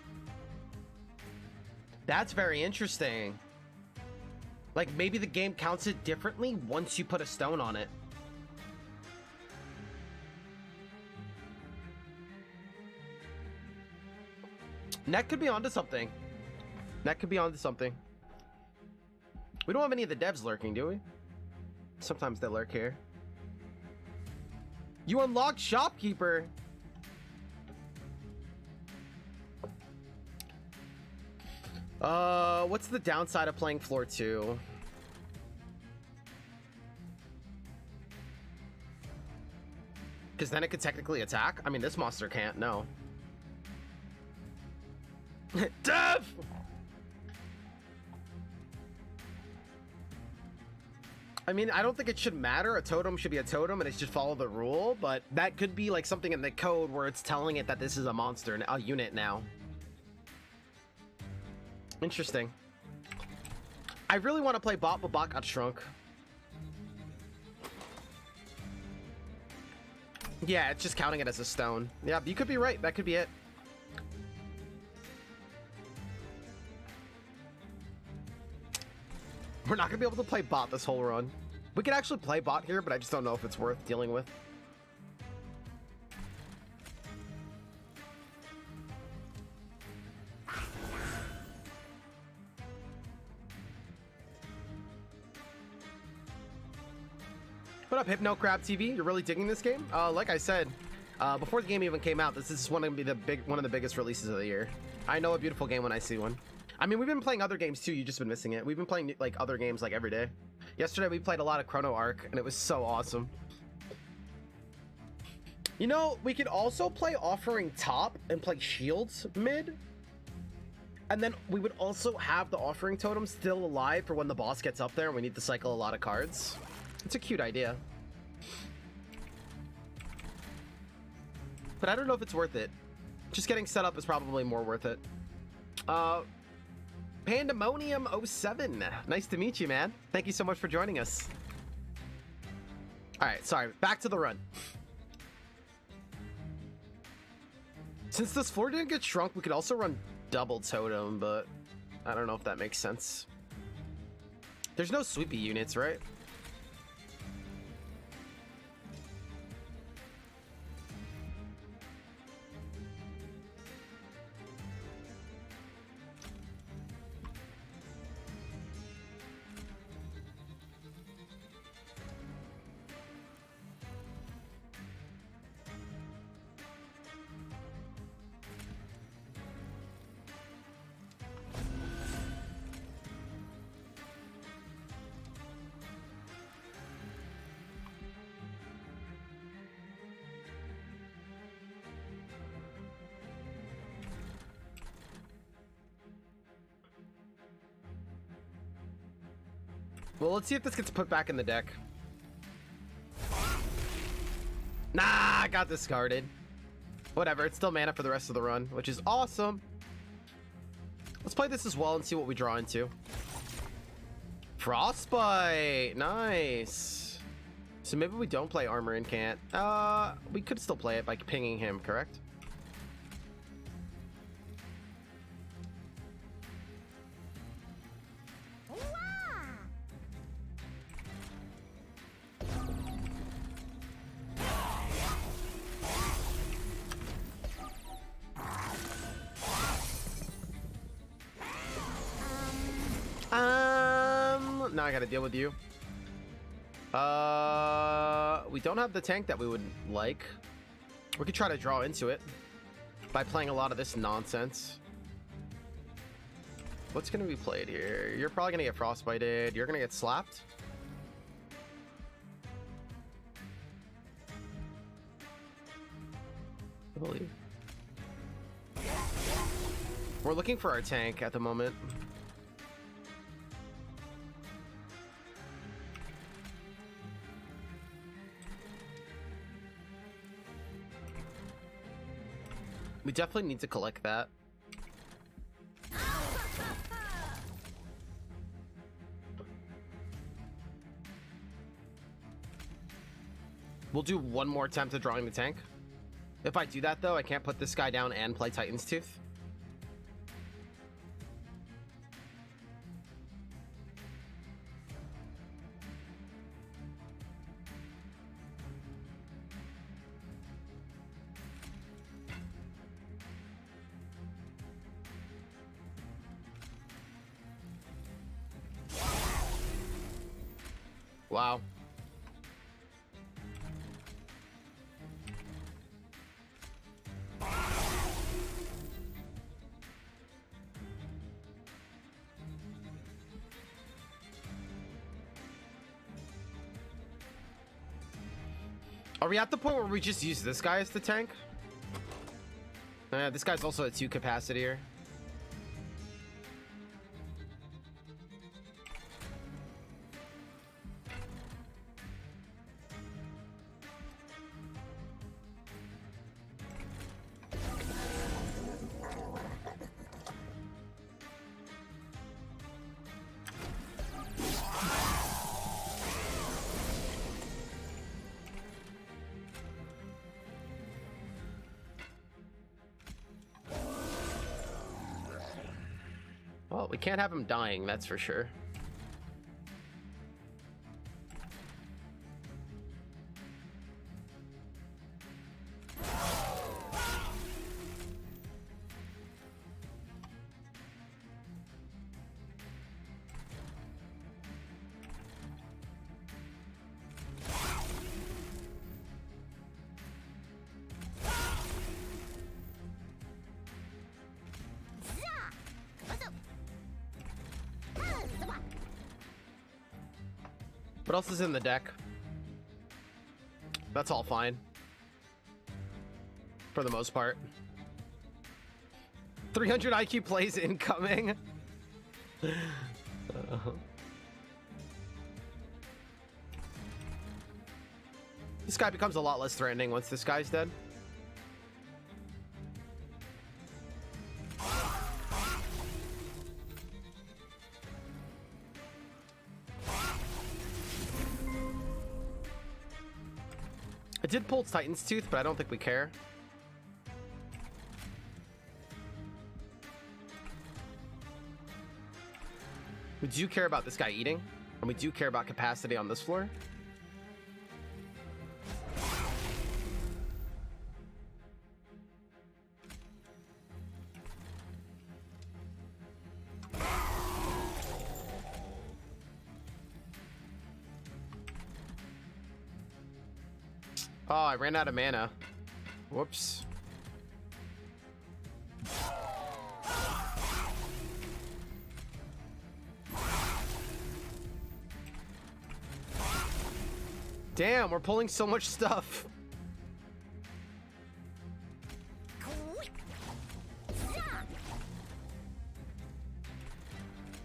That's very interesting. Like maybe the game counts it differently once you put a stone on it. Net could be onto something. Net could be onto something. We don't have any of the devs lurking, do we? Sometimes they lurk here. You unlocked Shopkeeper. What's the downside of playing floor 2? Because then it could technically attack. I mean, this monster can't, no. Dev! I mean, I don't think it should matter. A totem should be a totem and it should follow the rule, but that could be like something in the code where it's telling it that this is a monster, a unit now. Interesting. I really want to play bot, but bot got shrunk. Yeah, it's just counting it as a stone. Yeah, you could be right. That could be it. We're not gonna be able to play bot this whole run. We could actually play bot here, but I just don't know if it's worth dealing with. What up, Hypno Crab TV? You're really digging this game? Like I said, before the game even came out, this is one of the biggest releases of the year. I know a beautiful game when I see one. I mean, we've been playing other games too, you've just been missing it. We've been playing like other games like every day. Yesterday we played a lot of Chrono Arc and it was so awesome. You know, we could also play Offering top and play shields mid. And then we would also have the Offering totem still alive for when the boss gets up there and we need to cycle a lot of cards. It's a cute idea. But I don't know if it's worth it. Just getting set up is probably more worth it. Pandemonium07, nice to meet you, man. Thank you so much for joining us. All right, sorry, back to the run. Since this floor didn't get shrunk, we could also run double totem, but I don't know if that makes sense. There's no sweepy units, right? Well, let's see if this gets put back in the deck. I got discarded. Whatever, it's still mana for the rest of the run, which is awesome. Let's play this as well and see what we draw into. Frostbite, nice. So maybe we don't play Armor Incant. We could still play it by pinging him, correct? Now I gotta deal with you. We don't have the tank that we would like. We could try to draw into it by playing a lot of this nonsense. What's gonna be played here? You're probably gonna get frostbited. You're gonna get slapped. I believe. We're looking for our tank at the moment. We definitely need to collect that. We'll do one more attempt at drawing the tank. If I do that, though, I can't put this guy down and play Titan's Tooth. Wow. Are we at the point where we just use this guy as the tank? This guy's also a 2 capacity here. Well, we can't have him dying, that's for sure. What else is in the deck? That's all fine. For the most part. 300 IQ plays incoming. This guy becomes a lot less threatening once this guy's dead. I did pull Titan's Tooth, but I don't think we care. We do care about this guy eating, and we do care about capacity on this floor. Oh, I ran out of mana. Whoops. Damn, we're pulling so much stuff.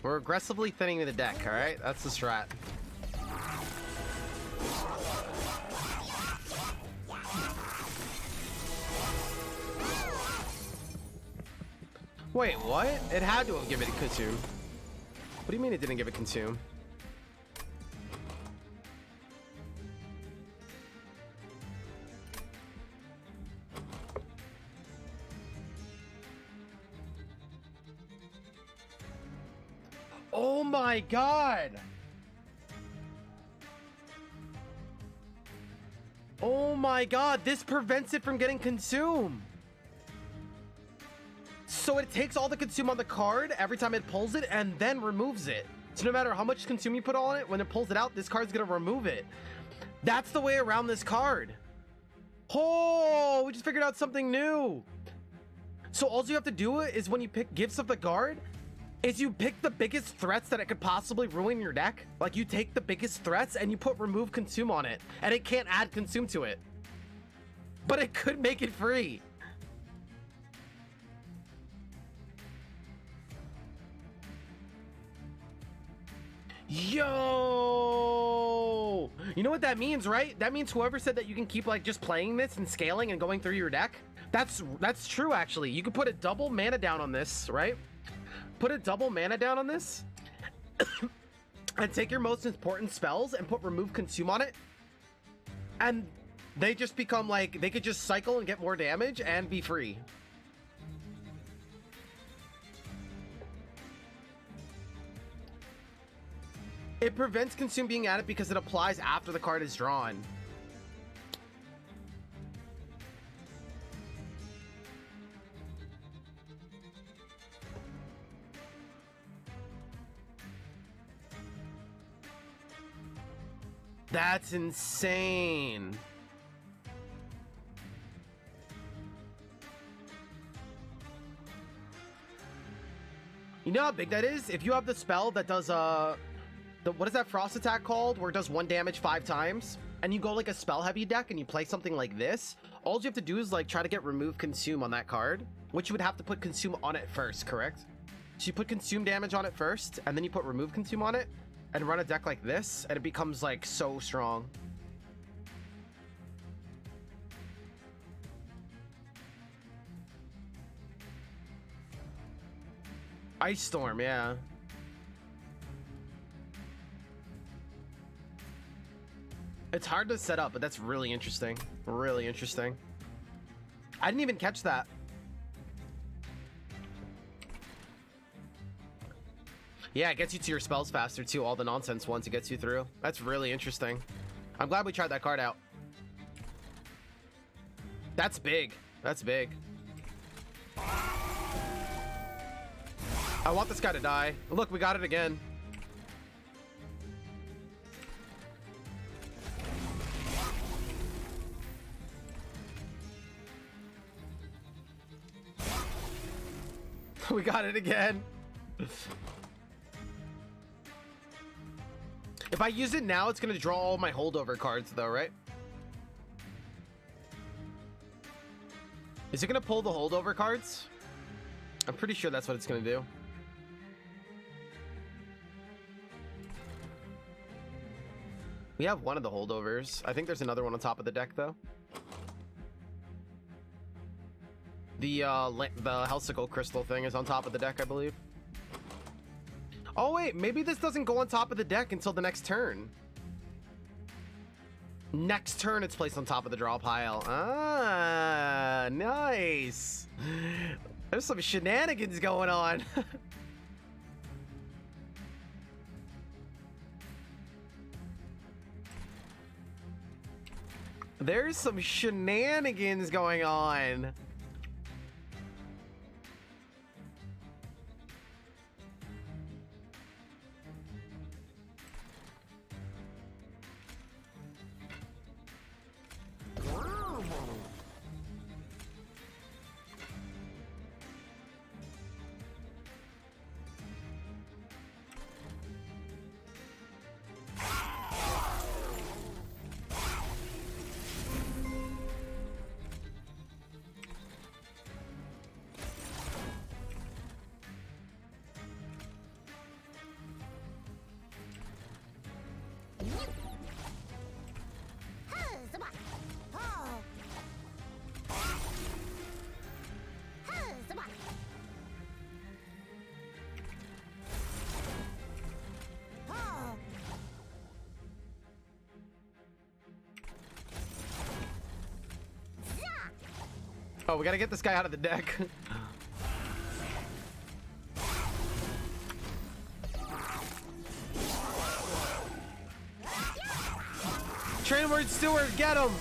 We're aggressively thinning the deck, all right? That's the strat. Wait, what? It had to have given it consume. What do you mean it didn't give it consume? Oh my god! Oh my god, this prevents it from getting consumed! So it takes all the consume on the card every time it pulls it and then removes it. So no matter how much consume you put on it, when it pulls it out, this card's gonna remove it. That's the way around this card. Oh, we just figured out something new. So all you have to do is when you pick gifts of the guard, is you pick the biggest threats that it could possibly ruin your deck. Like you take the biggest threats and you put remove consume on it, and it can't add consume to it. But it could make it free. Yo! You know what that means, right? That means whoever said that you can keep like just playing this and scaling and going through your deck, that's true actually. You could put a double mana down on this, right? Put a double mana down on this and take your most important spells and put remove consume on it, and they just become like, they could just cycle and get more damage and be free. It prevents consume being added because it applies after the card is drawn. That's insane. You know how big that is? If you have the spell that does what is that frost attack called, where it does 1 damage 5 times, and you go like a spell heavy deck and you play something like this, all you have to do is like try to get remove consume on that card, which you would have to put consume on it first, correct? So you put consume damage on it first, and then you put remove consume on it, and run a deck like this, and it becomes like so strong. Ice Storm, yeah. It's hard to set up, but that's really interesting. Really interesting. I didn't even catch that. Yeah, it gets you to your spells faster too. All the nonsense ones it gets you through. That's really interesting. I'm glad we tried that card out. That's big. That's big. I want this guy to die. Look, we got it again. We got it again. If I use it now, it's gonna draw all my holdover cards though, right? Is it gonna pull the holdover cards? I'm pretty sure that's what it's gonna do. We have one of the holdovers. I think there's another one on top of the deck though. The Helsicle crystal thing is on top of the deck, I believe. Oh wait, maybe this doesn't go on top of the deck until the next turn. Next turn it's placed on top of the draw pile. Ah, nice. There's some shenanigans going on. There's some shenanigans going on. Oh, we gotta get this guy out of the deck. Trainward Steward, get him!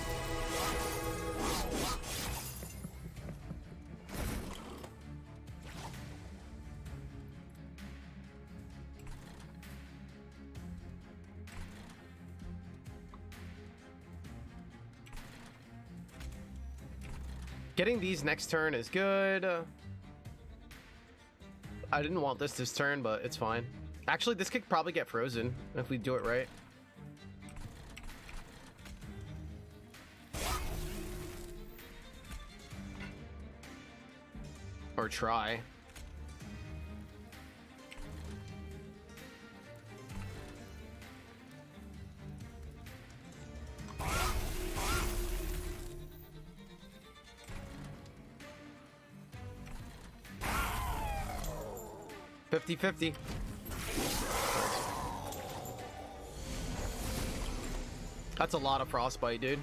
Getting these next turn is good. I didn't want this turn, but it's fine. Actually, this could probably get frozen if we do it right. Or try. $50-50. That's a lot of frostbite, dude.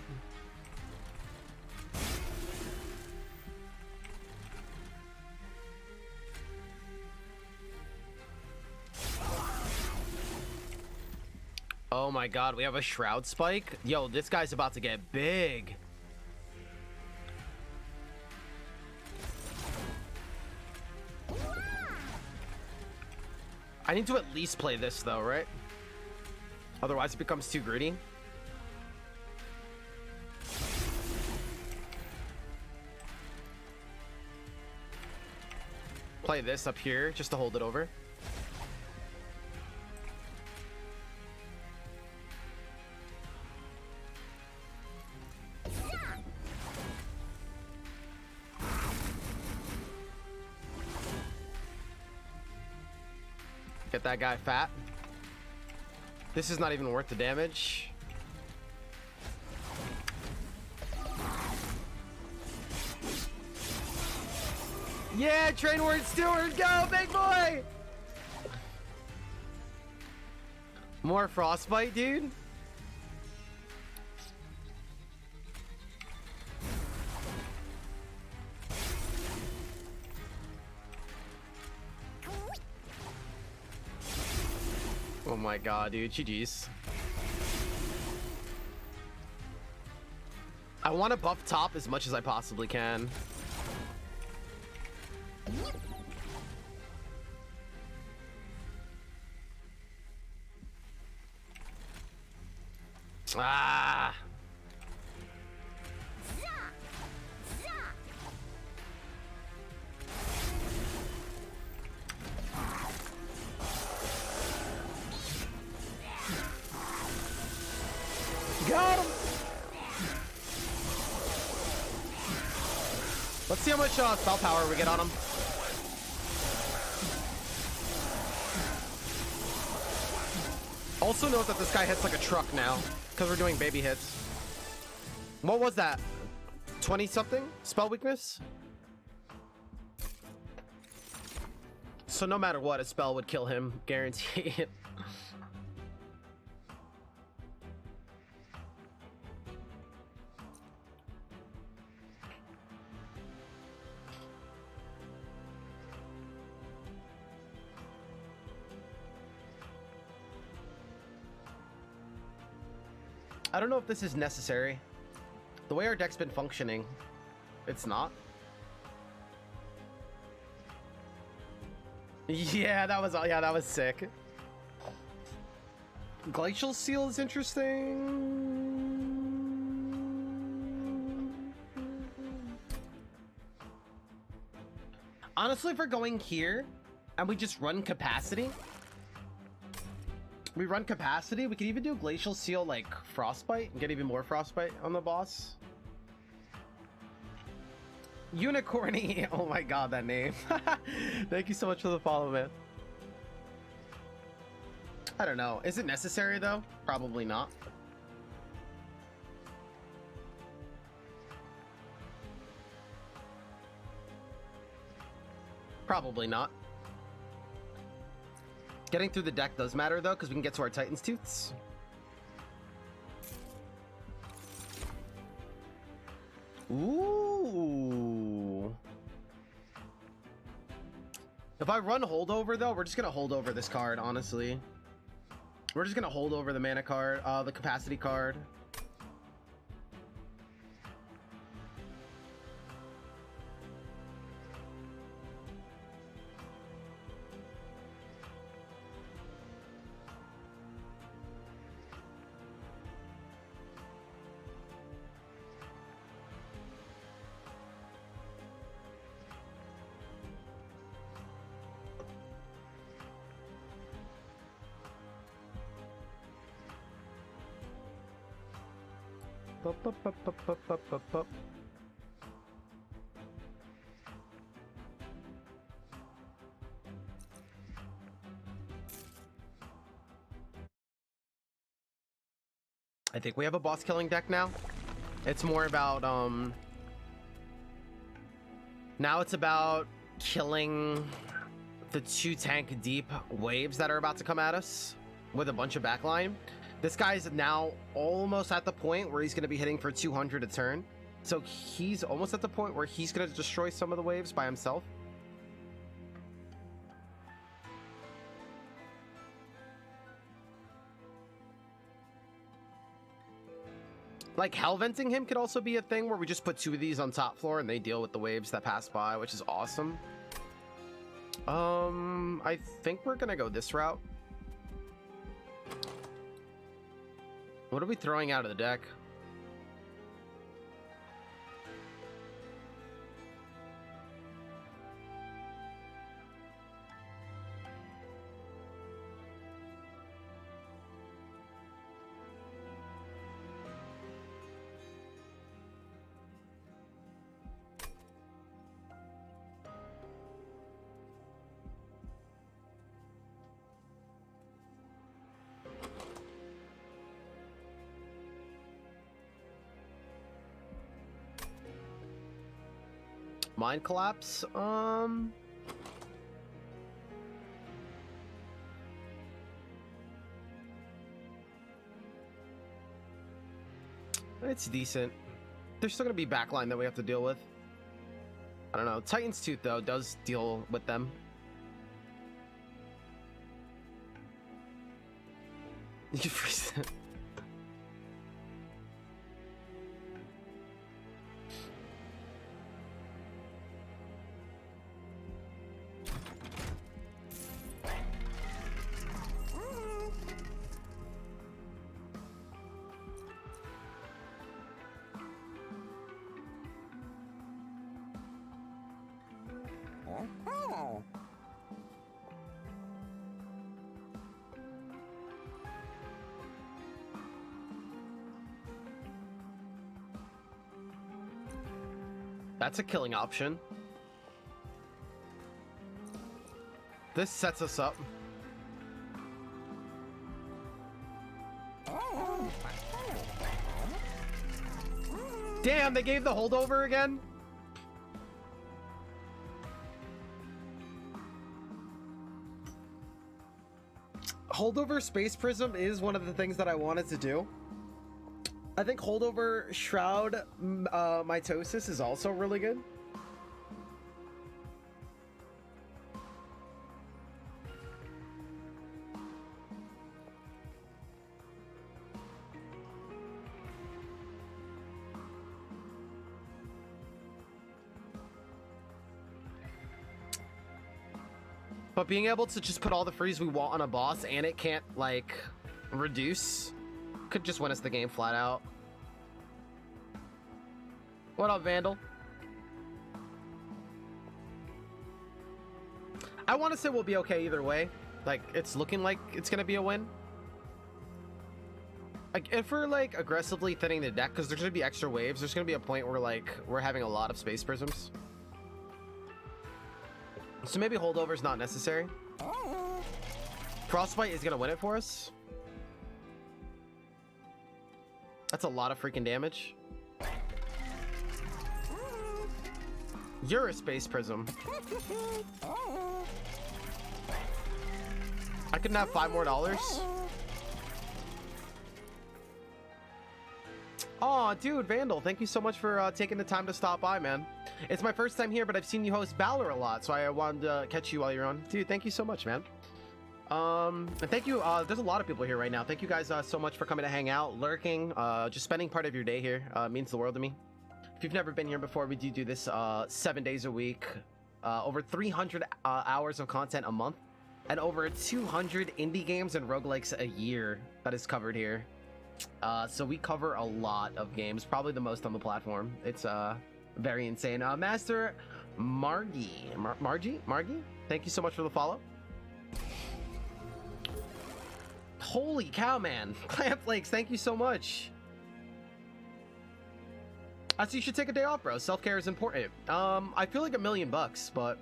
Oh my god, we have a shroud spike? Yo, this guy's about to get big. I need to at least play this though, right? Otherwise it becomes too greedy. Play this up here just to hold it over. Get that guy fat. This is not even worth the damage. Yeah, Trainward Steward, go, big boy! More frostbite, dude. Oh my god, dude, GG's. I want to buff top as much as I possibly can. Ah. Got him. Let's see how much spell power we get on him. Also note that this guy hits like a truck now because we're doing baby hits. What was that? 20 something spell weakness? So no matter what, a spell would kill him, guaranteed. I don't know if this is necessary. The way our deck's been functioning, it's not. Yeah, that was sick. Glacial Seal is interesting. Honestly, if we're going here and we just run capacity, we could even do Glacial Seal like Frostbite and get even more Frostbite on the boss. Unicorny. Oh my god, that name. Thank you so much for the follow, man. I don't know. Is it necessary though? Probably not. Probably not. Getting through the deck does matter though, because we can get to our Titan's Tooths. Ooh. If I run holdover though, we're just gonna hold over this card, honestly. We're just gonna hold over the mana card, the capacity card. I think we have a boss killing deck now. It's more about now it's about killing the 2 tank deep waves that are about to come at us with a bunch of backline. This guy's now almost at the point where he's going to be hitting for 200 a turn. So he's almost at the point where he's going to destroy some of the waves by himself. Like, hell venting him could also be a thing where we just put 2 of these on top floor and they deal with the waves that pass by, which is awesome. I think we're going to go this route. What are we throwing out of the deck? Mind collapse. It's decent. There's still gonna be backline that we have to deal with. I don't know. Titan's Tooth though does deal with them. You can freeze it. That's a killing option. This sets us up. Damn, they gave the holdover again? Holdover Space Prism is one of the things that I wanted to do. I think holdover Shroud Mitosis is also really good. But being able to just put all the freeze we want on a boss and it can't, like, reduce could just win us the game flat out. What up, Vandal? I want to say we'll be okay either way. Like, it's looking like it's going to be a win. Like, if we're, like, aggressively thinning the deck, because there's going to be extra waves, there's going to be a point where, like, we're having a lot of Space Prisms. So maybe holdover is not necessary. Frostbite is going to win it for us. That's a lot of freaking damage. You're a Space Prism. I couldn't have $5 more. Oh, dude, Vandal, thank you so much for taking the time to stop by, man. It's my first time here, but I've seen you host Valor a lot, so I wanted to catch you while you're on. Dude, thank you so much, man. And thank you. There's a lot of people here right now. Thank you guys so much for coming to hang out, lurking, just spending part of your day here. Means the world to me. If you've never been here before, we do this 7 days a week, over 300 hours of content a month, and over 200 indie games and roguelikes a year that is covered here. So we cover a lot of games, probably the most on the platform. It's very insane. Master Margie, thank you so much for the follow. Holy cow, man. Clamp Flakes, thank you so much. So you should take a day off, bro. Self-care is important. I feel like $1 million, but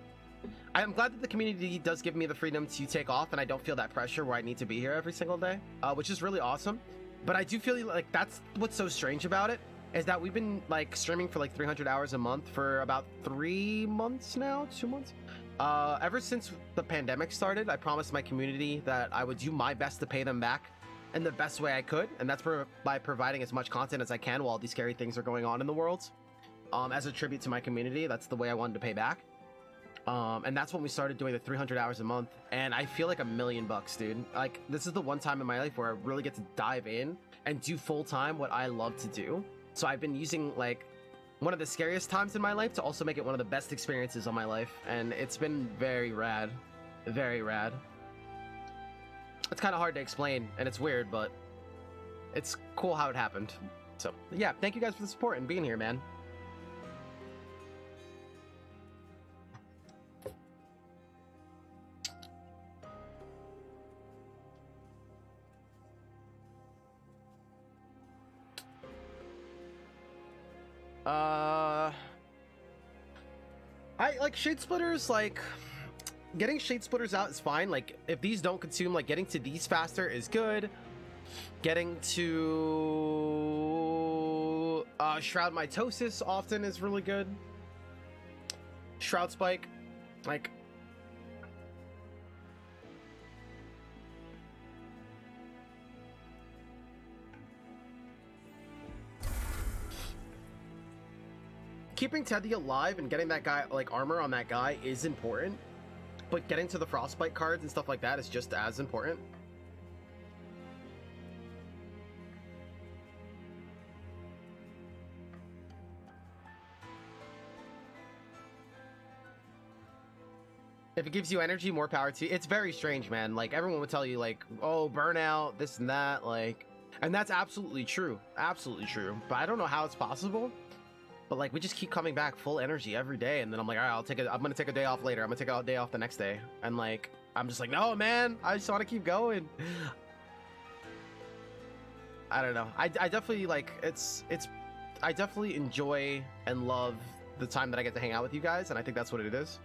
I'm glad that the community does give me the freedom to take off, and I don't feel that pressure where I need to be here every single day, which is really awesome. But I do feel like that's what's so strange about it, is that we've been like streaming for like 300 hours a month for about 3 months now, 2 months. Ever since the pandemic started, I promised my community that I would do my best to pay them back in the best way I could, and that's by providing as much content as I can while these scary things are going on in the world. As a tribute to my community, that's the way I wanted to pay back. And that's when we started doing the 300 hours a month, and I feel like $1 million, dude. Like, this is the one time in my life where I really get to dive in and do full-time what I love to do. So I've been using, like, one of the scariest times in my life to also make it one of the best experiences of my life, and it's been very rad. Very rad. It's kind of hard to explain, and it's weird, but it's cool how it happened. So, yeah, thank you guys for the support and being here, man. I like shade splitters. Like, getting shade splitters out is fine. Like, if these don't consume, like, getting to these faster is good. Getting to shroud mitosis often is really good. Shroud spike, like, keeping Teddy alive and getting that guy, like, armor on that guy is important, but getting to the frostbite cards and stuff like that is just as important. If it gives you energy, more power to you. It's very strange, man. Like, everyone would tell you, like, oh, burnout, this and that, like, and that's absolutely true. Absolutely true. But I don't know how it's possible. But, like, we just keep coming back full energy every day, and then I'm like, all right, I'm gonna take a day off later. I'm gonna take a day off the next day. And, like, I'm just like, no, man, I just want to keep going. I don't know. I definitely, like, I definitely enjoy and love the time that I get to hang out with you guys, and I think that's what it is.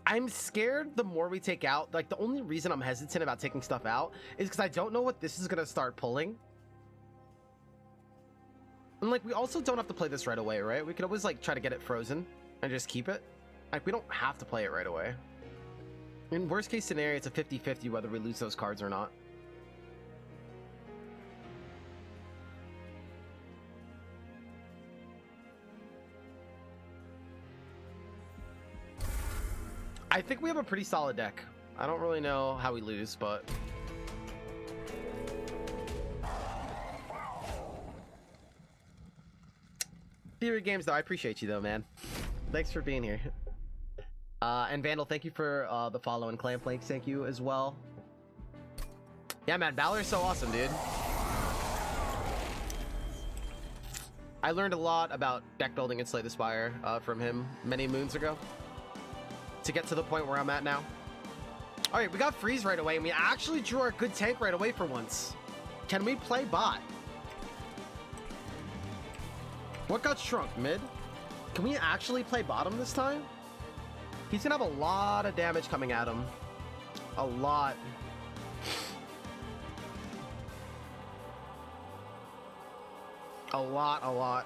I'm scared the more we take out. Like, the only reason I'm hesitant about taking stuff out is because I don't know what this is going to start pulling. And, like, we also don't have to play this right away, right? We could always, like, try to get it frozen and just keep it. Like, we don't have to play it right away. In worst case scenario, it's a 50-50 whether we lose those cards or not. I think we have a pretty solid deck. I don't really know how we lose, but... Theory Games, though, I appreciate you, though, man. Thanks for being here. And Vandal, thank you for the follow, and Clam Planks, thank you as well. Yeah, man, Valor is so awesome, dude. I learned a lot about deck building in Slay the Spire from him many moons ago, to get to the point where I'm at now. All right, we got freeze right away, and we actually drew our good tank right away for once. Can we play bot? What got shrunk? Mid? Can we actually play bottom this time? He's gonna have a lot of damage coming at him. A lot. A lot.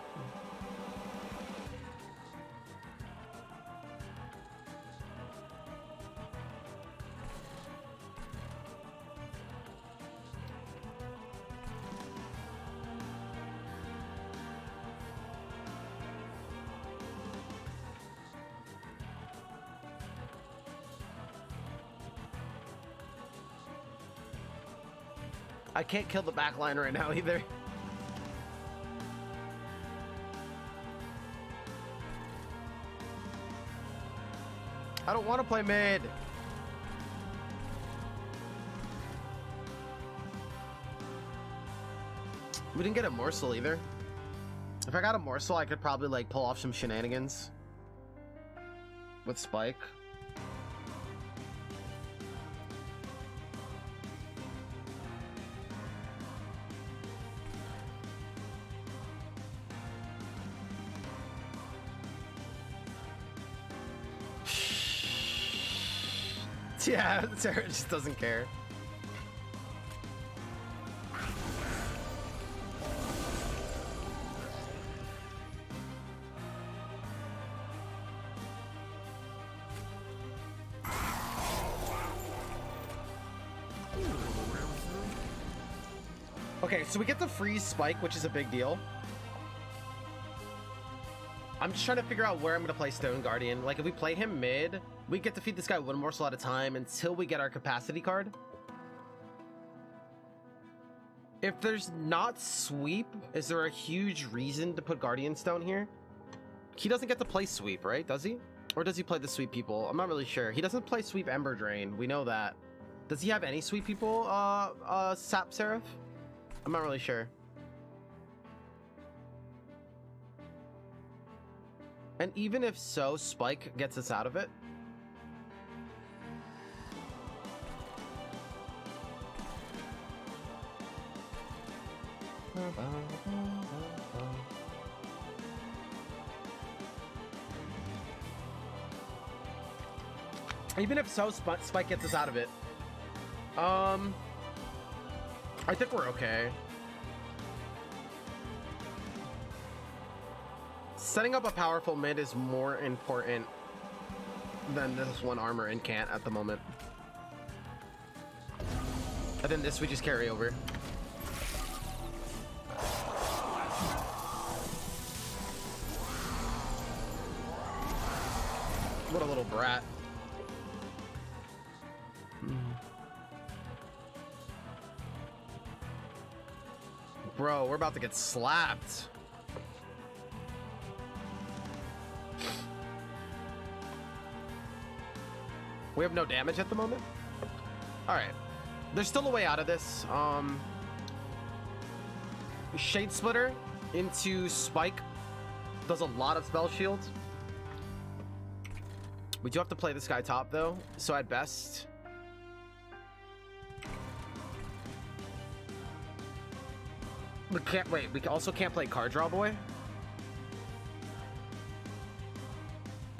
I can't kill the back line right now either. I don't want to play mid. We didn't get a morsel either. If I got a morsel, I could probably like pull off some shenanigans with Spike. Yeah, Sarah just doesn't care. Okay, so we get the freeze Spike, which is a big deal. I'm just trying to figure out where I'm going to play Stone Guardian. Like, if we play him mid, we get to feed this guy one morsel at a time until we get our capacity card. If there's not sweep, is there a huge reason to put Guardian Stone here? He doesn't get to play sweep, right? Does he? Or does he play the sweep people? I'm not really sure. He doesn't play sweep Ember Drain. We know that. Does he have any sweep people, Sap Seraph? I'm not really sure. And even if so, Spike gets us out of it. Even if so, Spike gets us out of it. I think we're okay. Setting up a powerful mid is more important than this one armor incant at the moment. And then this we just carry over. What a little brat. Bro, we're about to get slapped. We have no damage at the moment. All right, there's still a way out of this. Shade Splitter into Spike does a lot of spell shields. We do have to play this guy top though, so at best we can't wait. We also can't play Card Draw Boy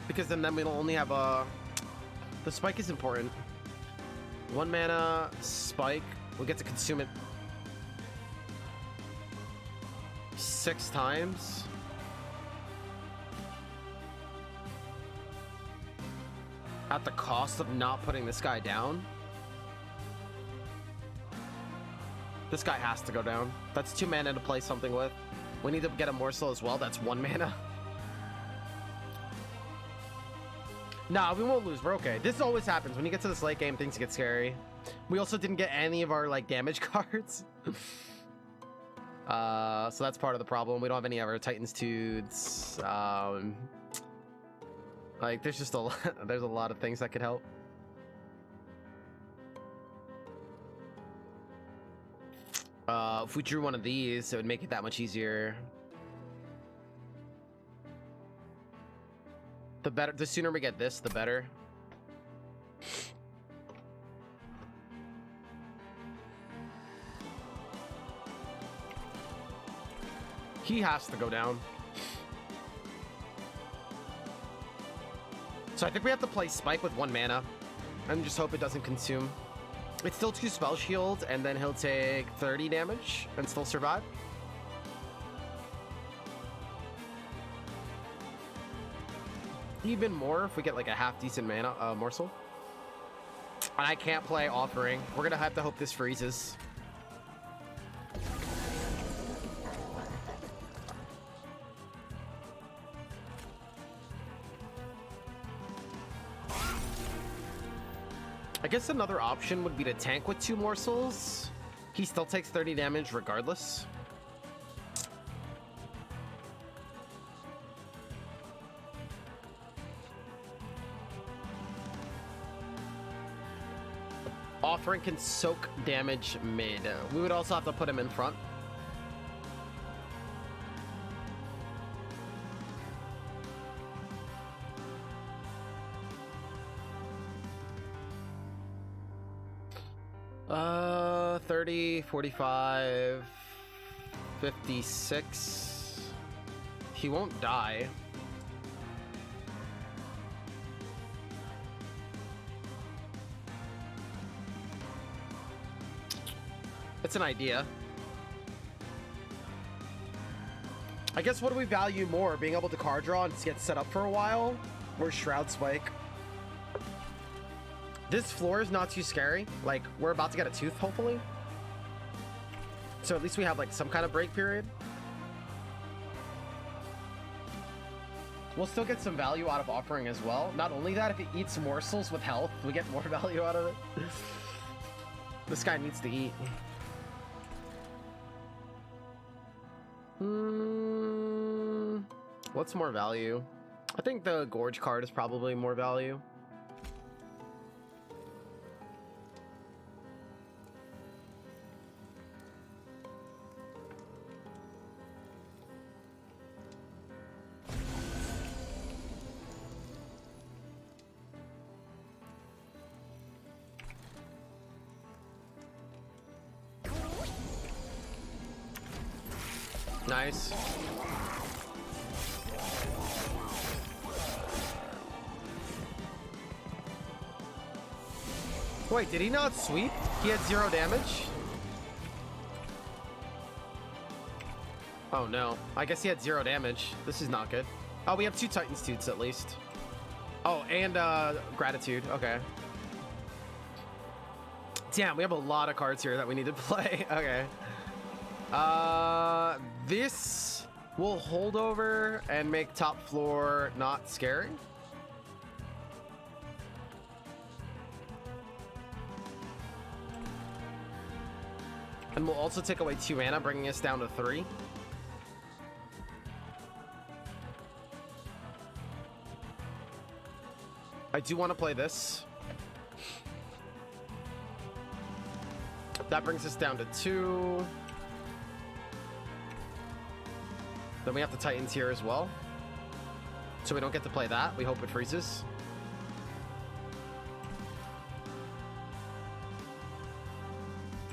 because then we'll only have a. The Spike is important. 1 mana Spike. We'll get to consume it 6 times. At the cost of not putting this guy down. This guy has to go down. That's 2 mana to play something with. We need to get a morsel as well. That's 1 mana. Nah, we won't lose. We're okay. This always happens. When you get to this late game, things get scary. We also didn't get any of our, like, damage cards. So that's part of the problem. We don't have any of our Titan's Tudes. Like, there's just a lot, there's a lot of things that could help. If we drew one of these, it would make it that much easier. The sooner we get this, the better. He has to go down. So I think we have to play Spike with 1 mana and just hope it doesn't consume. It's still 2 spell shields, and then he'll take 30 damage and still survive. Even more if we get like a half decent mana morsel. And I can't play Offering. We're gonna have to hope this freezes. I guess another option would be to tank with 2 morsels. He still takes 30 damage regardless. Offering can soak damage mid. We would also have to put him in front. Uh, 30, 45, 56. He won't die. It's an idea. I guess what do we value more? Being able to card draw and get set up for a while? Or Shroud Spike? This floor is not too scary. Like, we're about to get a tooth, hopefully. So at least we have, like, some kind of break period. We'll still get some value out of offering as well. Not only that, if it eats morsels with health, we get more value out of it. This guy needs to eat. What's more value? I think the Gorge card is probably more value. Nice. Wait, did he not sweep? He had 0 damage? Oh no. I guess he had 0 damage. This is not good. Oh, we have 2 Titan's Tooths at least. Oh, and Gratitude. Okay. Damn, we have a lot of cards here that we need to play. Okay. This will hold over and make top floor not scary. And we'll also take away 2 mana, bringing us down to 3. I do want to play this. That brings us down to 2. Then we have the Titans here as well. So we don't get to play that. We hope it freezes.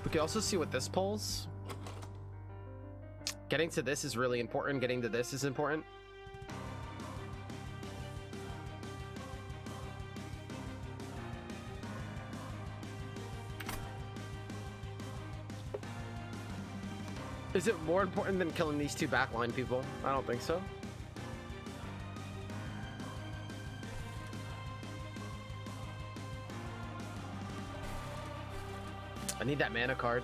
We can also see what this pulls. Getting to this is really important. Getting to this is important. Is it more important than killing these 2 backline people? I don't think so. I need that mana card.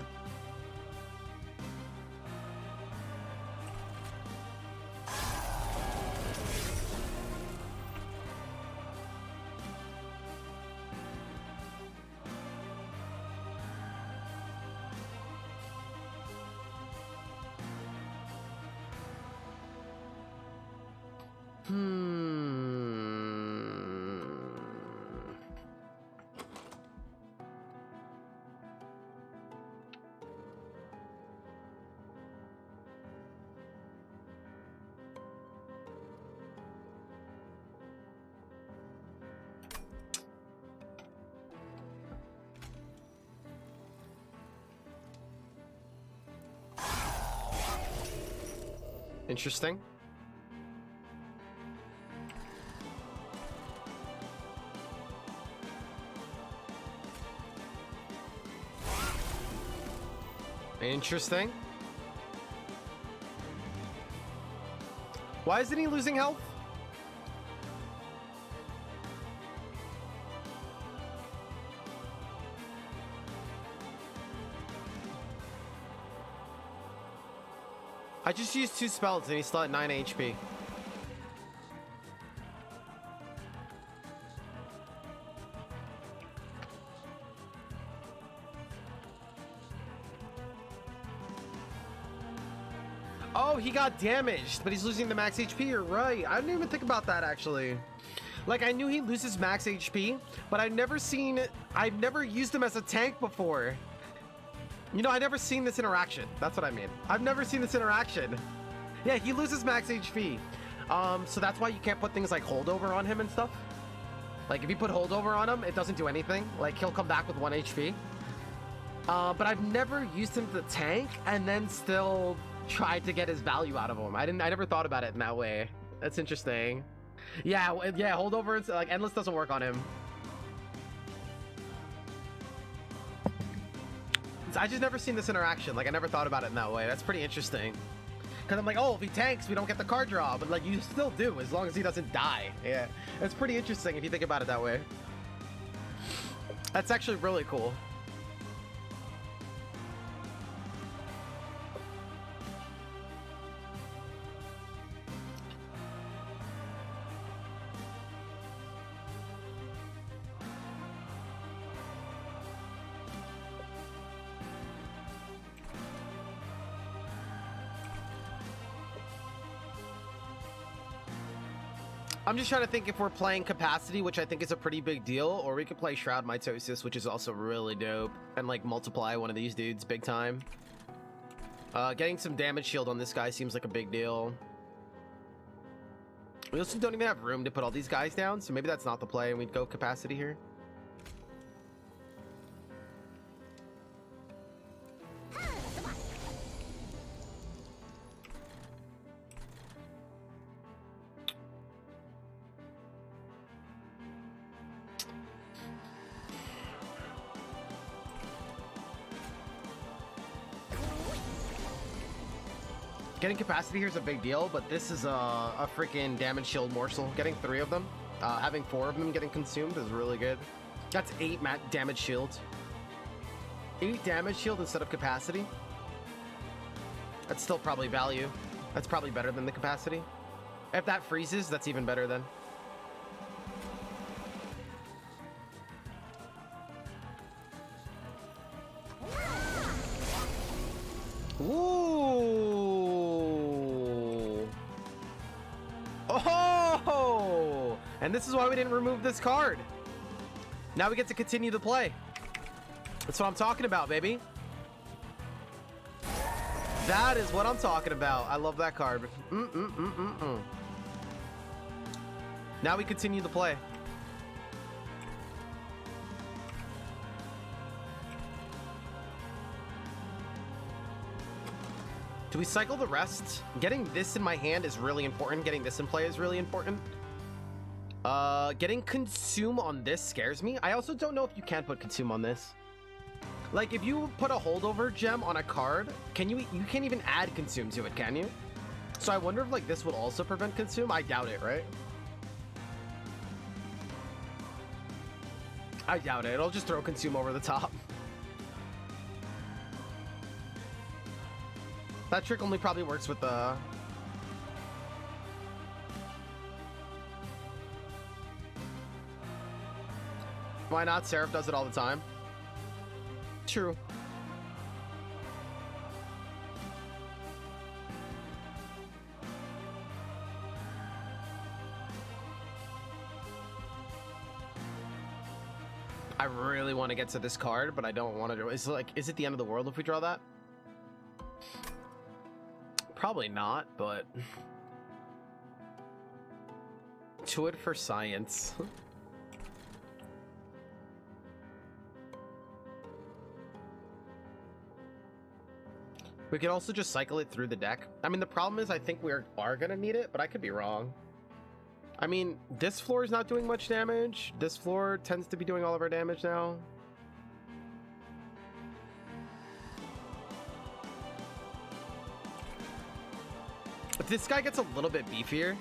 Interesting. Interesting. Why isn't he losing health? I just used 2 spells and he's still at 9 HP. got damaged, but he's losing the max HP. You're right. I didn't even think about that, actually. Like, I knew he loses max HP, but I've never used him as a tank before. You know, I've never seen this interaction. That's what I mean. I've never seen this interaction. Yeah, he loses max HP. So that's why you can't put things like holdover on him and stuff. Like, if you put holdover on him, it doesn't do anything. Like, he'll come back with 1 HP. But I've never used him to tank and then still tried to get his value out of him. I never thought about it in that way. That's interesting. Yeah, holdover, like, endless doesn't work on him. I just never seen this interaction. Like, I never thought about it in that way. That's pretty interesting. Because I'm like, oh, if he tanks, we don't get the card draw. But, like, you still do, as long as he doesn't die. Yeah, it's pretty interesting if you think about it that way. That's actually really cool. I'm just trying to think if we're playing capacity, which I think is a pretty big deal, or we could play Shroud Mitosis, which is also really dope, and like multiply one of these dudes big time. Getting some damage shield on this guy seems like a big deal. We also don't even have room to put all these guys down, so maybe that's not the play and we'd go capacity here. Getting capacity here is a big deal, but this is a freaking damage shield morsel. Getting 3 of them, having 4 of them getting consumed is really good. That's 8 damage shield. 8 damage shield instead of capacity. That's still probably value. That's probably better than the capacity. If that freezes, that's even better then. Ooh. Oh! And this is why we didn't remove this card. Now we get to continue the play. That's what I'm talking about, baby. That is what I'm talking about. I love that card. Now we continue the play. Do we cycle the rest? Getting this in my hand is really important. Getting this in play is really important. Getting consume on this scares me. I also don't know if you can put consume on this. Like, if you put a holdover gem on a card, you can't even add consume to it, can you? So I wonder if like this would also prevent consume. I doubt it, right? I doubt it. It'll just throw consume over the top. That trick only probably works with the... Why not? Seraph does it all the time. True. I really want to get to this card, but I don't want to. Is it the end of the world if we draw that? Probably not, but to it for science. We could also just cycle it through the deck. I mean, the problem is I think we are gonna need it, but I could be wrong. I mean, this floor is not doing much damage. This floor tends to be doing all of our damage now. If this guy gets a little bit beefier.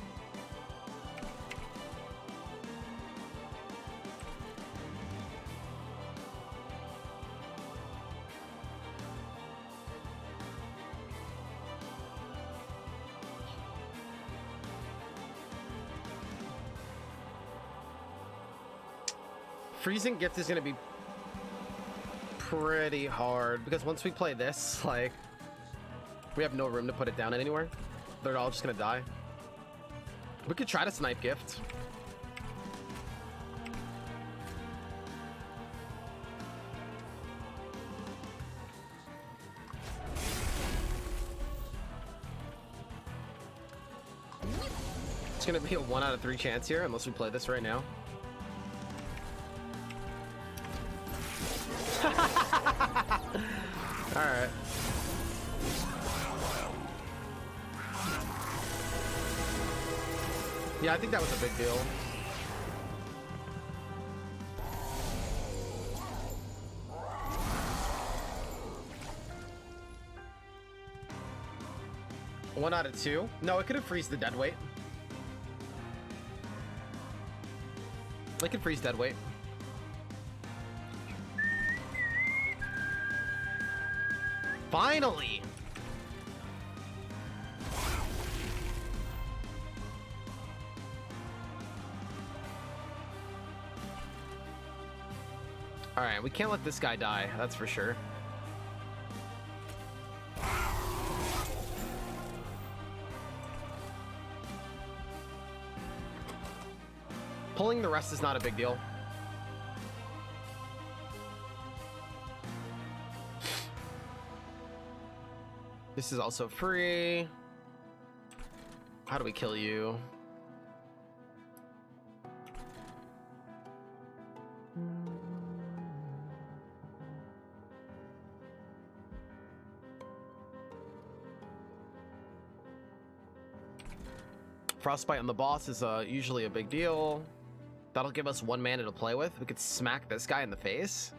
Freezing Gift is going to be pretty hard because once we play this, like, we have no room to put it down anywhere. They're all just gonna die. We could try to snipe gift. It's gonna be a 1 out of 3 chance here unless we play this right now. All right. Yeah, I think that was a big deal. One out of 2. No, it could have freezed the dead weight. It could freeze dead weight. Finally! Alright, we can't let this guy die, that's for sure. Pulling the rest is not a big deal. This is also free. How do we kill you? Frostbite on the boss is usually a big deal. That'll give us 1 mana to play with. We could smack this guy in the face.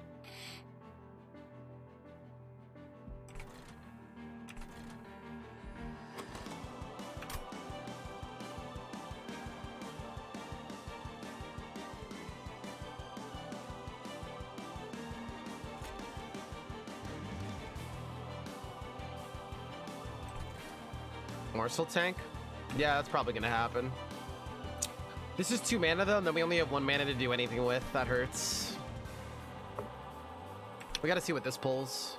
Morsel tank? Yeah, that's probably gonna happen. This is 2 mana though, and then we only have 1 mana to do anything with. That hurts. We gotta see what this pulls.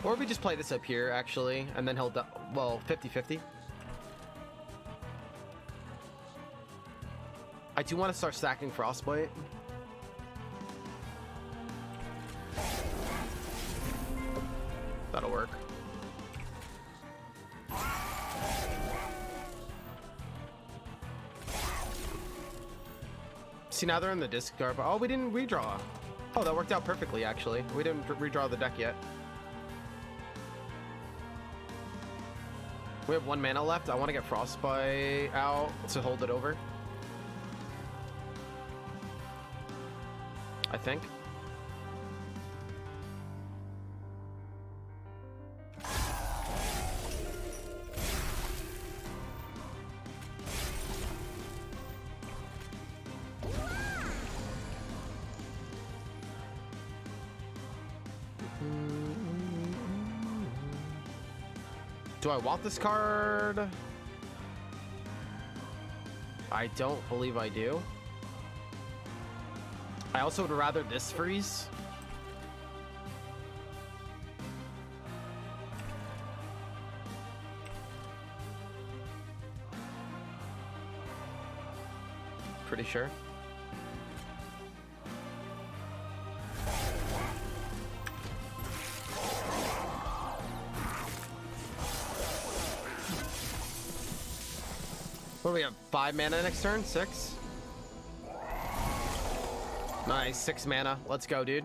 Or we just play this up here, actually, and then he'll well, 50-50. I do want to start stacking Frostbite. That'll work. See, now they're in the discard. Oh, we didn't redraw. Oh, that worked out perfectly, actually. We didn't redraw the deck yet. We have 1 mana left. I want to get Frostbite out to hold it over. I think. Do I want this card? I don't believe I do. I also would rather this freeze. Pretty sure. What do we have? 5 mana next turn? 6? Nice, 6 mana. Let's go, dude.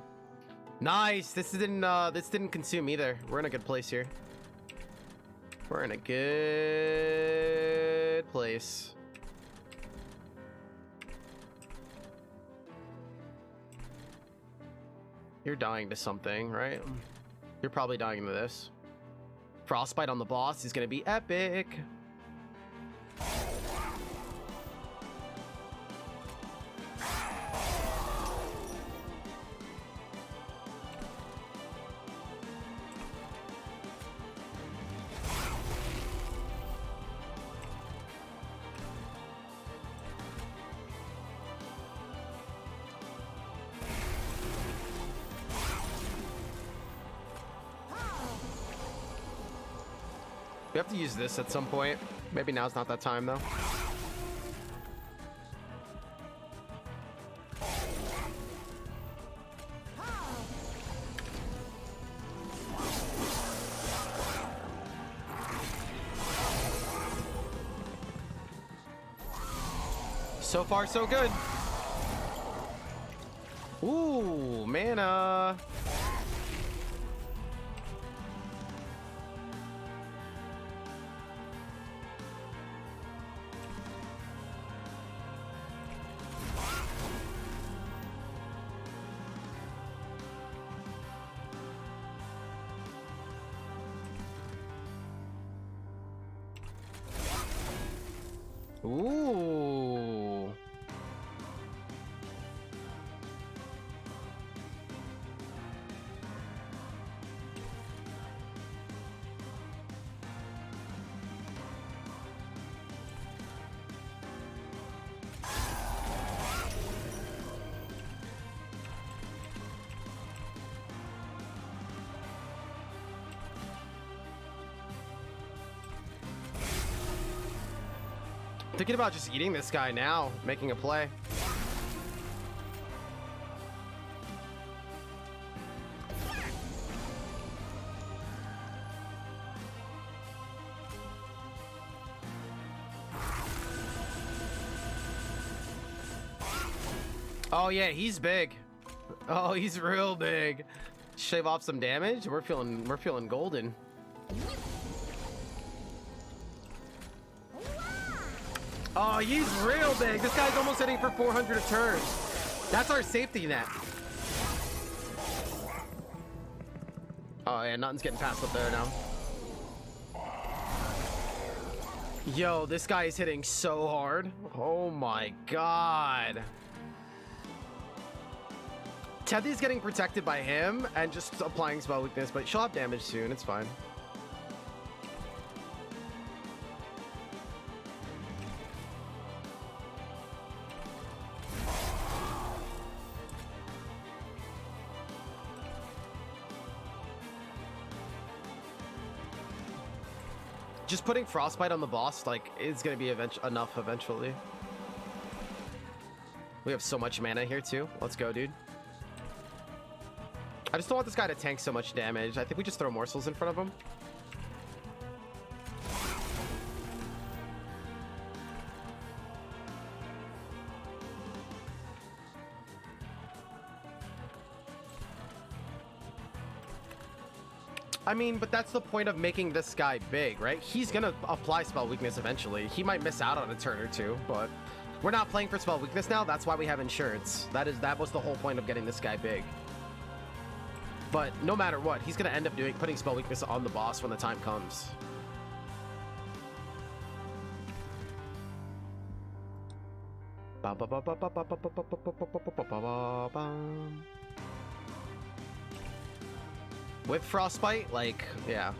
Nice. This didn't consume either. We're in a good place here. We're in a good place. You're dying to something, right? You're probably dying to this. Frostbite on the boss is gonna be epic. We have to use this at some point. Maybe now's not that time though. So far, so good. Ooh, mana. Ooh. Thinking about just eating this guy now, making a play. Oh yeah, he's big. Oh, he's real big. Shave off some damage. We're feeling golden. Oh, he's real big. This guy's almost hitting for 400 a turn. That's our safety net. Oh, yeah, nothing's getting past up there now. Yo, this guy is hitting so hard. Oh my god. Teddy's getting protected by him and just applying spell weakness, but she'll have damage soon. It's fine. Just putting Frostbite on the boss, like, is gonna be enough eventually. We have so much mana here too. Let's go, dude. I just don't want this guy to tank so much damage. I think we just throw morsels in front of him. I mean, but that's the point of making this guy big, right? He's gonna apply spell weakness eventually. He might miss out on a turn or two, but we're not playing for spell weakness now. That's why we have insurance. That was the whole point of getting this guy big. But no matter what, he's gonna end up putting spell weakness on the boss when the time comes. With Frostbite, like, yeah.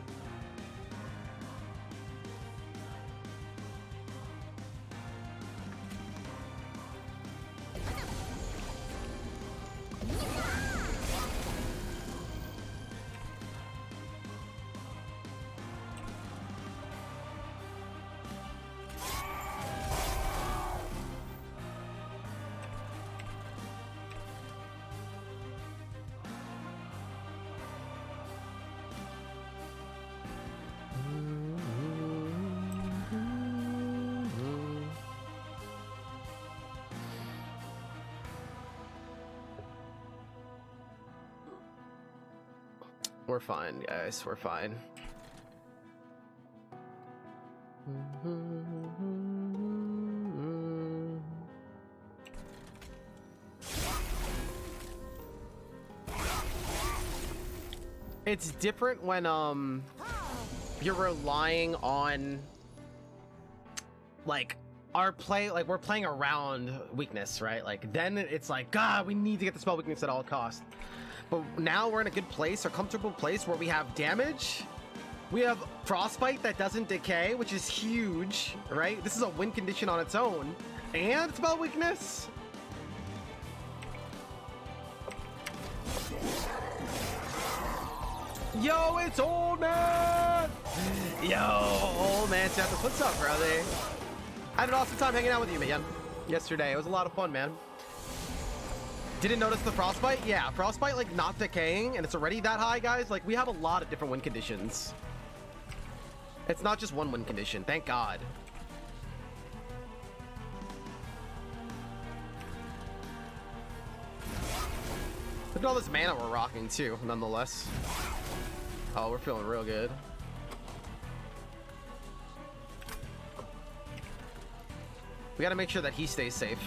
We're fine, guys. We're fine. It's different when you're relying on like our play, like we're playing around weakness, right? Like then it's like, God, we need to get the spell weakness at all costs. But now we're in a good place, a comfortable place where we have damage. We have Frostbite that doesn't decay, which is huge, right? This is a win condition on its own. And spell weakness. Yo, it's old man. Yo, old man Seth, what's up, brother? I had an awesome time hanging out with you, man. Yesterday, it was a lot of fun, man. Didn't notice the frostbite? Yeah, frostbite like not decaying, and it's already that high, guys. Like we have a lot of different wind conditions. It's not just one wind condition, thank God. Look at all this mana we're rocking too, nonetheless. Oh, we're feeling real good. We gotta make sure that he stays safe.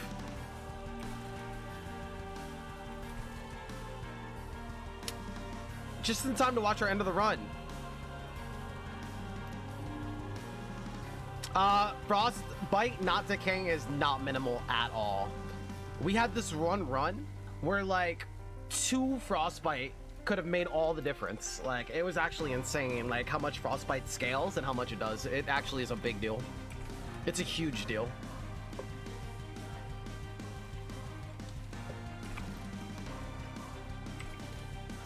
Just in time to watch our end of the run. Frostbite not decaying is not minimal at all. We had this run where like 2 frostbite could have made all the difference. Like it was actually insane, like how much frostbite scales and how much it does. It actually is a big deal. It's a huge deal.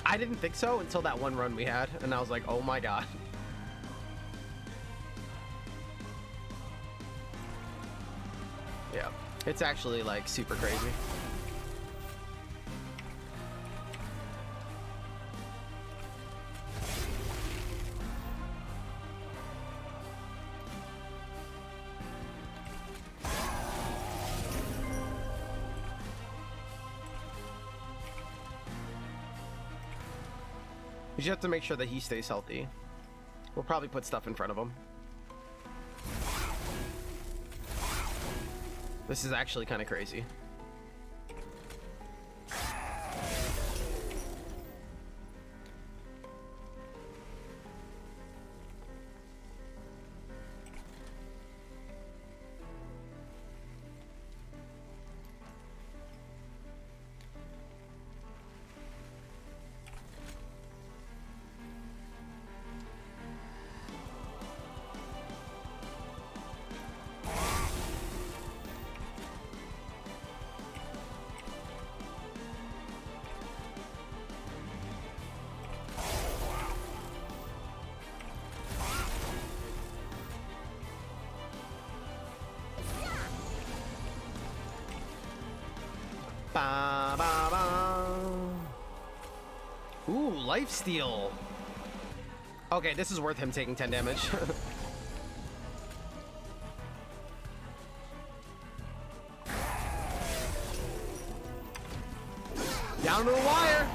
I didn't think so until that one run we had, and I was like, oh my God. Yeah, it's actually like super crazy. You just have to make sure that he stays healthy. We'll probably put stuff in front of him. This is actually kind of crazy. Ba, ba, ba. Ooh, lifesteal. Okay, this is worth him taking 10 damage. Down to the wire.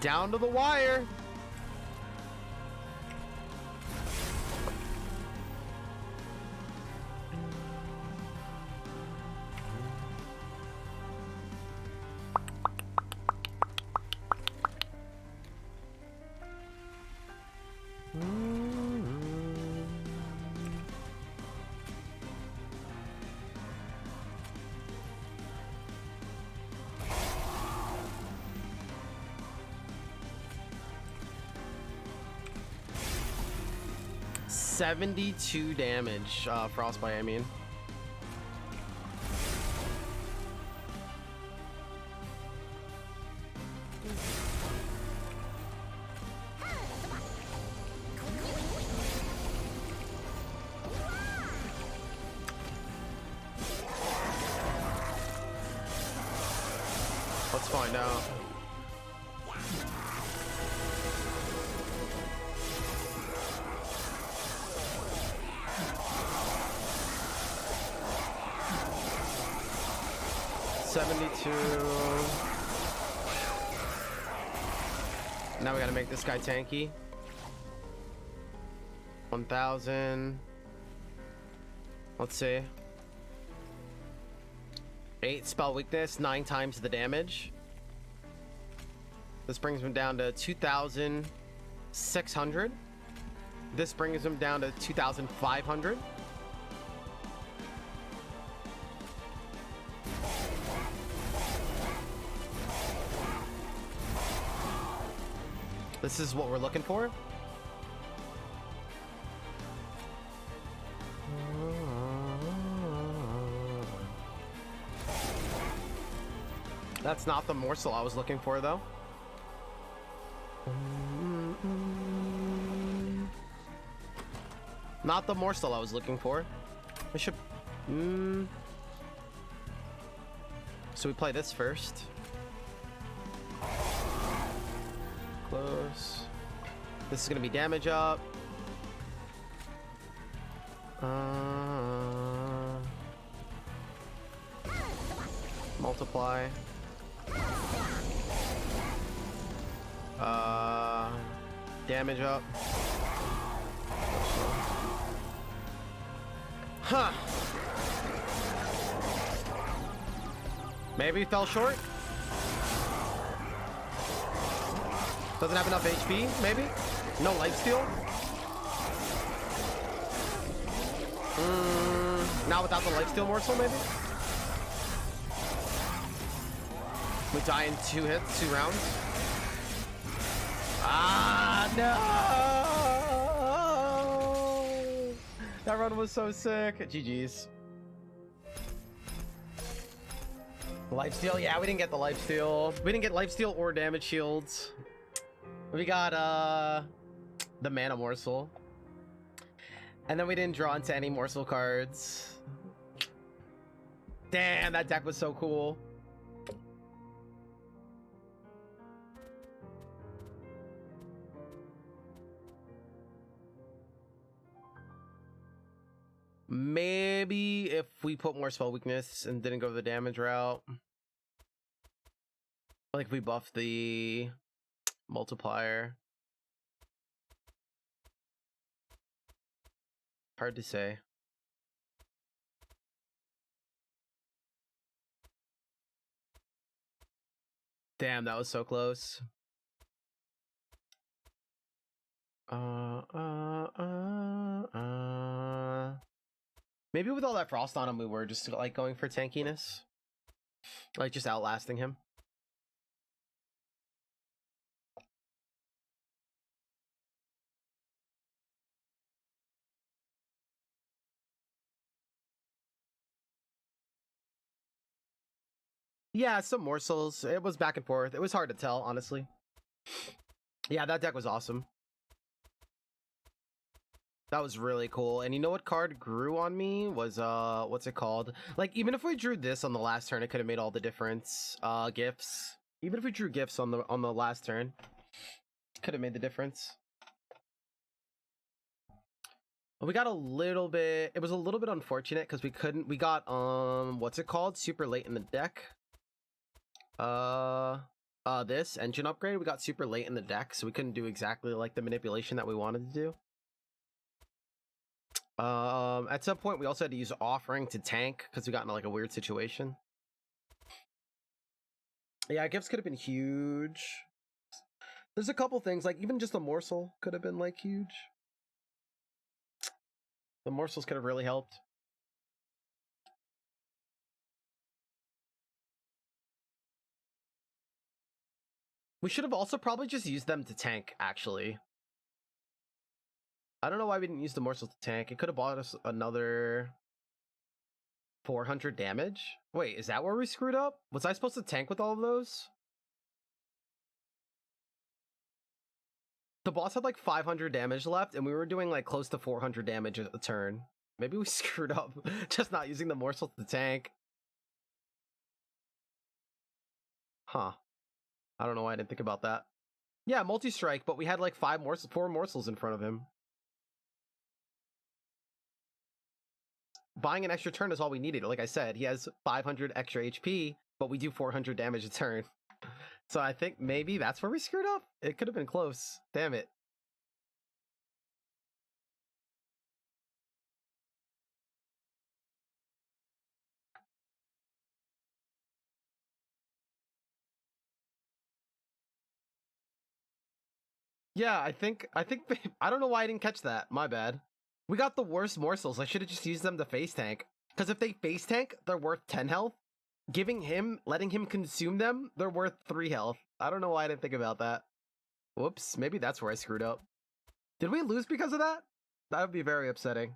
Down to the wire. $72 damage, frostbite, I mean. Let's find out. Now we gotta make this guy tanky. 1,000. Let's see. 8 spell weakness, 9 times the damage. This brings him down to 2,600. This brings him down to 2,500. This is what we're looking for. That's not the morsel I was looking for, though. Not the morsel I was looking for. I should... So we play this first. Close. This is gonna be damage up. Multiply. Damage up. Huh. Maybe fell short. Doesn't have enough HP, maybe? No lifesteal? Not without the lifesteal morsel, maybe? We die in 2 hits, 2 rounds. Ah, no! That run was so sick. GG's. Lifesteal? Yeah, we didn't get the lifesteal. We didn't get lifesteal or damage shields. We got the mana morsel. And then we didn't draw into any morsel cards. Damn, that deck was so cool. Maybe if we put more spell weakness and didn't go the damage route. Like if we buff the multiplier. Hard to say. Damn, that was so close. Maybe with all that frost on him, we were just like going for tankiness, like just outlasting him. Yeah, some morsels. It was back and forth. It was hard to tell, honestly. Yeah, that deck was awesome. That was really cool. And you know what card grew on me was what's it called? Like even if we drew this on the last turn, it could have made all the difference. Gifts. Even if we drew gifts on the last turn, could have made the difference. We got a little bit, it was a little bit unfortunate because we got what's it called? Super late in the deck. This engine upgrade, we got super late in the deck, so we couldn't do exactly like the manipulation that we wanted to do. At some point we also had to use offering to tank because we got into like a weird situation. Yeah, gifts could have been huge. There's a couple things, like even just a morsel could have been like huge. The morsels could have really helped. We should have also probably just used them to tank, actually. I don't know why we didn't use the morsels to tank. It could have bought us another 400 damage. Wait, is that where we screwed up? Was I supposed to tank with all of those? The boss had like 500 damage left, and we were doing like close to 400 damage a turn. Maybe we screwed up just not using the morsels to tank. Huh. I don't know why I didn't think about that. Yeah, multi-strike, but we had like 4 morsels in front of him. Buying an extra turn is all we needed. Like I said, he has 500 extra HP, but we do 400 damage a turn. So I think maybe that's where we screwed up. It could have been close. Damn it. Yeah, I think I don't know why I didn't catch that. My bad. We got the worst morsels. I should have just used them to face tank. Because if they face tank, they're worth 10 health. Letting him consume them, they're worth 3 health. I don't know why I didn't think about that. Whoops, maybe that's where I screwed up. Did we lose because of that? That would be very upsetting.